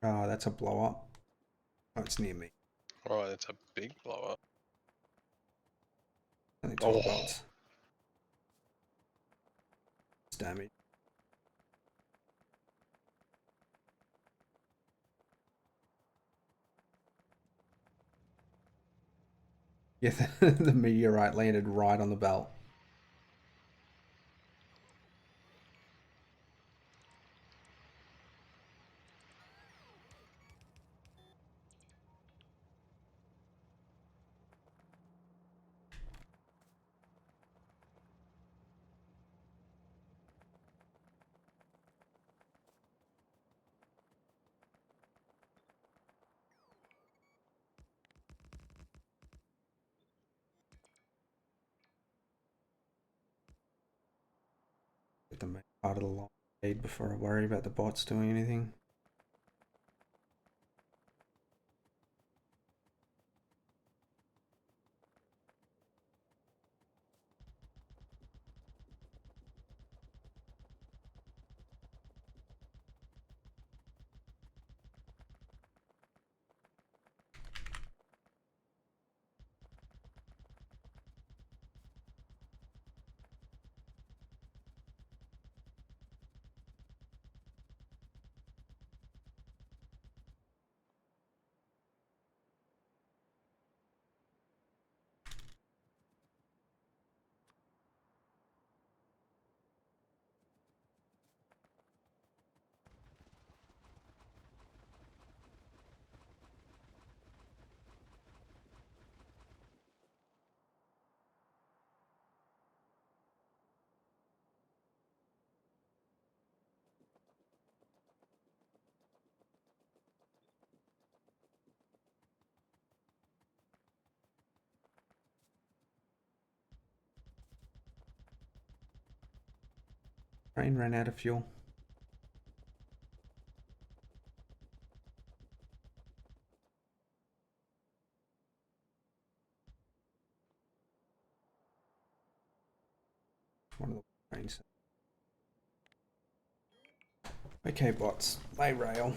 S1: Oh, that's a blow up. Oh, it's near me.
S2: Oh, that's a big blow up.
S1: Only 12
S2: Oh.
S1: bolts. It's damage. Yeah, the meteorite landed right on the belt. Get the main part of the long lead before I worry about the bots doing anything. Train ran out of fuel. One of the trains. Okay, bots. Lay rail.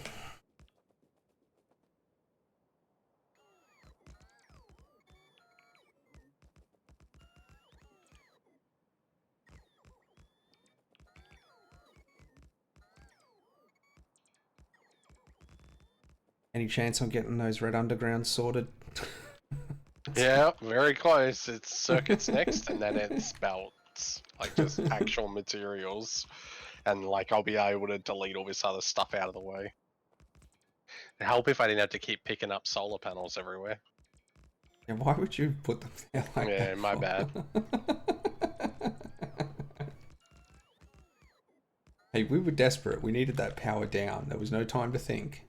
S1: Any chance on getting those red undergrounds sorted?
S2: Yeah, very close. It's circuits next, and then it's belts, like just actual materials, and like I'll be able to delete all this other stuff out of the way. It'd help if I didn't have to keep picking up solar panels everywhere.
S1: Yeah, why would you put them there like
S2: Yeah,
S1: that?
S2: my bad.
S1: Hey, we were desperate. We needed that power down. There was no time to think.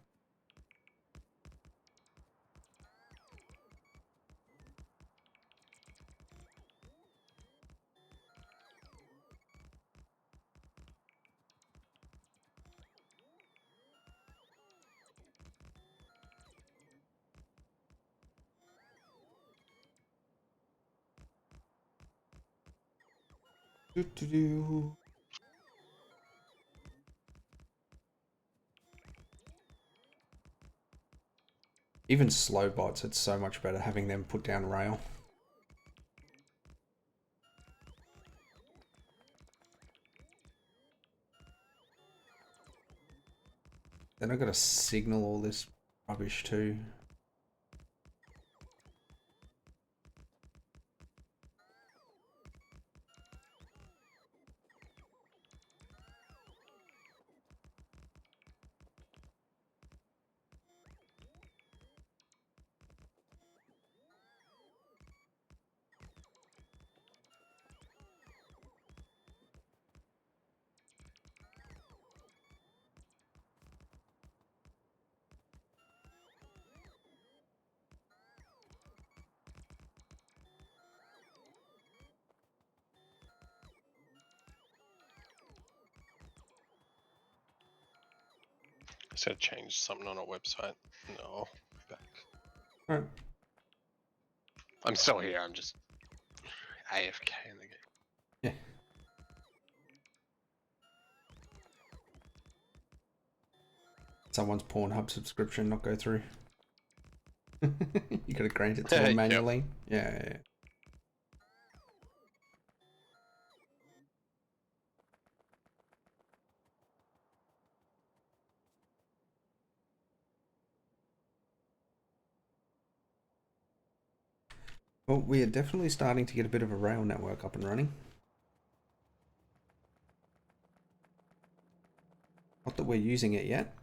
S1: Do, do, do. Even slow bots, it's so much better having them put down rail. Then I've got to signal all this rubbish too.
S2: I said change something on our website. No, back.
S1: Alright.
S2: I'm still here. I'm just AFK in the game.
S1: Yeah. Someone's Pornhub subscription not go through. You gotta grant it to them manually. Yep. Yeah. Well, we are definitely starting to get a bit of a rail network up and running. Not that we're using it yet.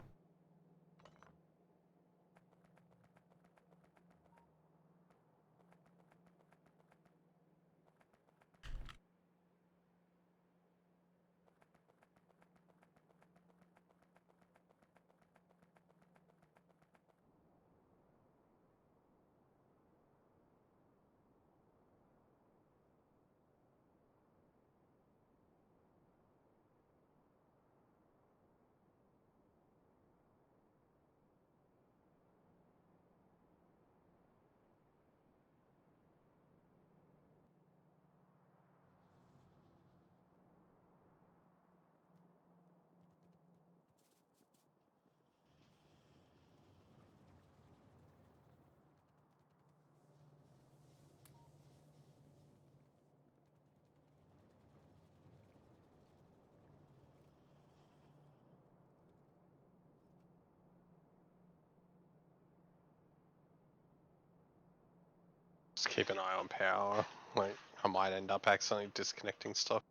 S2: Just keep an eye on power. Like, I might end up accidentally disconnecting stuff.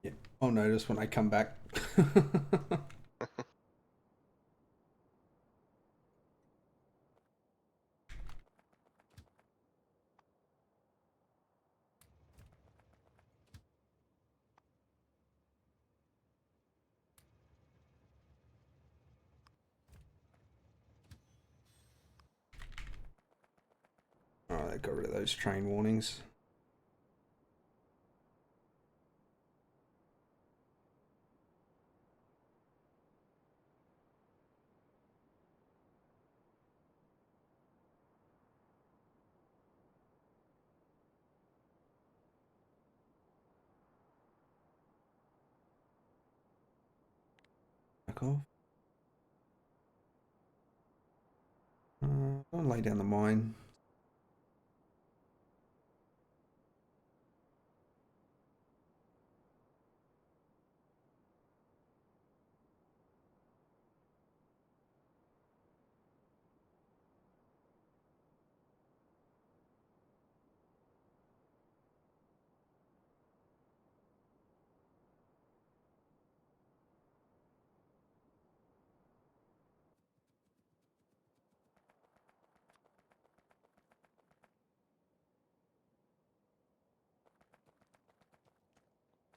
S1: Yeah. I'll notice when I come back. Oh, they got rid of those train warnings. Back off. Go and lay down the mine.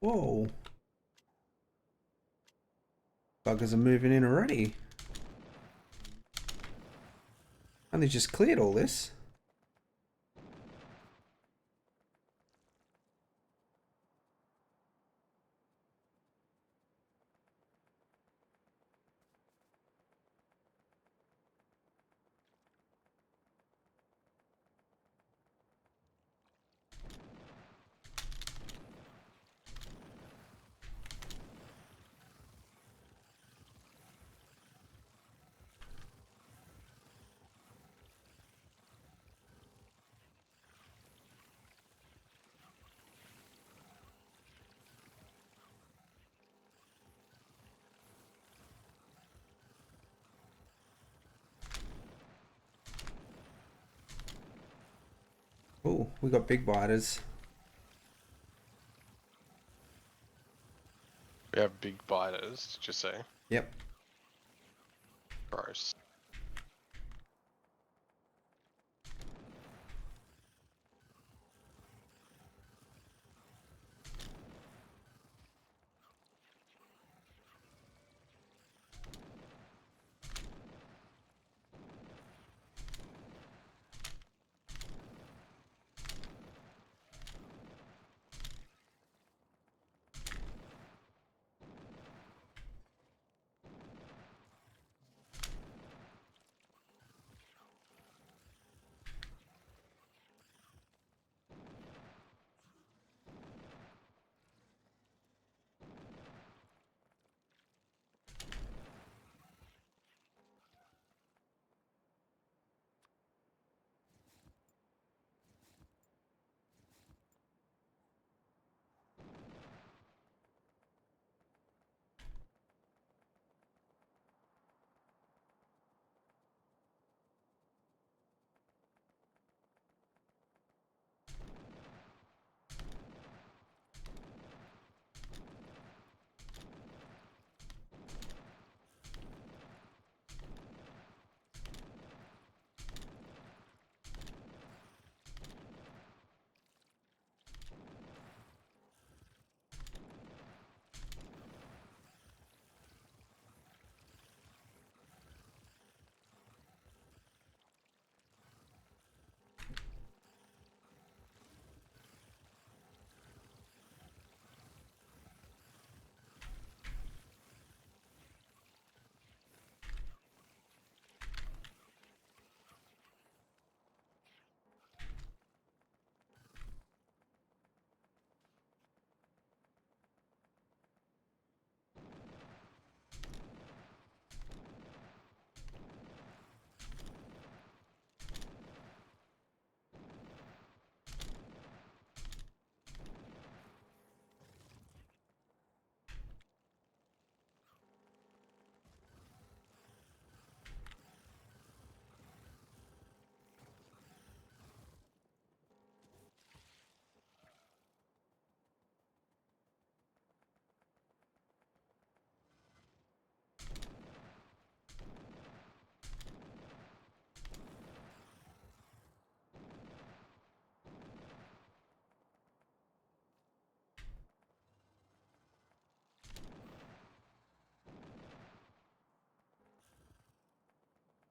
S1: Whoa. Buggers are moving in already. And they just cleared all this. Oh, we got big biters.
S2: We have big biters, did you say?
S1: Yep.
S2: Gross.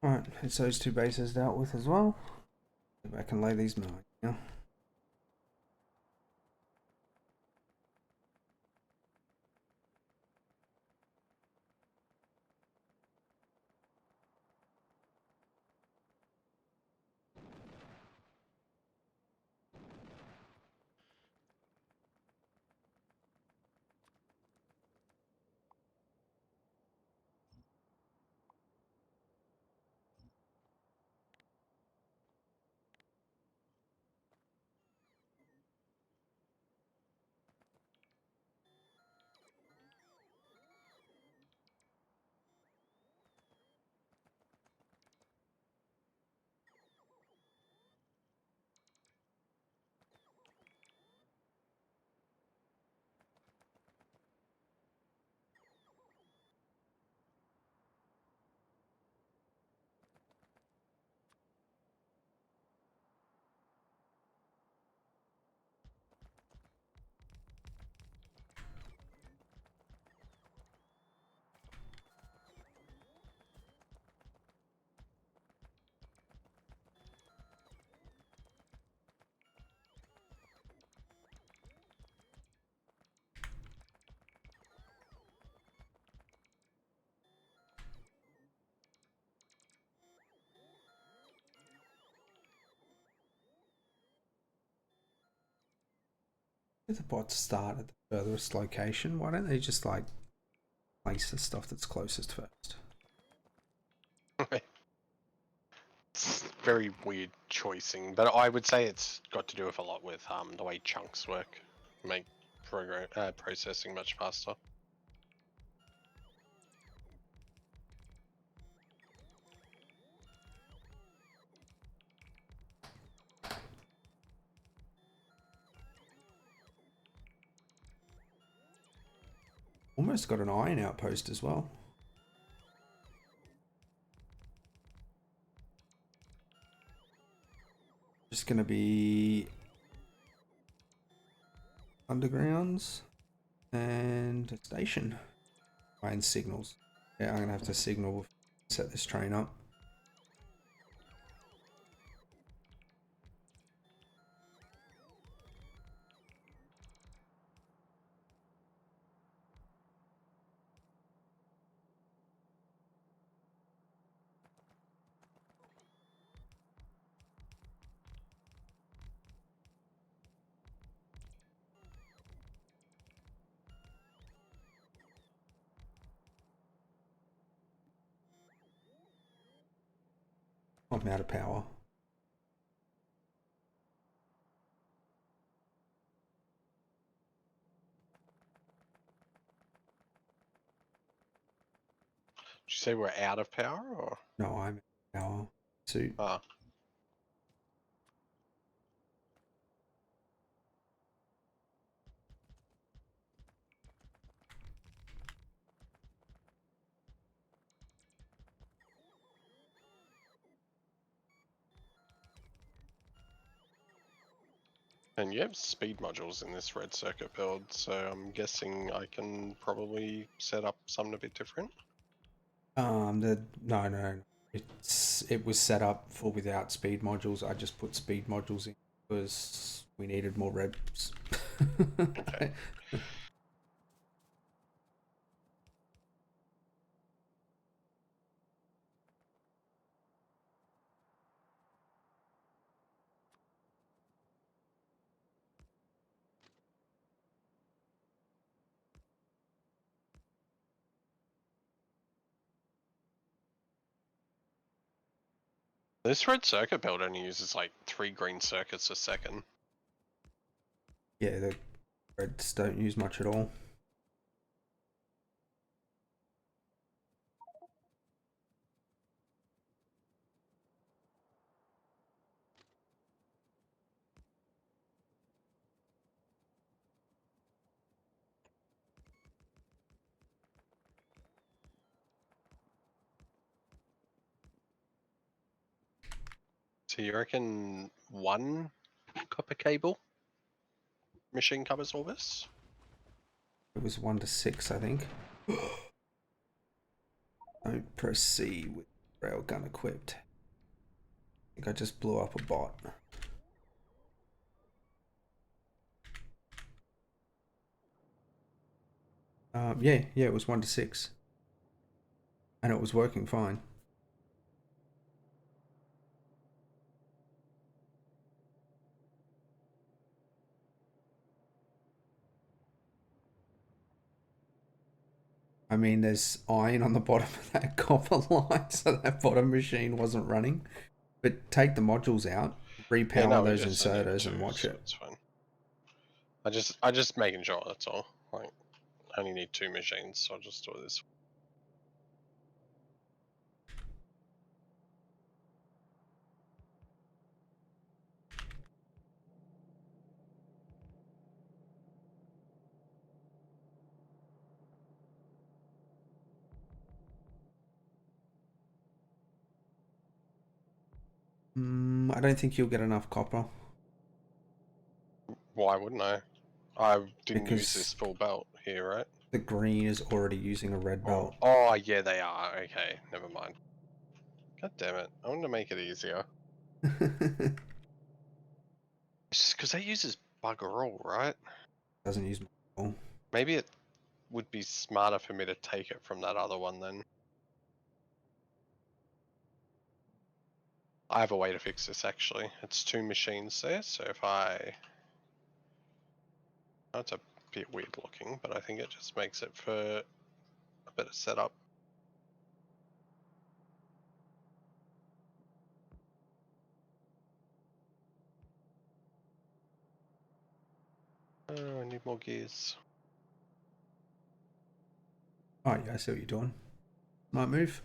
S1: Alright, it's those two bases dealt with as well. Go back and lay these mowing now. If the bots start at the furthest location, why don't they just like place the stuff that's closest first?
S2: It's very weird choicing, but I would say it's got to do with a lot with the way chunks work, make processing much faster.
S1: almost got an iron outpost as well. Just gonna be undergrounds and a station. And signals. Yeah, I'm gonna have to signal, set this train up. I'm out of power.
S2: Did you say we're out of power or?
S1: No, I'm out of power. Suit.
S2: Ah. And you have speed modules in this red circuit build, so I'm guessing I can probably set up something a bit different.
S1: No. It was set up for without speed modules. I just put speed modules in because we needed more revs.
S2: Okay. This red circuit build only uses like 3 green circuits a second.
S1: Yeah, the reds don't use much at all.
S2: So you reckon 1 copper cable machine covers all this?
S1: It was 1 to 6, I think. Don't proceed with railgun equipped. I think I just blew up a bot. Yeah, it was 1 to 6. And it was working fine. I mean, there's iron on the bottom of that copper line, so that bottom machine wasn't running. But take the modules out,
S2: Yeah,
S1: repower
S2: no,
S1: those
S2: just I need
S1: inserters
S2: 2,
S1: and watch
S2: so
S1: it.
S2: it's fine. I just making sure, that's all. Like, I only need 2 machines, so I'll just do this.
S1: I don't think you'll get enough copper.
S2: Why wouldn't I? I didn't use this
S1: Because
S2: full belt here, right?
S1: the green is already using a red belt.
S2: Oh, yeah, they are. Okay, never mind. God damn it. I want to make it easier. It's because that uses bugger all, right?
S1: Doesn't use more.
S2: Maybe it would be smarter for me to take it from that other one then. I have a way to fix this actually. It's 2 machines there, so if I... That's a bit weird looking, but I think it just makes it for a better setup. Oh, I need more gears.
S1: Oh yeah, I see what you're doing. Might move.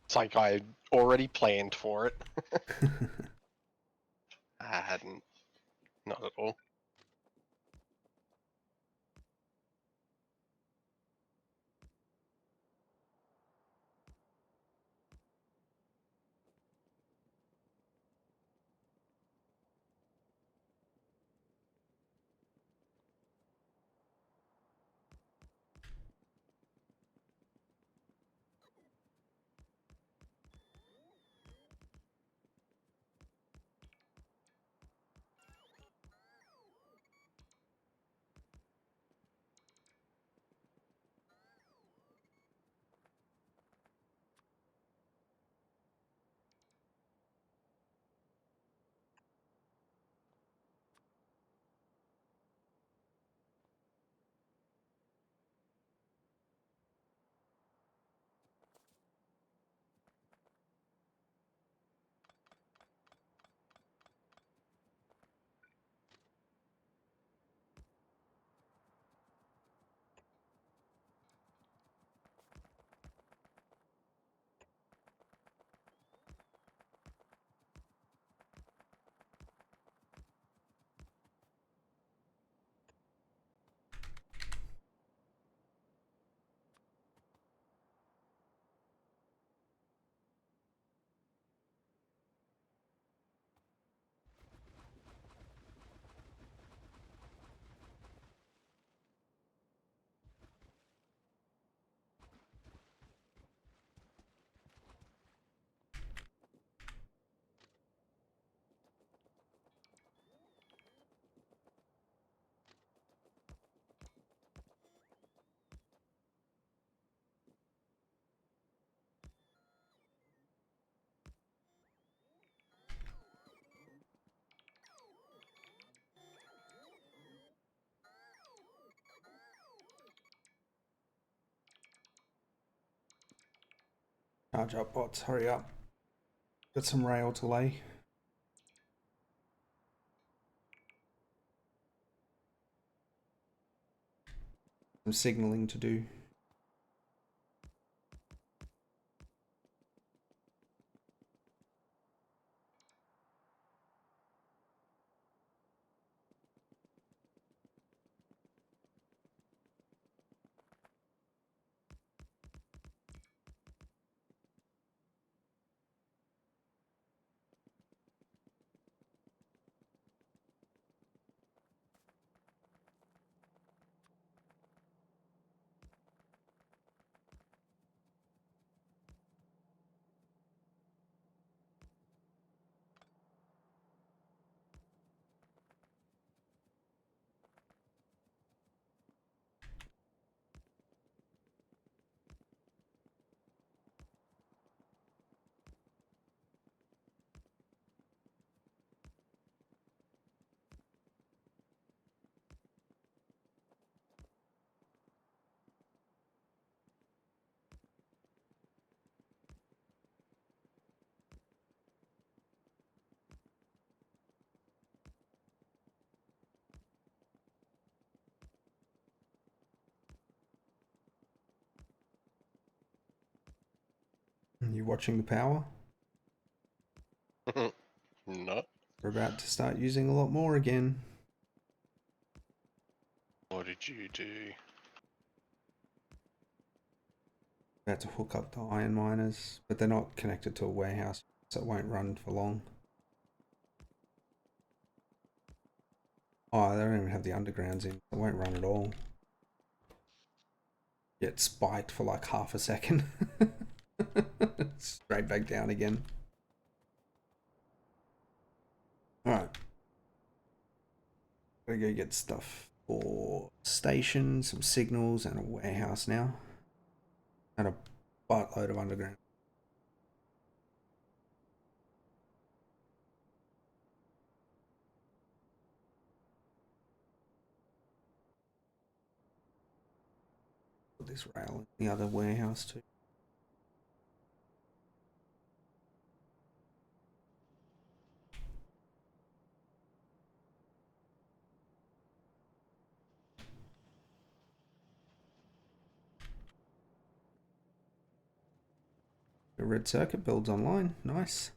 S2: It's like I already planned for it. I hadn't. Not at all.
S1: Charge up, bots, hurry up. Got some rail to lay. Some signalling to do. You watching the power?
S2: No.
S1: We're about to start using a lot more again.
S2: What did you do?
S1: About to hook up the iron miners, but they're not connected to a warehouse, so it won't run for long. Oh, they don't even have the undergrounds in, so it won't run at all. Get spiked for like half a second. Straight back down again. Alright. Gotta go get stuff for station, some signals, and a warehouse now. And a buttload of underground. Put this rail in the other warehouse too. The red circuit builds online. Nice.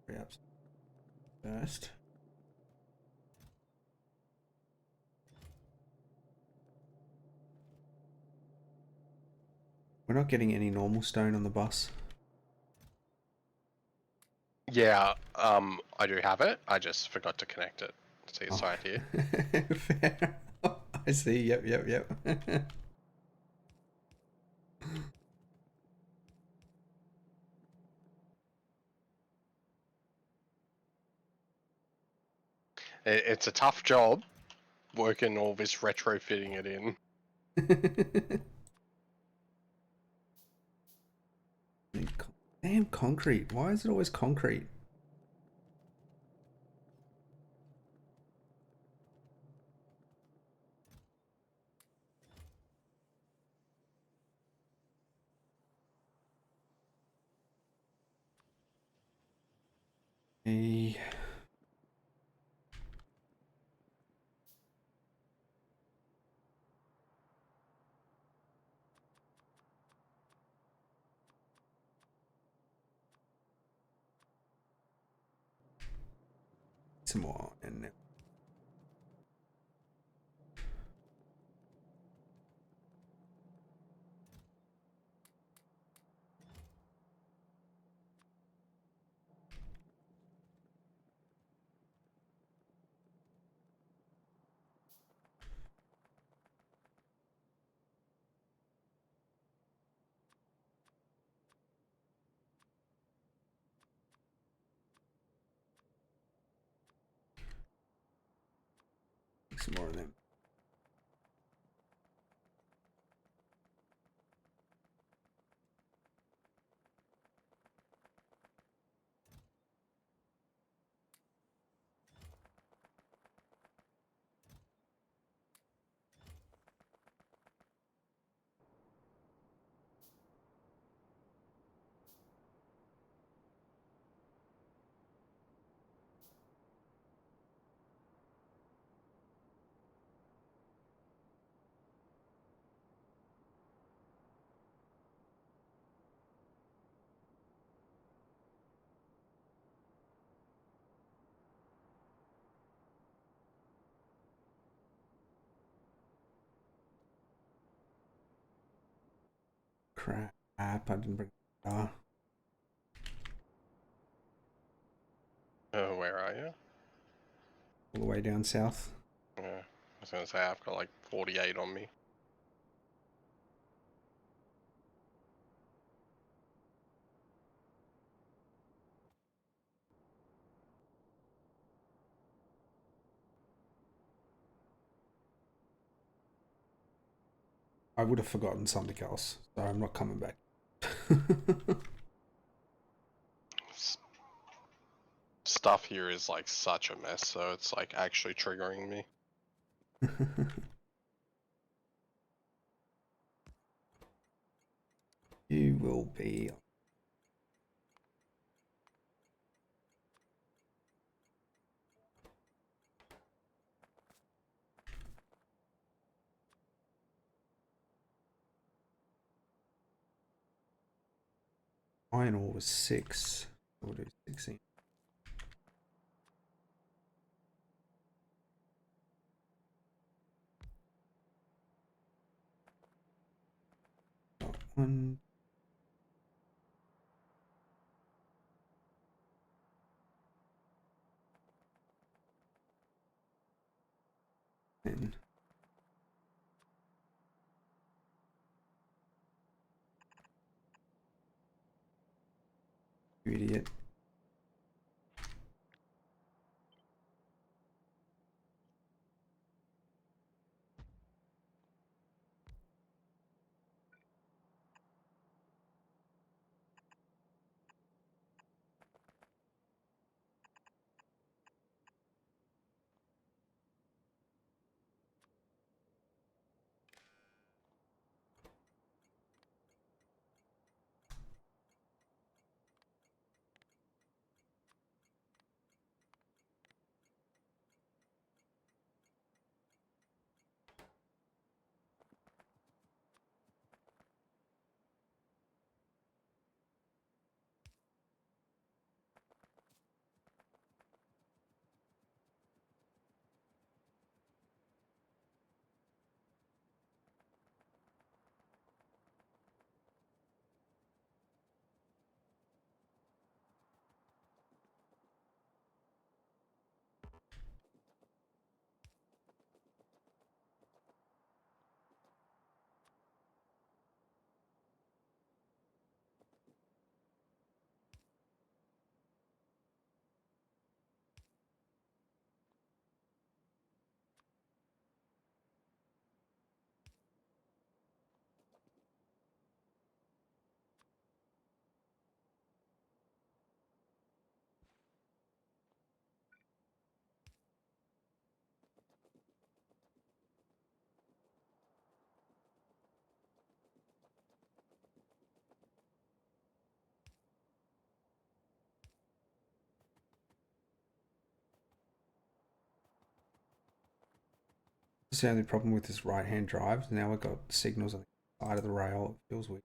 S1: Perhaps first. We're not getting any normal stone on the bus.
S2: Yeah, I do have it. I just forgot to connect it. See, it's
S1: Oh.
S2: right here.
S1: Fair. I see. Yep.
S2: It's a tough job working all this retrofitting it in.
S1: Damn concrete. Why is it always concrete? Hey. Some more in there. Some more of them. Crap. I didn't bring
S2: Where are you?
S1: all the way down south.
S2: Yeah, I was gonna say I've got like 48 on me.
S1: I would have forgotten something else, so I'm not coming back.
S2: Stuff here is like such a mess, so it's like actually triggering me.
S1: You will be. Iron ore was 6. We'll do 16. Got 1. Then you idiot. the only problem with this right-hand drive. Now we've got signals on the side of the rail. It feels weird.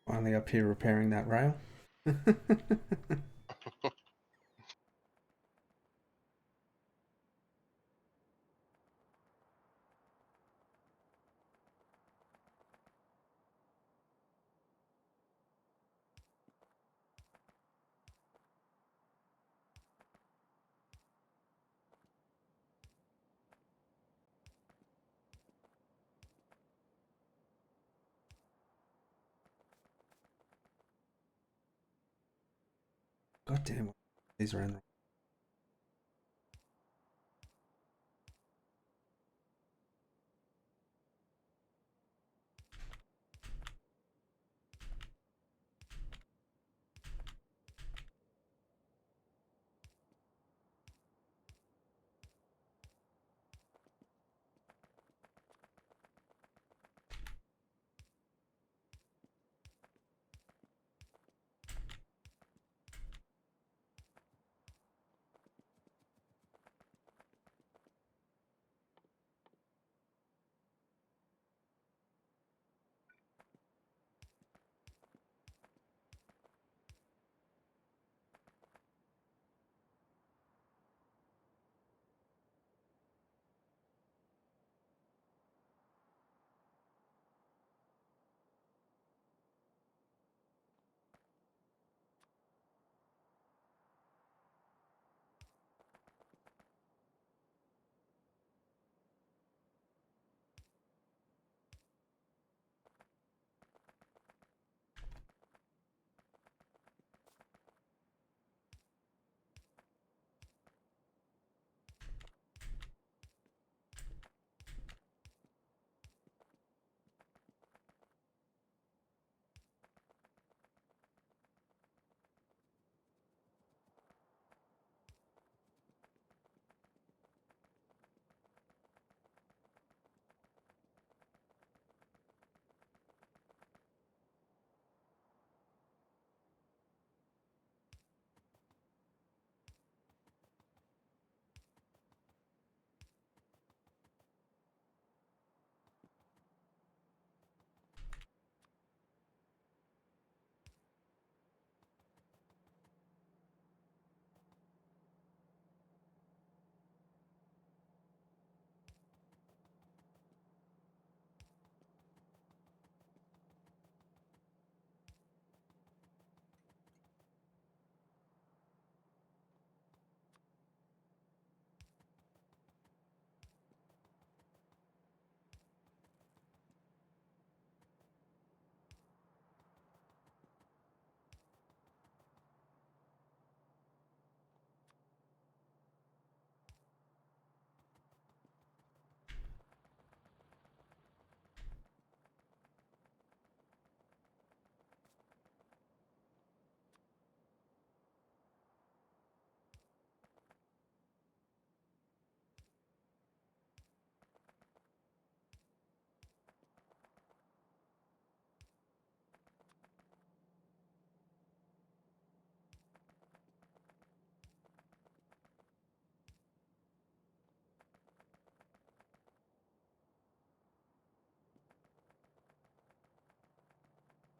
S1: Finally up here repairing that rail. God damn, these are in.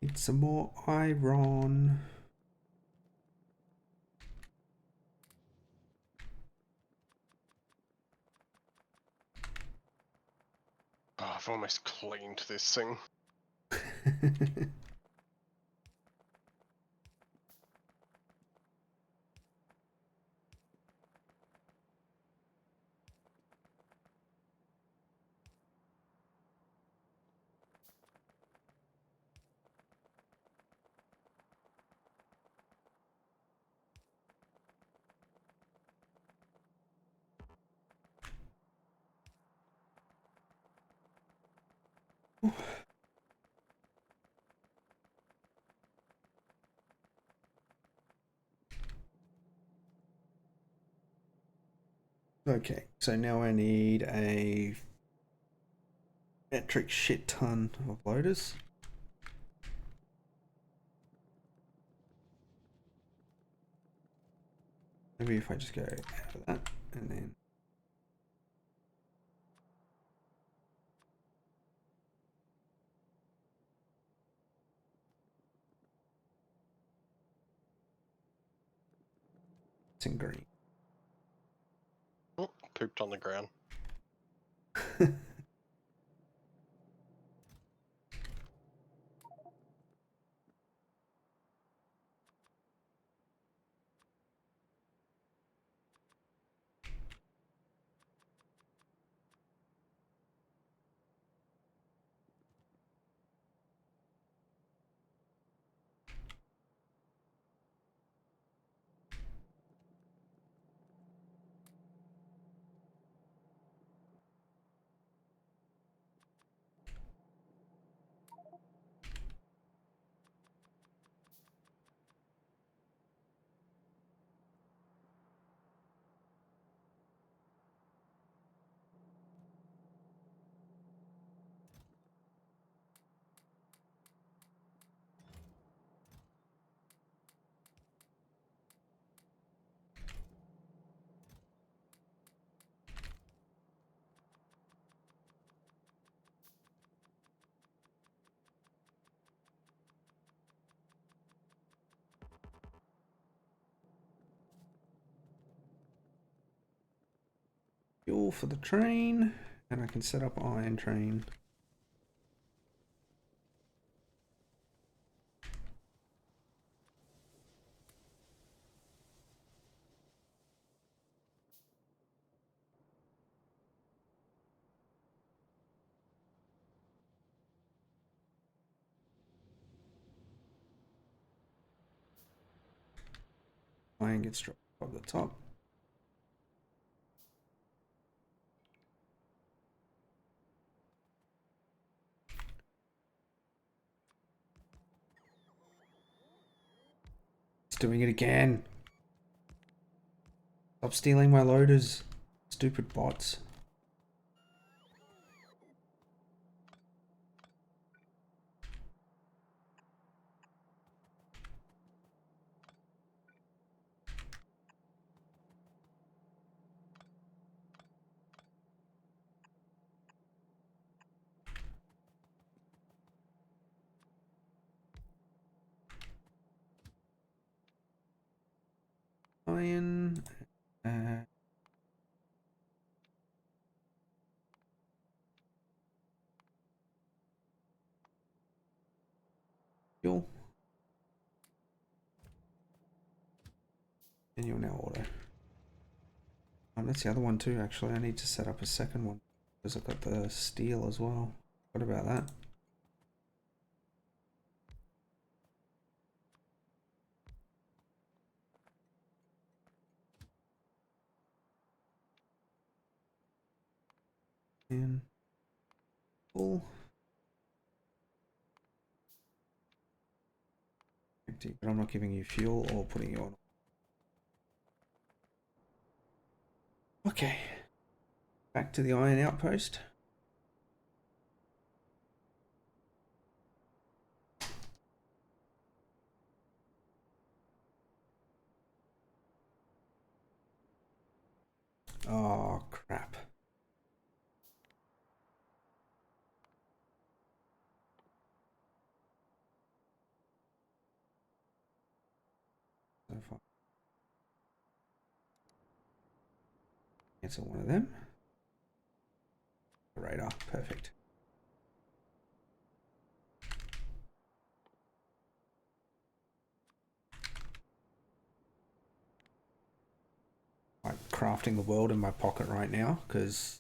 S1: Need some more iron.
S2: Oh, I've almost cleaned this thing.
S1: Okay, so now I need a metric shit ton of loaders. Maybe if I just go out of that and then it's in green.
S2: Oh, pooped on the ground.
S1: Fuel for the train, and I can set up iron train. Iron gets dropped off the top. It's doing it again. Stop stealing my loaders, stupid bots. Iron. Fuel. And you'll now auto. That's the other one too, actually. I need to set up a second one because I've got the steel as well. What about that? And full. Empty, but I'm not giving you fuel or putting you on. Okay. Back to the iron outpost. Oh, crap. Cancel one of them. Radar, perfect. Like crafting the world in my pocket right now because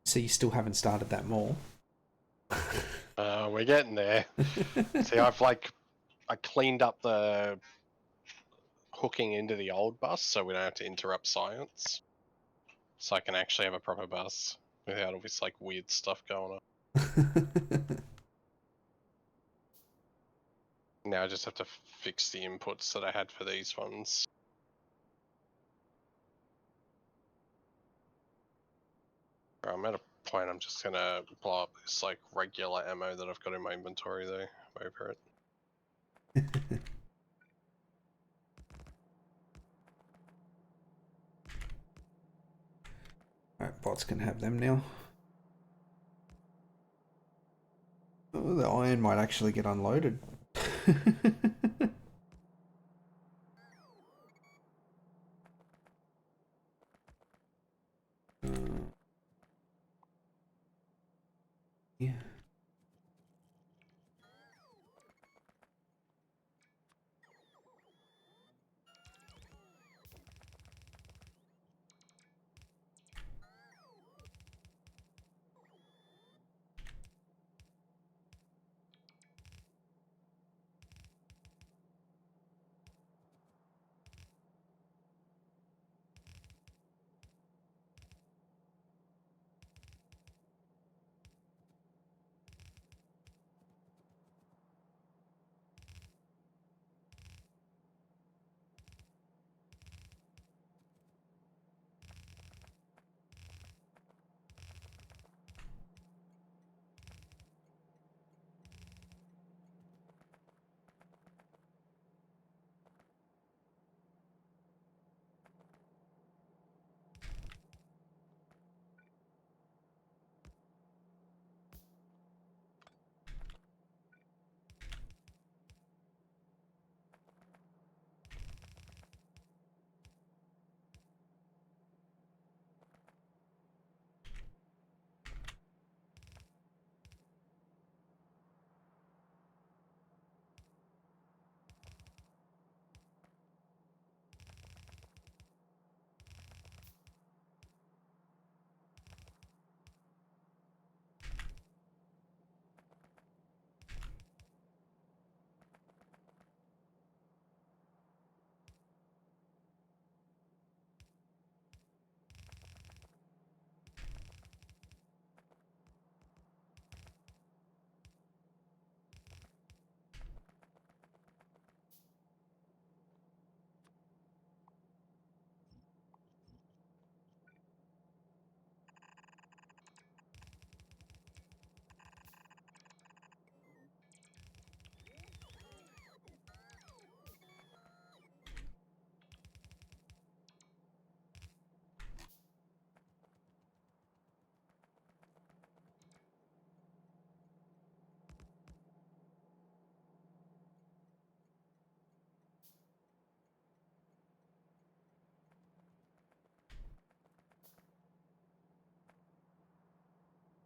S1: see, you still haven't started that mall.
S2: We're getting there. See, I cleaned up the hooking into the old bus so we don't have to interrupt science. So I can actually have a proper bus without all this like weird stuff going on. Now I just have to fix the inputs that I had for these ones. I'm at a point I'm just gonna blow up this like regular ammo that I've got in my inventory though. Over it.
S1: Alright, bots can have them now. Oh, the iron might actually get unloaded. Yeah.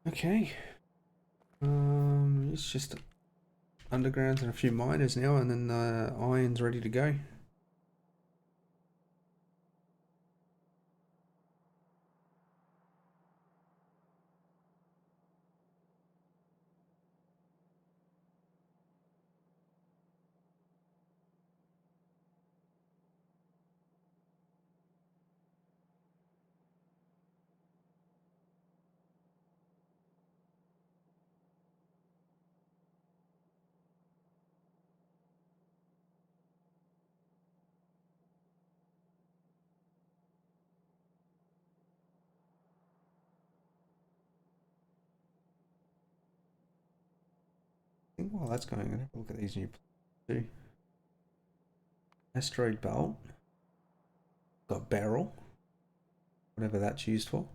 S1: Okay. It's just undergrounds and a few miners now, and then the iron's ready to go. I think while that's going, I'm gonna have a look at these new too. Asteroid belt. Got barrel. Whatever that's used for.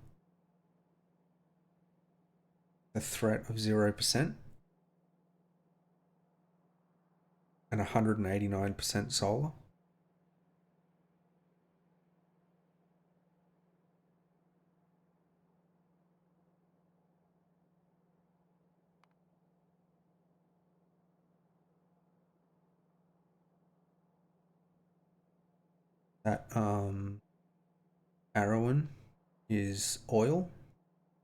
S1: A threat of 0%. And 189% solar. That Arrowan is oil.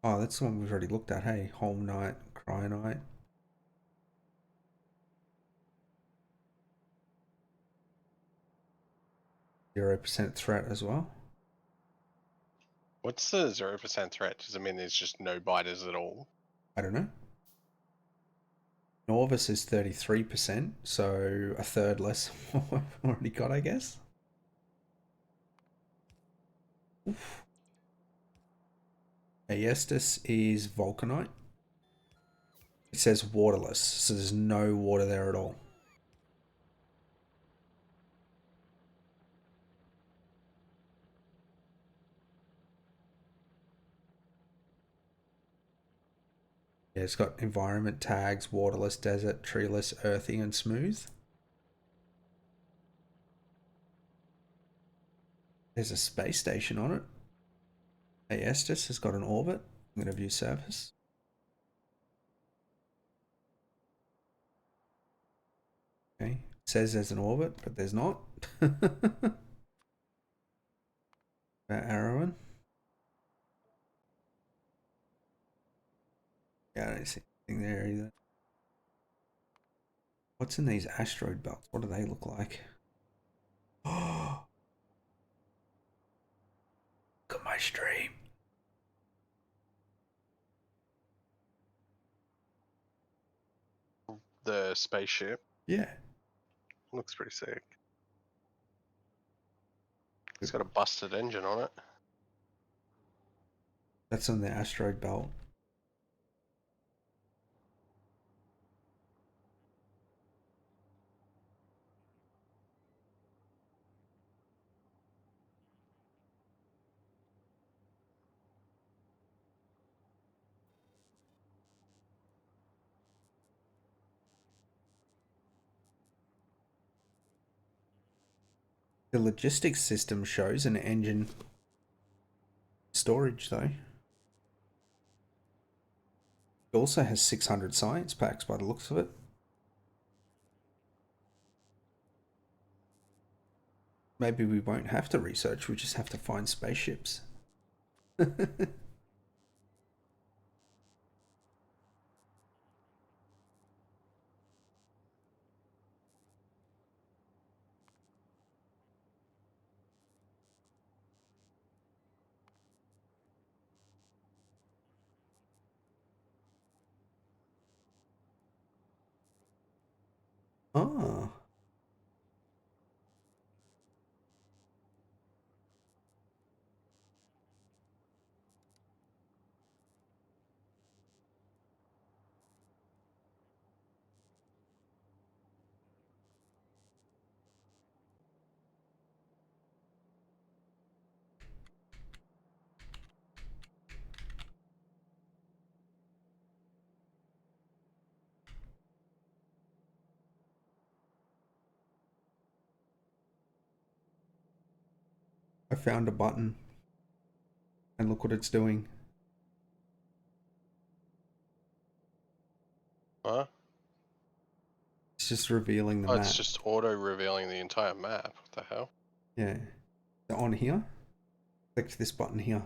S1: Oh, that's the one we've already looked at. Hey, Holmnite, Cryonite. %0 threat as well.
S2: What's the 0% threat? Does it mean there's just no biters at all?
S1: I don't know. Norvis is 33%, so a third less than what we've already got, I guess. Oof. Aestus is Vulcanite. It says waterless, so there's no water there at all. Yeah, it's got environment tags, waterless, desert, treeless, earthy, and smooth. There's a space station on it. Aestus has got an orbit. I'm going to view surface. Okay, it says there's an orbit, but there's not. Arrowan. Yeah, I don't see anything there either. What's in these asteroid belts? What do they look like? Oh, look at my stream.
S2: The spaceship
S1: Yeah.
S2: looks pretty sick. It's got a busted engine on it.
S1: That's on the asteroid belt. The logistics system shows an engine storage, though. It also has 600 science packs by the looks of it. Maybe we won't have to research, we just have to find spaceships. Ah, I found a button. And look what it's doing.
S2: Huh?
S1: It's just revealing the
S2: Oh, it's
S1: map.
S2: just auto-revealing the entire map. What the hell?
S1: Yeah. So on here, click this button here.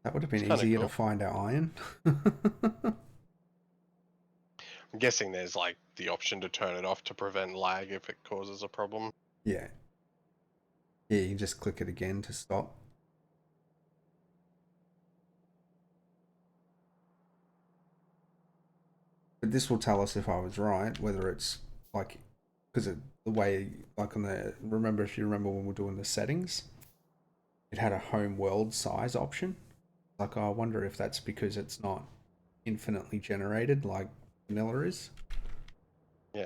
S1: That would have
S2: It's
S1: been
S2: kind of
S1: easier to
S2: cool.
S1: find our iron.
S2: I'm guessing there's like the option to turn it off to prevent lag if it causes a problem.
S1: Yeah. Yeah, you can just click it again to stop. But this will tell us if I was right, whether it's like, because the way, like on the, remember if you remember when we're doing the settings, it had a home world size option. Like, oh, I wonder if that's because it's not infinitely generated like vanilla is.
S2: Yeah.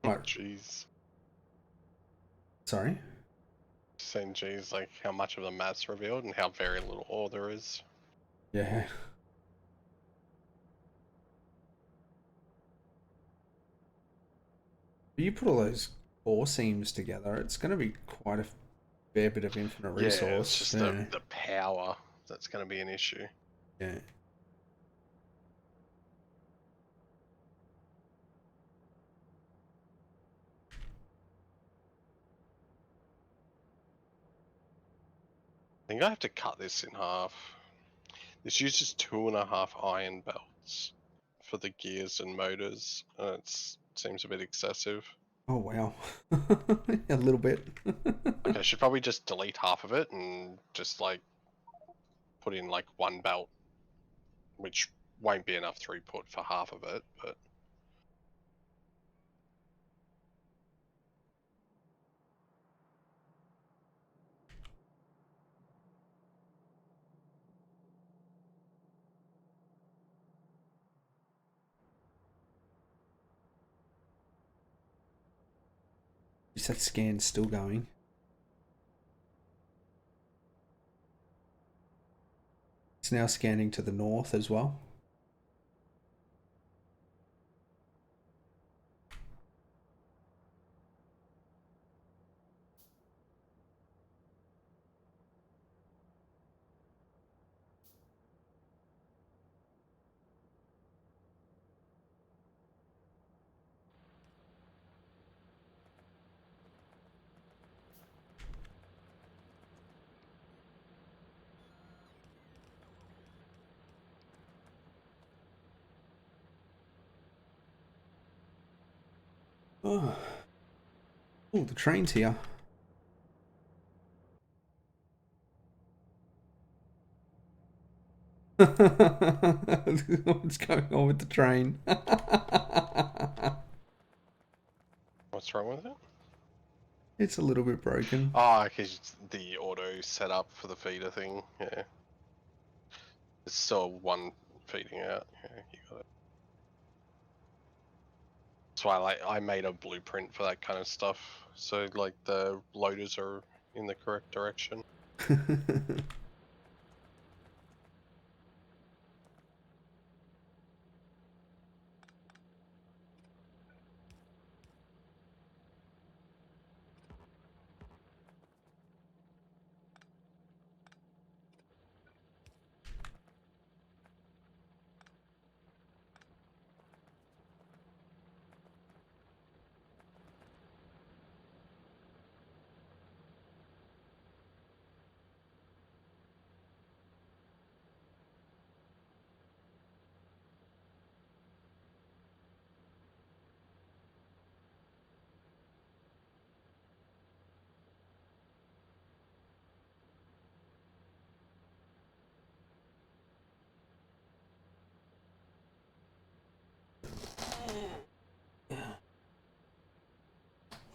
S1: Right.
S2: Jeez.
S1: Sorry.
S2: Saying geez, like how much of the map's revealed and how very little ore there is.
S1: Yeah. You put all those core seams together, it's going to be quite a fair bit of infinite
S2: Yeah, it's
S1: resource.
S2: just the power that's going to be an issue.
S1: Yeah.
S2: I think I have to cut this in half. This uses 2.5 iron belts for the gears and motors, and it seems a bit excessive.
S1: Oh wow. A little bit.
S2: Okay, I should probably just delete half of it and just like put in like one belt, which won't be enough throughput for half of it, but
S1: Is that scan still going? It's now scanning to the north as well. Oh, the train's here. What's going on with the train?
S2: what's wrong with it?
S1: It's a little bit broken.
S2: Oh, because the auto setup for the feeder thing. Yeah, it's still one feeding out. Yeah, you got it. That's why I made a blueprint for that kind of stuff, so like the loaders are in the correct direction.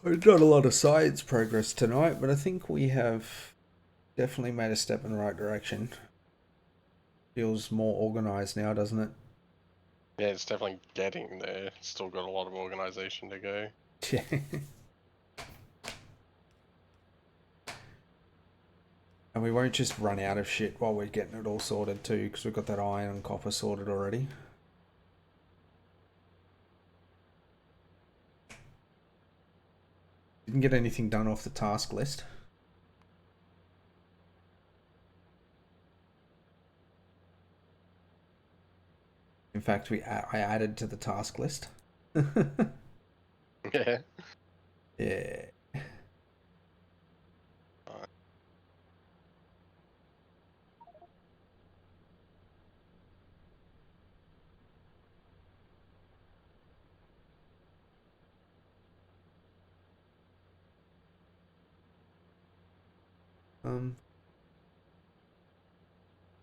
S1: We've done a lot of science progress tonight, but I think we have definitely made a step in the right direction. Feels more organized now, doesn't it?
S2: Yeah, it's definitely getting there. Still got a lot of organization to go.
S1: Yeah. And we won't just run out of shit while we're getting it all sorted too, because we've got that iron and copper sorted already. Didn't get anything done off the task list. In fact, I added to the task list.
S2: Yeah.
S1: Yeah.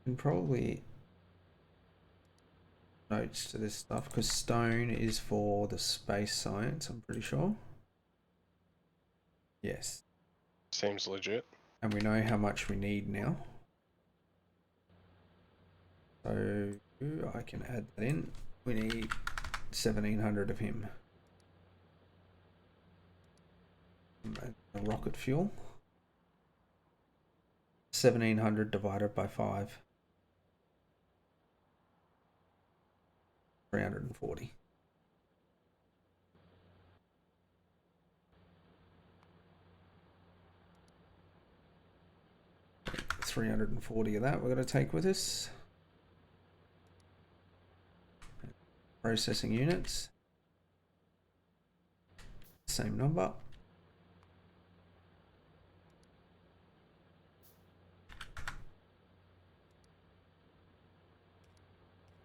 S1: And probably notes to this stuff because stone is for the space science, I'm pretty sure. Yes.
S2: Seems legit.
S1: And we know how much we need now. So I can add that in. We need 1700 of him. And the rocket fuel. 1700 divided by 5. 340. 340 of that we're going to take with us. Processing units. Same number.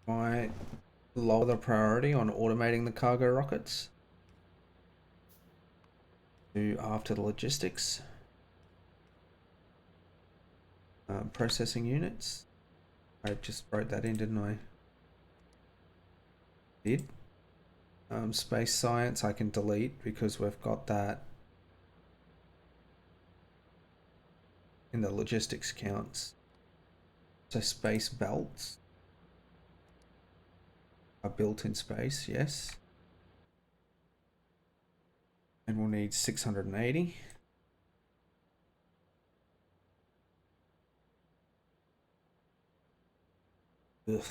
S1: Might lower the priority on automating the cargo rockets to after the logistics. Processing units. I just wrote that in, didn't I? Did. Space science I can delete because we've got that in the logistics counts. So space belts are built in space, yes. And we'll need 680. Ugh.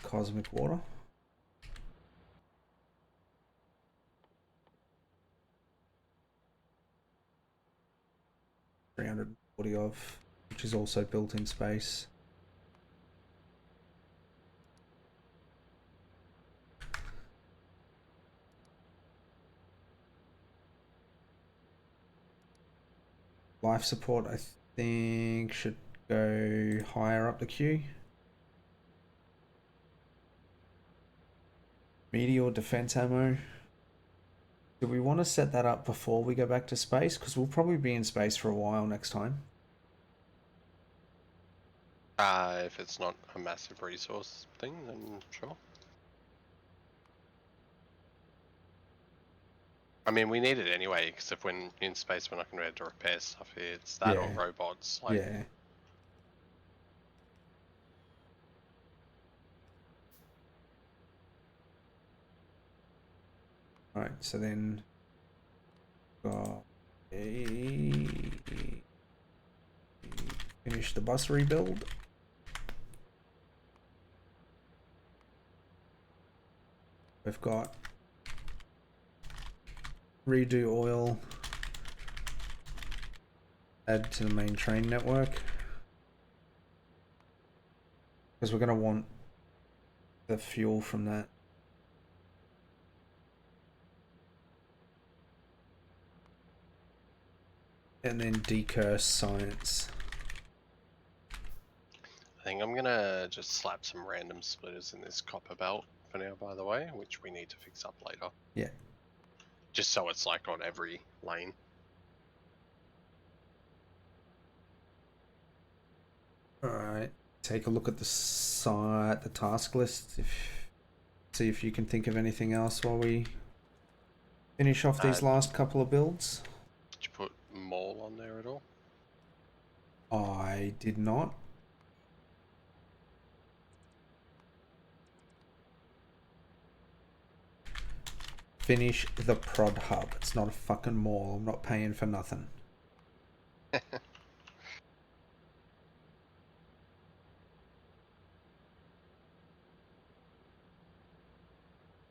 S1: Cosmic water. $340 of, which is also built in space. Life support, I think, should go higher up the queue. Meteor defense ammo. Do we want to set that up before we go back to space? Because we'll probably be in space for a while next time.
S2: If it's not a massive resource thing, then sure. I mean, we need it anyway, because if we're in space, we're not going to be able to repair stuff here. It's that or robots. Like,
S1: yeah. Alright, so then got finish the bus rebuild. We've got redo oil, add to the main train network, because we're going to want the fuel from that. And then decurse science.
S2: I think I'm going to just slap some random splitters in this copper belt for now, by the way, which we need to fix up later.
S1: Yeah.
S2: Just so it's like on every lane.
S1: Alright. Take a look at the task list. See if you can think of anything else while we finish off these last couple of builds.
S2: Did you put mole on there at all?
S1: I did not. Finish the prod hub. It's not a fucking mall. I'm not paying for nothing.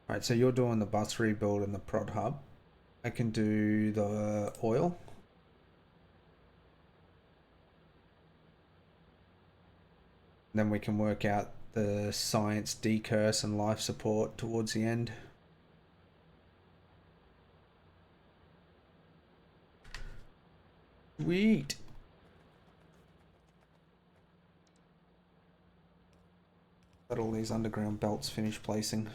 S1: Alright, so you're doing the bus rebuild and the prod hub. I can do the oil. Then we can work out the science decurse and life support towards the end. Sweet. Let all these underground belts finish placing.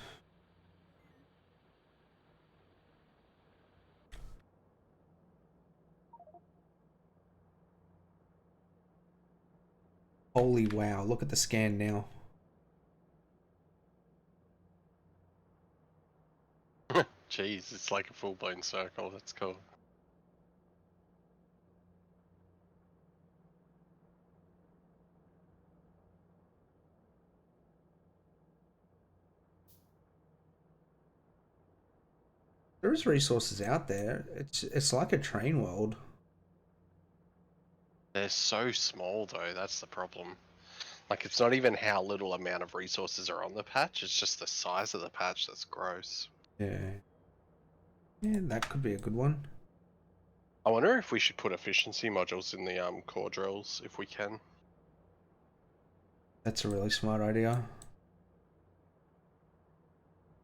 S1: Holy wow, look at the scan now.
S2: Jeez, it's like a full-blown circle. That's cool.
S1: There is resources out there. It's like a train world.
S2: They're so small though, that's the problem. Like, it's not even how little amount of resources are on the patch, it's just the size of the patch that's gross.
S1: Yeah. Yeah, that could be a good one.
S2: I wonder if we should put efficiency modules in the core drills, if we can.
S1: That's a really smart idea.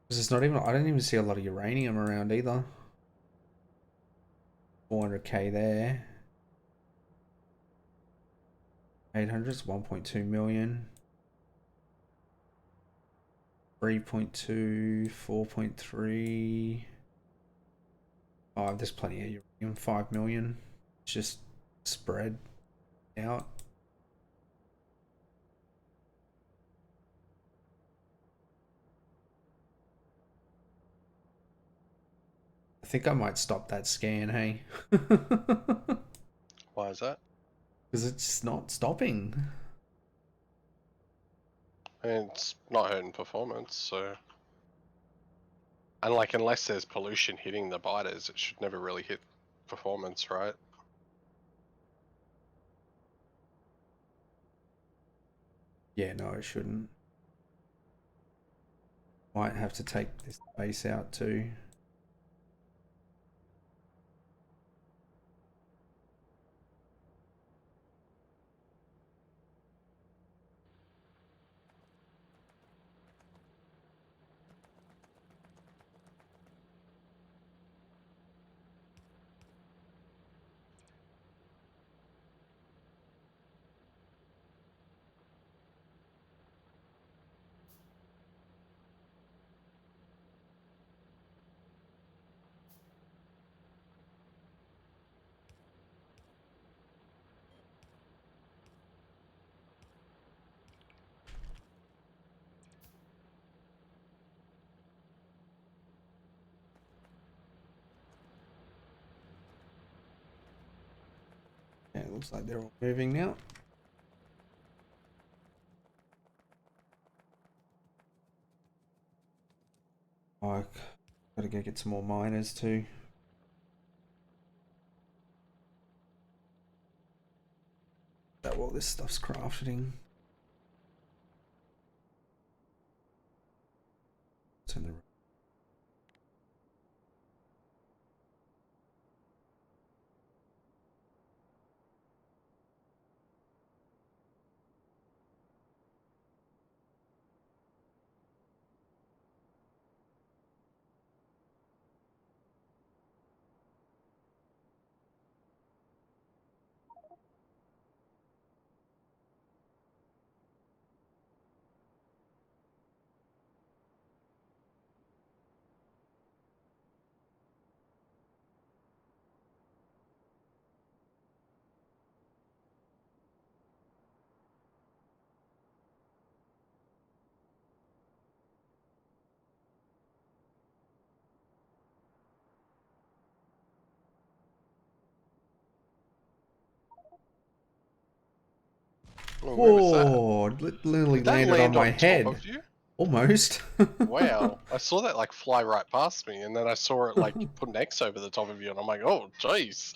S1: Because it's not even, I don't even see a lot of uranium around either. 400k there. 800 is 1.2 million. 3.2, 4.3. Oh, there's plenty of uranium. 5 million. It's just spread out. I think I might stop that scan, hey?
S2: Why is that?
S1: Because it's not stopping.
S2: I mean, it's not hurting performance, so... And like, unless there's pollution hitting the biters, it should never really hit performance, right?
S1: Yeah, no, it shouldn't. Might have to take this base out too. Yeah, it looks like they're all moving now. Oh, I gotta go get some more miners too. That while this stuff's crafting. Turn the
S2: Oh, where was that?
S1: Whoa! It literally
S2: Did that
S1: landed on
S2: land
S1: my
S2: on top
S1: head.
S2: of you?
S1: Almost.
S2: Wow. I saw that like fly right past me, and then I saw it like put an X over the top of you, and I'm like, oh, jeez.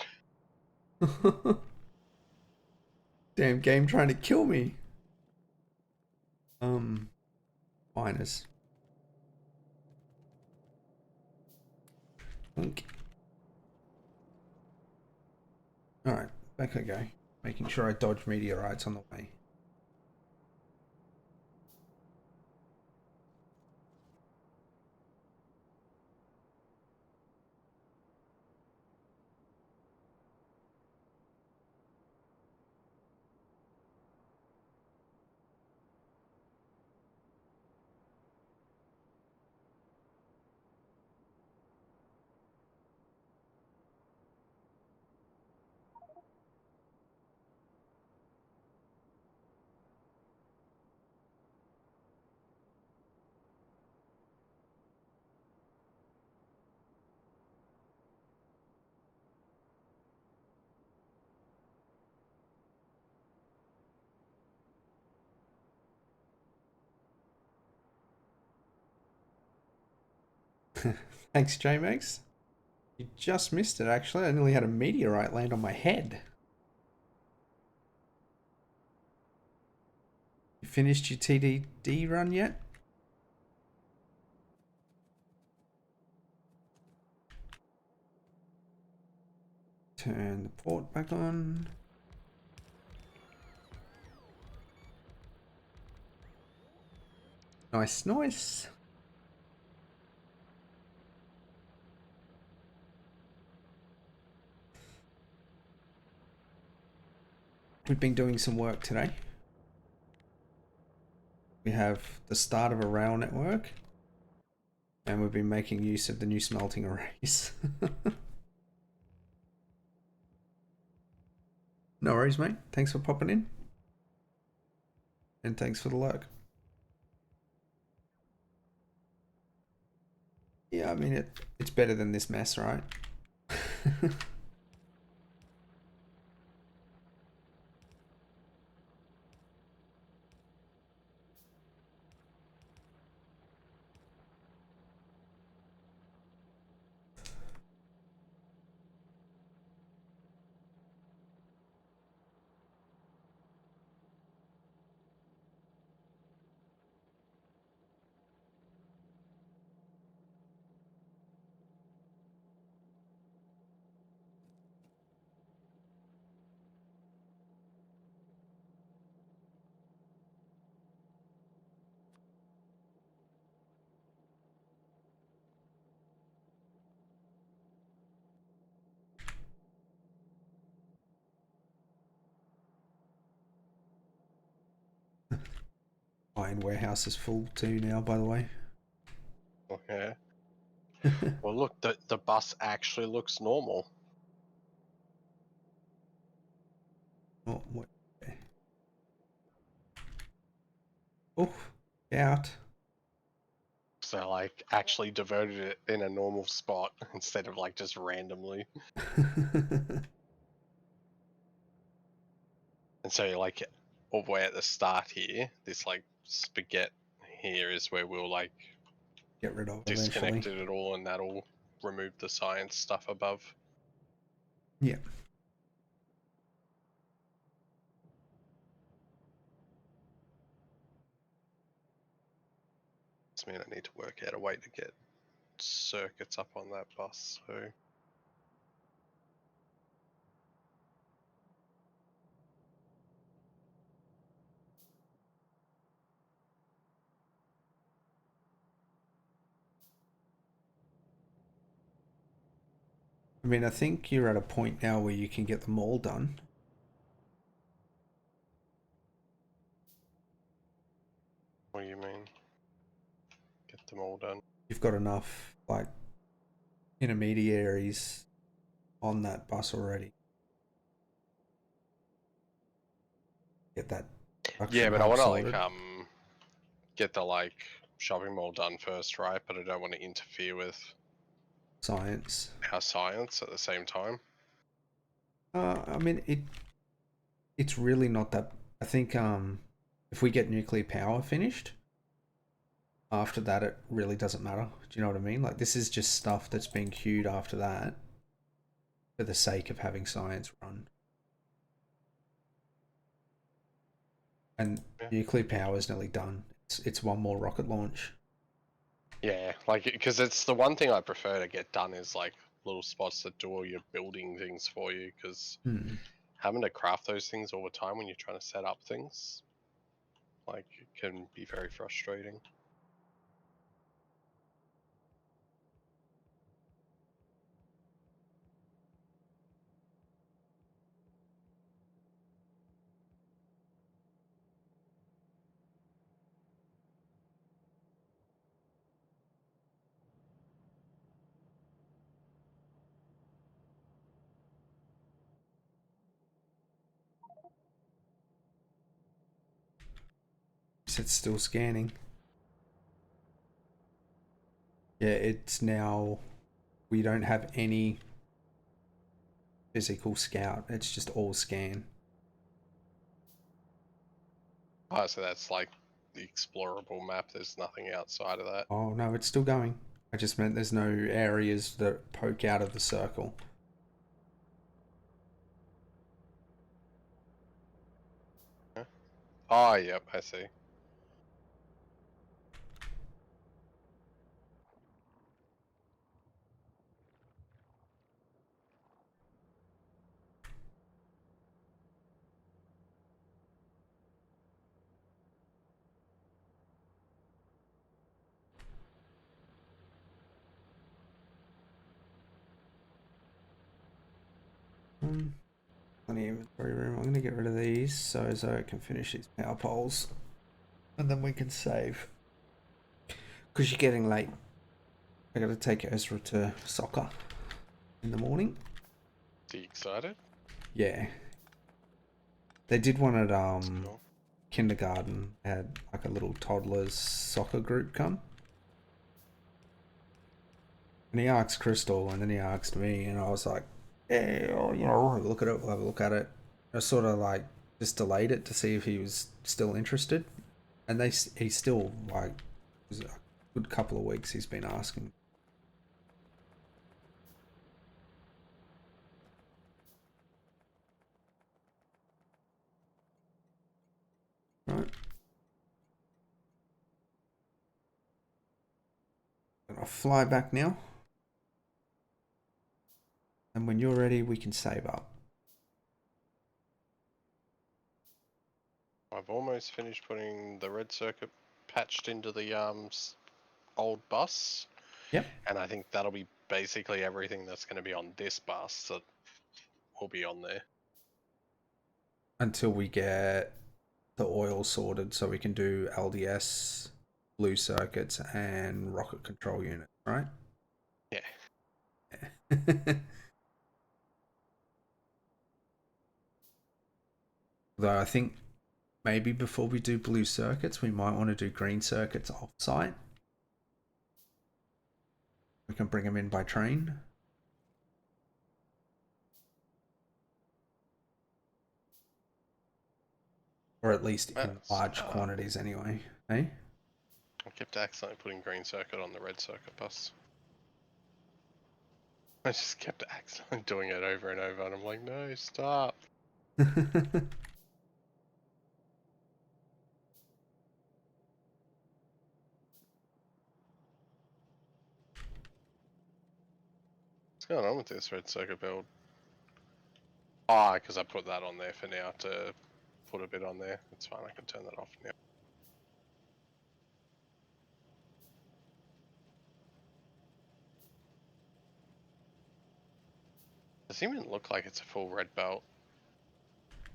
S1: Damn game trying to kill me. Minus. Blink. Alright, back I go. Making sure I dodge meteorites on the way. Thanks, JMax. You just missed it, actually. I nearly had a meteorite land on my head. finished your TDD run yet? Turn the port back on. Nice, nice. We've been doing some work today. We have the start of a rail network, and we've been making use of the new smelting arrays. No worries, mate. Thanks for popping in. And thanks for the lurk. Yeah, I mean, it's better than this mess, right? Iron warehouse is full too now, by the way.
S2: Okay. Well, look, the bus actually looks normal.
S1: Oh, what? Oh, out.
S2: So like actually diverted it in a normal spot instead of like just randomly. And so like all the way at the start here, this like spaghetti here is where we'll like
S1: Get rid of
S2: disconnect
S1: eventually.
S2: it all, and that'll remove the science stuff above.
S1: Yeah.
S2: This means I need to work out a way to get circuits up on that bus. So
S1: I mean, I think you're at a point now where you can get them all done.
S2: what do you mean? Get them all done?
S1: You've got enough, like, intermediaries on that bus already. Get that
S2: Yeah,
S1: production
S2: but I
S1: hub
S2: want to like
S1: sorted.
S2: get the like shopping mall done first, right? But I don't want to interfere with
S1: Science.
S2: our science at the same time.
S1: I mean, it's really not that. I think if we get nuclear power finished, after that it really doesn't matter. Do you know what I mean? Like, this is just stuff that's being queued after that for the sake of having science run. And
S2: Yeah.
S1: nuclear power is nearly done. It's one more rocket launch.
S2: Yeah, like because it's the one thing I prefer to get done is like little spots that do all your building things for you. Because having to craft those things all the time when you're trying to set up things, like, it can be very frustrating.
S1: It's still scanning. Yeah, it's now. We don't have any physical scout. It's just all scan.
S2: Oh, so that's like the explorable map. There's nothing outside of that.
S1: Oh no, it's still going. I just meant there's no areas that poke out of the circle.
S2: Huh? Oh, yep, I see.
S1: Plenty of inventory room. I'm going to get rid of these so Zoe can finish these power poles. And then we can save. Because you're getting late. I got to take Ezra to soccer in the morning.
S2: Are you excited?
S1: Yeah. They did one at
S2: Cool.
S1: kindergarten. They had like a little toddlers soccer group come. And he asked Crystal, and then he asked me, and I was like, "Yeah, we'll have a look at it. We'll have a look at it." I sort of like just delayed it to see if he was still interested, and he's still like, it was a good couple of weeks he's been asking. Right, I'll fly back now, and when you're ready, we can save up.
S2: I've almost finished putting the red circuit patched into the old bus.
S1: Yep.
S2: And I think that'll be basically everything that's going to be on this bus that will be on there.
S1: Until we get the oil sorted, so we can do LDS, blue circuits, and rocket control unit, right?
S2: Yeah.
S1: Though I think maybe before we do blue circuits, we might want to do green circuits off-site. We can bring them in by train. Or at least in large quantities anyway. Hey?
S2: I kept accidentally putting green circuit on the red circuit bus. I just kept accidentally doing it over and over, and I'm like, no, stop. What's going on with this red circuit build? Ah, because I put that on there for now to put a bit on there. It's fine, I can turn that off now. Doesn't even look like it's a full red belt.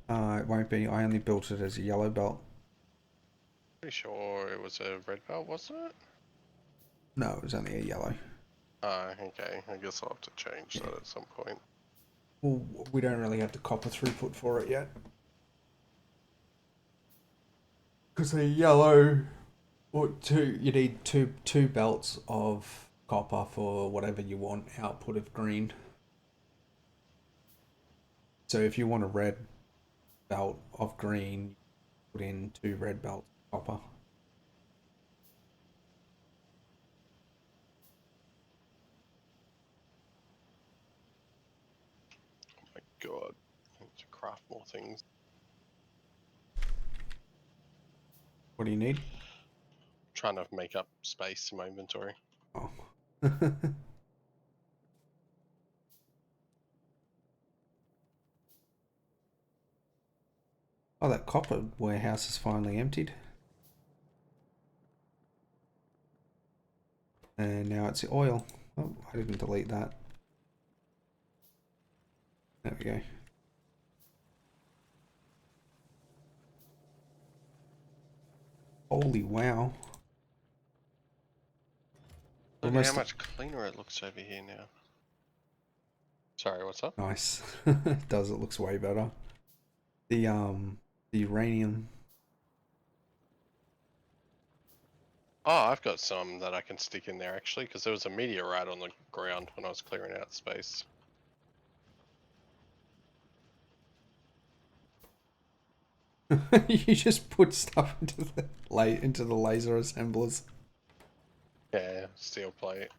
S1: It won't be. I only built it as a yellow belt.
S2: Pretty sure it was a red belt, wasn't it?
S1: No, it was only a yellow.
S2: Ah, okay. I guess I'll have to change that at some point.
S1: Well, we don't really have the copper throughput for it yet. Because a yellow, or you need two belts of copper for whatever you want output of green. So if you want a red belt of green, put in 2 red belts of copper.
S2: My god. I need to craft more things.
S1: What do you need?
S2: Trying to make up space in my inventory.
S1: Oh. Oh, that copper warehouse is finally emptied. And now it's oil. Oh, I didn't delete that. There we go. Holy wow.
S2: Look at how much cleaner it looks over here now. Sorry, what's up?
S1: Nice. Does, it looks way better. The uranium.
S2: Oh, I've got some that I can stick in there actually, because there was a meteorite on the ground when I was clearing out space.
S1: You just put stuff into the laser assemblers.
S2: Yeah, steel plate.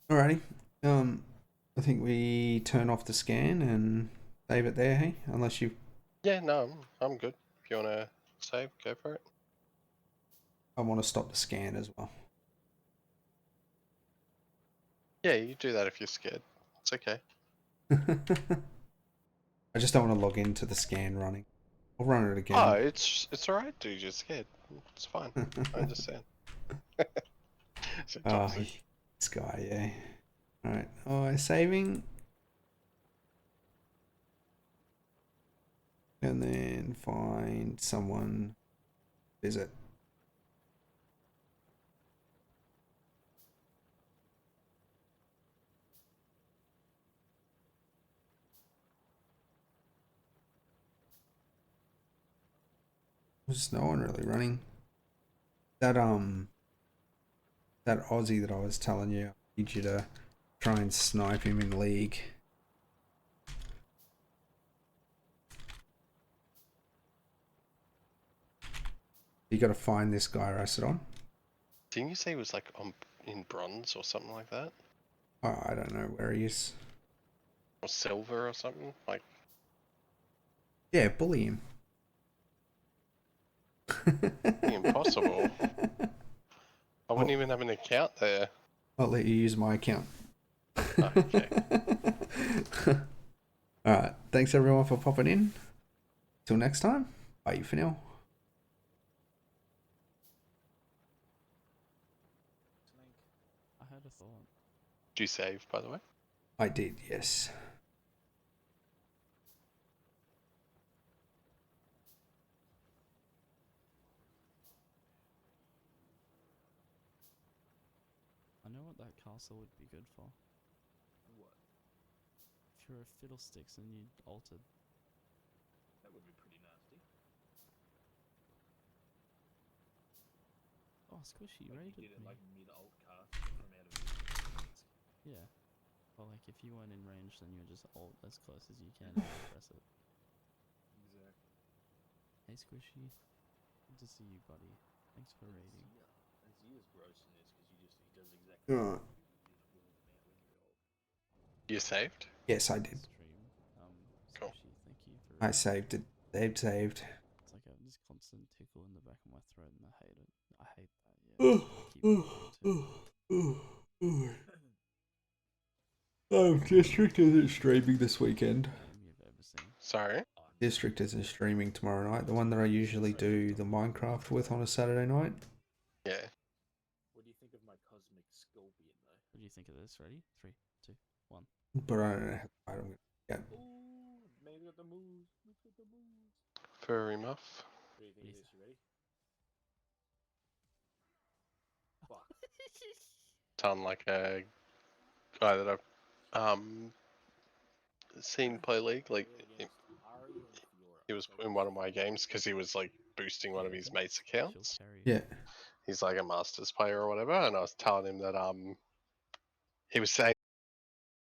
S1: Alrighty. I think we turn off the scan and save it there, hey? Unless you...
S2: Yeah, no, I'm good. If you want to save, go for it.
S1: I want to stop the scan as well.
S2: Yeah, you do that if you're scared. It's okay.
S1: I just don't want to log into the scan running. I'll run it
S2: Oh,
S1: again.
S2: it's alright, dude. You're scared. It's fine. I understand. So
S1: Oh,
S2: toxic.
S1: this guy, yeah. Alright. Oh, saving. And then find someone. Visit. There's no one really running. That Aussie that I was telling you, I need you to try and snipe him in League. You got to find this guy, Rasodon.
S2: Didn't you say he was like in bronze or something like that?
S1: Oh, I don't know where he is.
S2: Or silver or something? Like,
S1: Yeah, bully him.
S2: impossible. I wouldn't even have an account there.
S1: I'll let you use my account.
S2: Oh, okay.
S1: Alright, thanks everyone for popping in. Till next time, bye for now.
S3: I had a thought.
S2: Did you save, by the way?
S1: I did, yes.
S3: I know what that castle would be good for.
S4: What?
S3: If you're a fiddlesticks and you altered.
S4: That would be pretty nasty.
S3: Oh, Squishy,
S4: Like
S3: raided
S4: you did it
S3: me.
S4: like mid-alt cast from out of it.
S3: Yeah. Well, like if you weren't in range, then you would just ult as close as you can and then press it.
S4: Exactly.
S3: Hey, Squishy. Good to see you, buddy. Thanks for raiding.
S4: Yeah. And Zia's gross in this because he does exactly
S1: Alright.
S4: what you just wall them out when you're old.
S2: You saved?
S1: Yes, I did.
S3: Stream.
S2: Cool.
S3: Squishy, thank you for
S1: I
S3: raiding.
S1: saved it. Saved.
S3: It's like this constant tickle in the back of my throat, and I hate it. I hate that. Yeah.
S1: District isn't streaming this weekend.
S3: Game you've ever seen.
S2: Sorry?
S1: District isn't streaming tomorrow night. The one that I usually do the Minecraft with on a Saturday night.
S2: Yeah.
S4: What do you think of my cosmic scorpion though?
S3: What do you think of this? Ready? 3, 2, 1.
S1: But I don't know how I'm gonna get.
S4: Ooh, made it the moves. Look at the moves.
S2: Furry muff.
S4: What do you think of this? You ready? Fuck.
S2: Sound like a guy that I've seen play League. Like, he was in one of my games because he was like boosting one of his mates' accounts.
S1: Yeah.
S2: He's like a Masters player or whatever, and I was telling him that he was saying